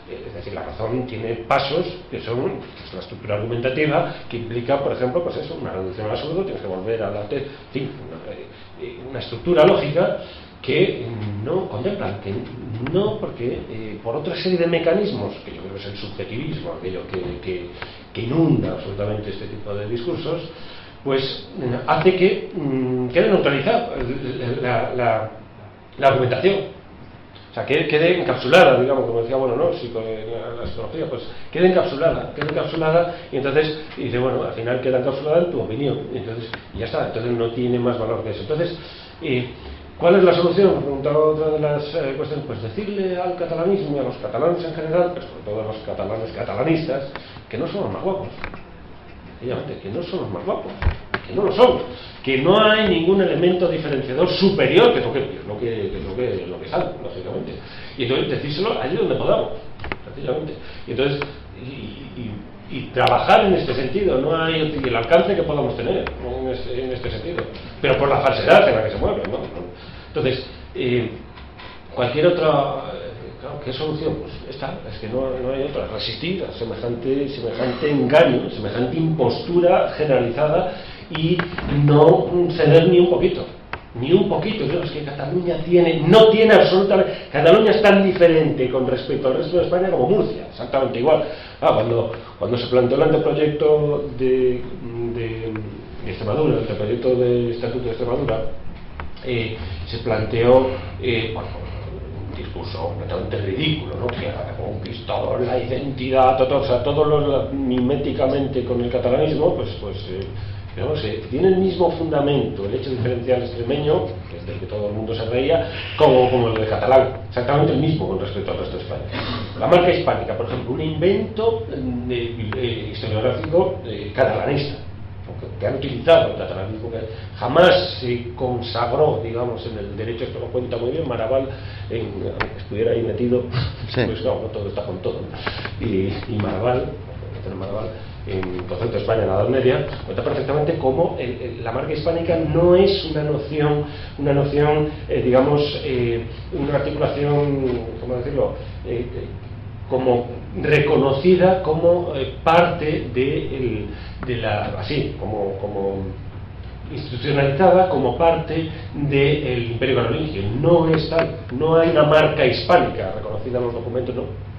es decir, la razón tiene pasos que son la estructura argumentativa que implica, por ejemplo, pues eso, una reducción al absurdo, tienes que volver a una estructura lógica que no contemplan, que no, porque por otra serie de mecanismos, que yo creo que es el subjetivismo, aquello que inunda absolutamente este tipo de discursos, pues hace que quede neutralizada la argumentación. O sea, que quede encapsulada, digamos, como decía, bueno, no, sí, con la psicología, pues quede encapsulada, y entonces dice, bueno, al final queda encapsulada en tu opinión, y entonces ya está, entonces no tiene más valor que eso. Entonces, ¿cuál es la solución? Me preguntaba otra de las cuestiones, pues decirle al catalanismo y a los catalanes en general, pero sobre todo a los catalanes catalanistas, que no son los más guapos, que no son los más guapos, que no lo son, que no hay ningún elemento diferenciador superior, que es lo que sale, lógicamente. Y entonces decírselo allí donde podamos, sencillamente. Y entonces, y trabajar en este sentido, no hay el alcance que podamos tener en este sentido, pero por la falsedad en la que se mueve, ¿no? Entonces, cualquier otra, claro, ¿qué solución? Pues esta, es que no hay otra, resistir a semejante engaño, semejante impostura generalizada, y no ceder ni un poquito. Yo, es que Cataluña no tiene absolutamente. Cataluña es tan diferente con respecto al resto de España como Murcia, exactamente igual. Cuando se planteó el anteproyecto de Extremadura, el anteproyecto del Estatuto de Extremadura, se planteó un discurso completamente ridículo, ¿no? Que ha conquistado la identidad, todo miméticamente con el catalanismo, pues pero tiene el mismo fundamento el hecho diferencial extremeño, que es del que todo el mundo se reía, como el de catalán, exactamente el mismo con respecto al resto de España. La marca hispánica, por ejemplo, un invento historiográfico catalanista, que han utilizado el catalanismo, que jamás se consagró, digamos, en el derecho. Esto lo cuenta muy bien Maraval, aunque estuviera ahí metido, sí. Pues no todo está con todo, ¿no? Y Maraval, en el concepto de España en la Edad Media, cuenta perfectamente cómo la marca hispánica no es una noción digamos, una articulación, ¿cómo decirlo?, como reconocida como parte de la, así, como institucionalizada como parte del Imperio Carolingio. No es tal, no hay una marca hispánica reconocida en los documentos,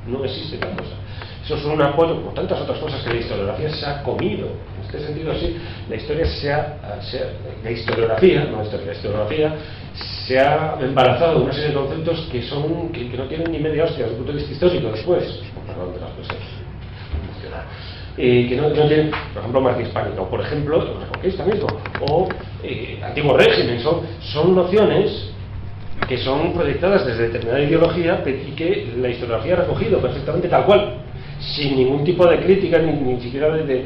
no existe tal cosa. Eso es un apoyo, como tantas otras cosas que la historiografía se ha comido. En este sentido, sí, la historiografía se ha embarazado de una serie de conceptos que no tienen ni media hostia desde el punto de vista histórico después, perdón de las cosas, que no tienen, por ejemplo, marca hispánica, o por ejemplo, la conquista mismo, o antiguo régimen, son nociones que son proyectadas desde determinada ideología y que la historiografía ha recogido perfectamente tal cual, sin ningún tipo de crítica, ni siquiera hombre,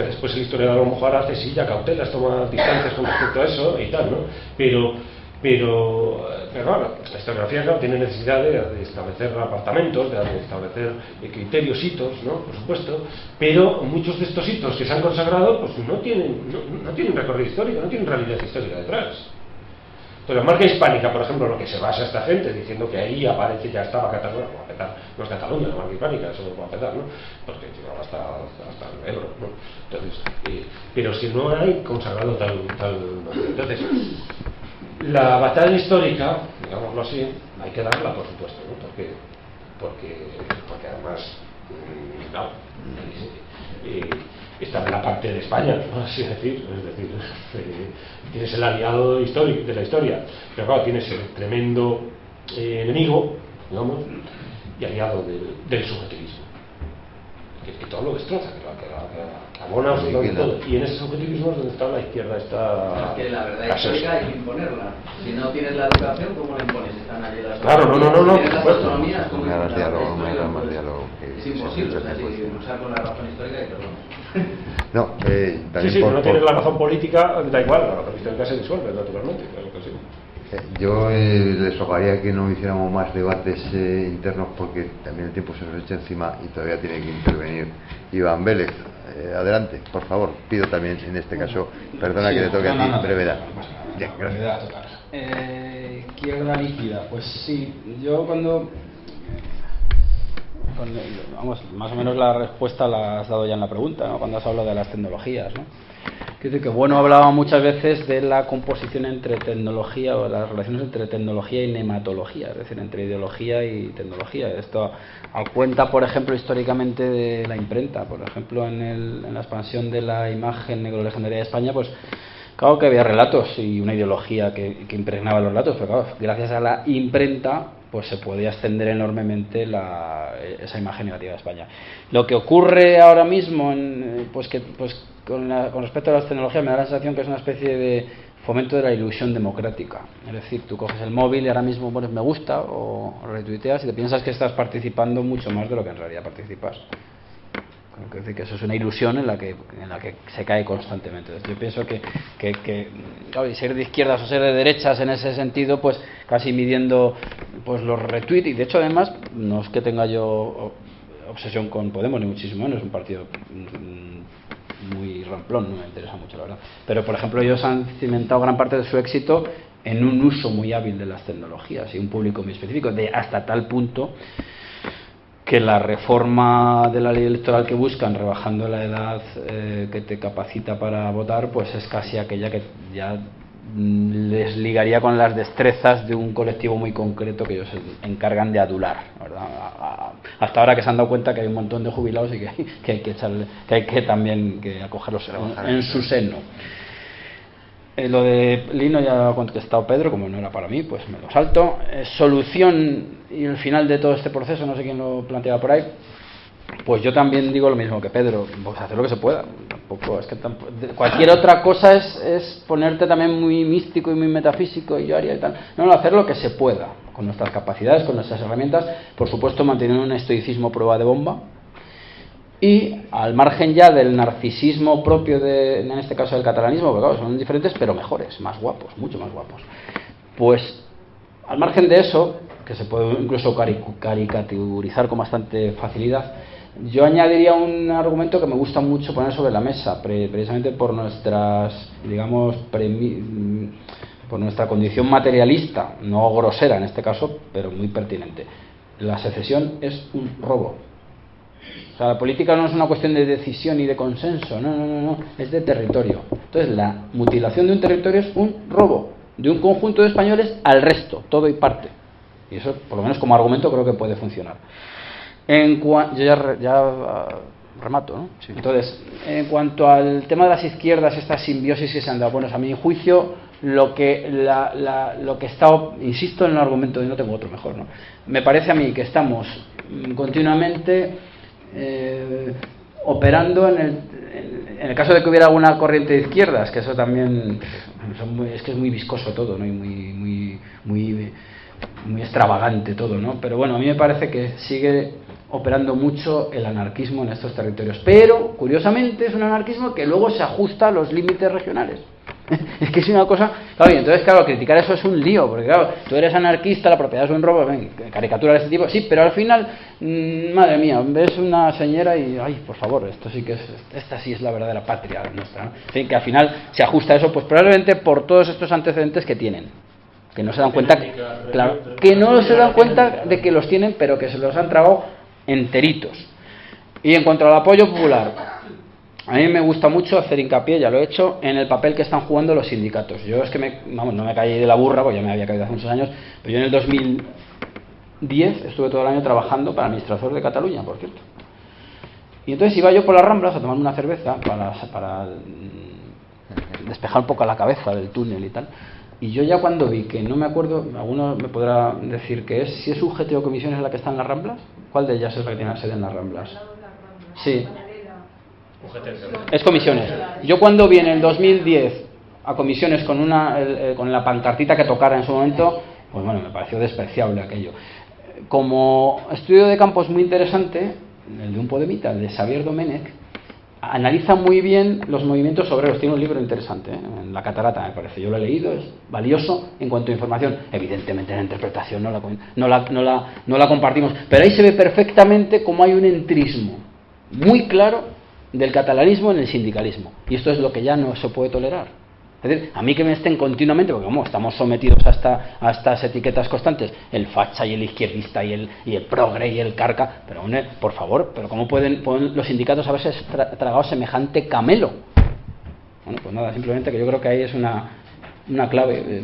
después el historiador a lo mejor hace ya cautelas, toma distancias con respecto a eso y tal, ¿no? Pero la historiografía, claro, tiene necesidad de establecer apartamentos, de establecer criterios, hitos, ¿no? Por supuesto, pero muchos de estos hitos que se han consagrado, pues no tienen recorrido histórico, no tienen realidad histórica detrás. Entonces, la marca hispánica, por ejemplo, lo que se basa esta gente, diciendo que ahí aparece, ya estaba Cataluña, no es Cataluña, la marca hispánica, eso va a petar, ¿no? Porque llegaba hasta el Ebro, ¿no? Entonces, pero si no hay consagrado tal. Entonces, la batalla histórica, digámoslo así, hay que darla, por supuesto, ¿no? Porque además, claro, está en la parte de España, ¿no? Así decir, tienes el aliado histórico de la historia, pero claro, tienes el tremendo enemigo, digamos, y aliado del subjetivismo, que todo lo destroza, que abona absolutamente todo. Y en ese subjetivismo es donde está la izquierda. Es que la verdad histórica hay que imponerla. Si no tienes la educación, ¿cómo la impones? Están allí las claro, no. Tienes las autonomías, ¿cómo más diálogo, es imposible, o sea, si usar con la razón histórica y perdón. No, también sí, no tienes la razón política, da igual, la razón histórica se disuelve, naturalmente, claro que sí. Yo les rogaría que no hiciéramos más debates internos, porque también el tiempo se nos echa encima y todavía tiene que intervenir Iván Vélez. Adelante, por favor, pido también en este caso, perdona que le toque a ti, brevedad. Bien, gracias. Izquierda líquida, pues sí, yo vamos, más o menos la respuesta la has dado ya en la pregunta, ¿no? Cuando has hablado de las tecnologías, ¿no? Fíjate que bueno hablaba muchas veces de la composición entre tecnología o las relaciones entre tecnología y nematología, es decir, entre ideología y tecnología. Esto cuenta, por ejemplo, históricamente de la imprenta. Por ejemplo, en la expansión de la imagen negrolegendaria de España, pues claro que había relatos y una ideología que impregnaba los relatos, pero claro, gracias a la imprenta pues se podía extender enormemente esa imagen negativa de España. Lo que ocurre ahora mismo con respecto a las tecnologías me da la sensación que es una especie de fomento de la ilusión democrática. Es decir, tú coges el móvil y ahora mismo pones me gusta o retuiteas y te piensas que estás participando mucho más de lo que en realidad participas. Es decir, que eso es una ilusión en la que se cae constantemente. Entonces, yo pienso que claro, y ser de izquierdas o ser de derechas en ese sentido, pues casi midiendo pues los retweets, y de hecho además no es que tenga yo obsesión con Podemos ni muchísimo menos, es un partido muy ramplón, no me interesa mucho la verdad, pero por ejemplo ellos han cimentado gran parte de su éxito en un uso muy hábil de las tecnologías y un público muy específico, hasta tal punto que la reforma de la ley electoral que buscan, rebajando la edad que te capacita para votar, pues es casi aquella que ya les ligaría con las destrezas de un colectivo muy concreto que ellos se encargan de adular, ¿verdad? Hasta ahora que se han dado cuenta que hay un montón de jubilados y que hay que también que acogerlos en su seno. Lo de Lino ya lo ha contestado Pedro, como no era para mí, pues me lo salto. Solución y el final de todo este proceso, no sé quién lo planteaba por ahí, pues yo también digo lo mismo que Pedro, pues hacer lo que se pueda. Tampoco, es que cualquier otra cosa es ponerte también muy místico y muy metafísico y yo haría y tal. No, hacer lo que se pueda, con nuestras capacidades, con nuestras herramientas, por supuesto manteniendo un estoicismo prueba de bomba. Y al margen ya del narcisismo propio en este caso del catalanismo, porque claro, son diferentes pero mejores, más guapos, mucho más guapos, pues al margen de eso, que se puede incluso caricaturizar con bastante facilidad, yo añadiría un argumento que me gusta mucho poner sobre la mesa, precisamente por nuestras, digamos, por nuestra condición materialista, no grosera en este caso, pero muy pertinente. La secesión es un robo. O sea, la política no es una cuestión de decisión y de consenso, no, es de territorio. Entonces, la mutilación de un territorio es un robo de un conjunto de españoles al resto, todo y parte. Y eso, por lo menos como argumento, creo que puede funcionar. Yo ya remato, ¿no? Sí. Entonces, en cuanto al tema de las izquierdas, esta simbiosis que se han dado, bueno, a mi juicio, lo que está, insisto en el argumento y no tengo otro mejor, ¿no? Me parece a mí que estamos continuamente operando en el caso de que hubiera alguna corriente de izquierdas, que eso también es que es muy viscoso todo, ¿no? Y muy extravagante todo, ¿no? Pero bueno, a mí me parece que sigue operando mucho el anarquismo en estos territorios, pero curiosamente es un anarquismo que luego se ajusta a los límites regionales. Es que es una cosa, claro, y entonces claro, criticar eso es un lío, porque claro, tú eres anarquista, la propiedad es un robo, caricatura de este tipo, sí, pero al final, madre mía, ves una señora y, ay, por favor, esta sí es la verdadera patria nuestra, ¿no? En fin, que al final se ajusta a eso, pues probablemente por todos estos antecedentes que tienen, que no se dan cuenta, claro, que no se dan cuenta de que los tienen, pero que se los han tragado enteritos. Y en cuanto al apoyo popular, a mí me gusta mucho hacer hincapié, ya lo he hecho, en el papel que están jugando los sindicatos. Yo es que no me caí de la burra, porque ya me había caído hace muchos años, pero yo en el 2010 estuve todo el año trabajando para el administrador de Cataluña, por cierto. Y entonces iba yo por las Ramblas a tomarme una cerveza para despejar un poco la cabeza del túnel y tal. Y yo ya cuando vi que, no me acuerdo, alguno me podrá decir qué es, si es UGT o Comisiones la que está en las Ramblas, ¿cuál de ellas es la que tiene la sede en las Ramblas? Sí. Es Comisiones. Yo cuando vi en el 2010 a Comisiones con la pancartita que tocara en su momento, pues bueno, me pareció despreciable aquello. Como estudio de campo es muy interesante, el de un podemita, el de Xavier Domènech, analiza muy bien los movimientos obreros. Tiene un libro interesante, en La Catarata me parece, yo lo he leído, es valioso en cuanto a información. Evidentemente la interpretación no la compartimos, pero ahí se ve perfectamente cómo hay un entrismo muy claro del catalanismo en el sindicalismo, y esto es lo que ya no se puede tolerar. Es decir, a mí que me estén continuamente, porque como estamos sometidos a estas etiquetas constantes, el facha y el izquierdista y el progre y el carca, pero por favor, pero ¿cómo pueden los sindicatos haberse tragado semejante camelo? Bueno, pues nada, simplemente que yo creo que ahí es una clave.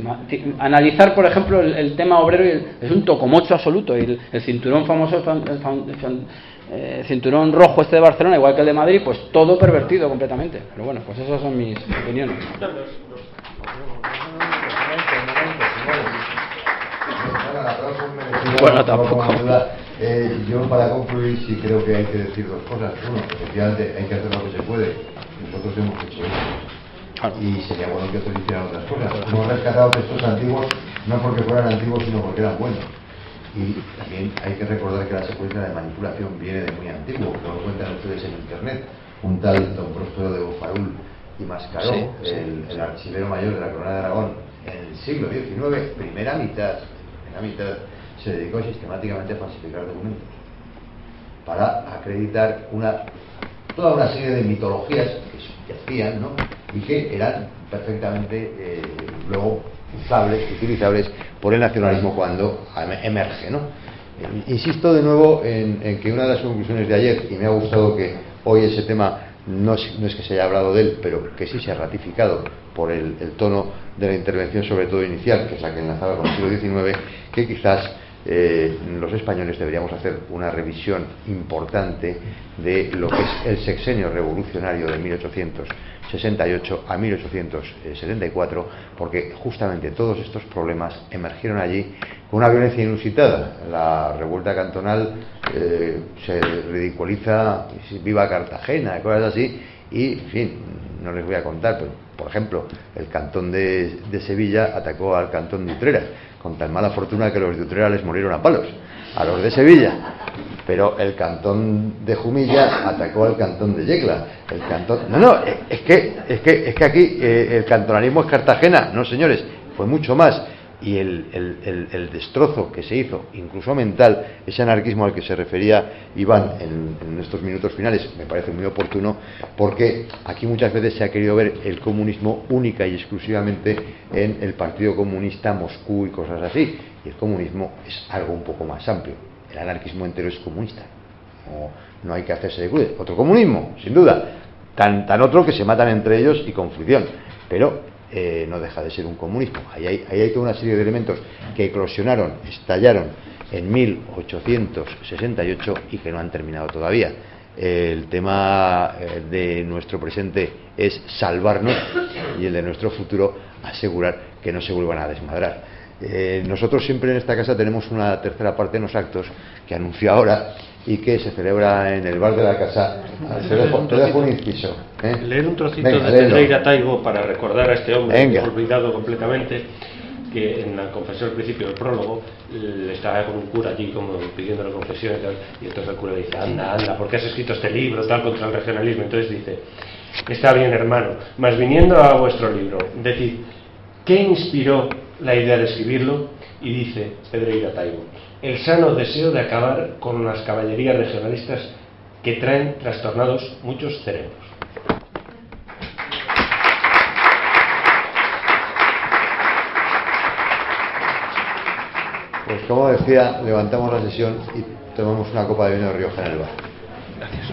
Analizar, por ejemplo, el tema obrero es un tocomocho absoluto, y el cinturón famoso, el cinturón rojo este de Barcelona, igual que el de Madrid, pues todo pervertido completamente. Pero bueno, pues esas son mis opiniones. Bueno, tampoco. Yo, para concluir, sí creo que hay que decir dos cosas. Uno, efectivamente hay que hacer lo que se puede. Nosotros hemos hecho eso. Y sería bueno que otros hicieran otras cosas. Hemos rescatado textos antiguos, no porque fueran antiguos, sino porque eran buenos. Y también hay que recordar que la secuencia de manipulación viene de muy antiguo. Como lo cuentan ustedes en internet. Un tal don Próspero de Bofarull y Mascaró, el archivero mayor de la Corona de Aragón, en el siglo XIX, primera mitad, se dedicó sistemáticamente a falsificar documentos para acreditar toda una serie de mitologías que hacían, ¿no? Y que eran perfectamente luego utilizables por el nacionalismo cuando emerge, ¿no? Insisto de nuevo en que una de las conclusiones de ayer, y me ha gustado que hoy ese tema no es que se haya hablado de él, pero que sí se ha ratificado por el tono de la intervención, sobre todo inicial, que es la que enlazaba con el siglo XIX, que quizás los españoles deberíamos hacer una revisión importante de lo que es el sexenio revolucionario de 1868 a 1874, porque justamente todos estos problemas emergieron allí con una violencia inusitada. La revuelta cantonal se ridiculiza, viva Cartagena, cosas así, y en fin, no les voy a contar, pero por ejemplo, el cantón de Sevilla atacó al cantón de Utrera, con tan mala fortuna que los de Utrera les murieron a palos, a los de Sevilla. Pero el cantón de Jumilla atacó al cantón de Yecla. Es que aquí el cantonalismo es Cartagena. No, señores, fue mucho más. Y el destrozo que se hizo, incluso mental, ese anarquismo al que se refería Iván en estos minutos finales, me parece muy oportuno, porque aquí muchas veces se ha querido ver el comunismo única y exclusivamente en el Partido Comunista, Moscú y cosas así. Y el comunismo es algo un poco más amplio. El anarquismo entero es comunista. No hay que hacerse de cuide. Otro comunismo, sin duda. Tan otro que se matan entre ellos y con fricción. Pero no deja de ser un comunismo. Ahí hay toda una serie de elementos que eclosionaron, estallaron en 1868 y que no han terminado todavía. El tema de nuestro presente es salvarnos, y el de nuestro futuro asegurar que no se vuelvan a desmadrar. Nosotros siempre en esta casa tenemos una tercera parte en los actos que anuncio ahora y que se celebra en el bar de la casa. Te dejo un inciso. Leer un trocito Venga, de Pedreira Taibo para recordar a este hombre olvidado completamente, que en la confesión al principio del prólogo le estaba con un cura allí como pidiéndole confesión y tal, y entonces el cura dice: anda, ¿por qué has escrito este libro tal contra el regionalismo? Entonces dice: está bien, hermano, mas viniendo a vuestro libro, decid, ¿qué inspiró la idea de escribirlo? Y dice Pedreira Taibo: el sano deseo de acabar con las caballerías regionalistas que traen trastornados muchos cerebros. Pues como decía, levantamos la sesión y tomamos una copa de vino de Rioja en el bar. Gracias.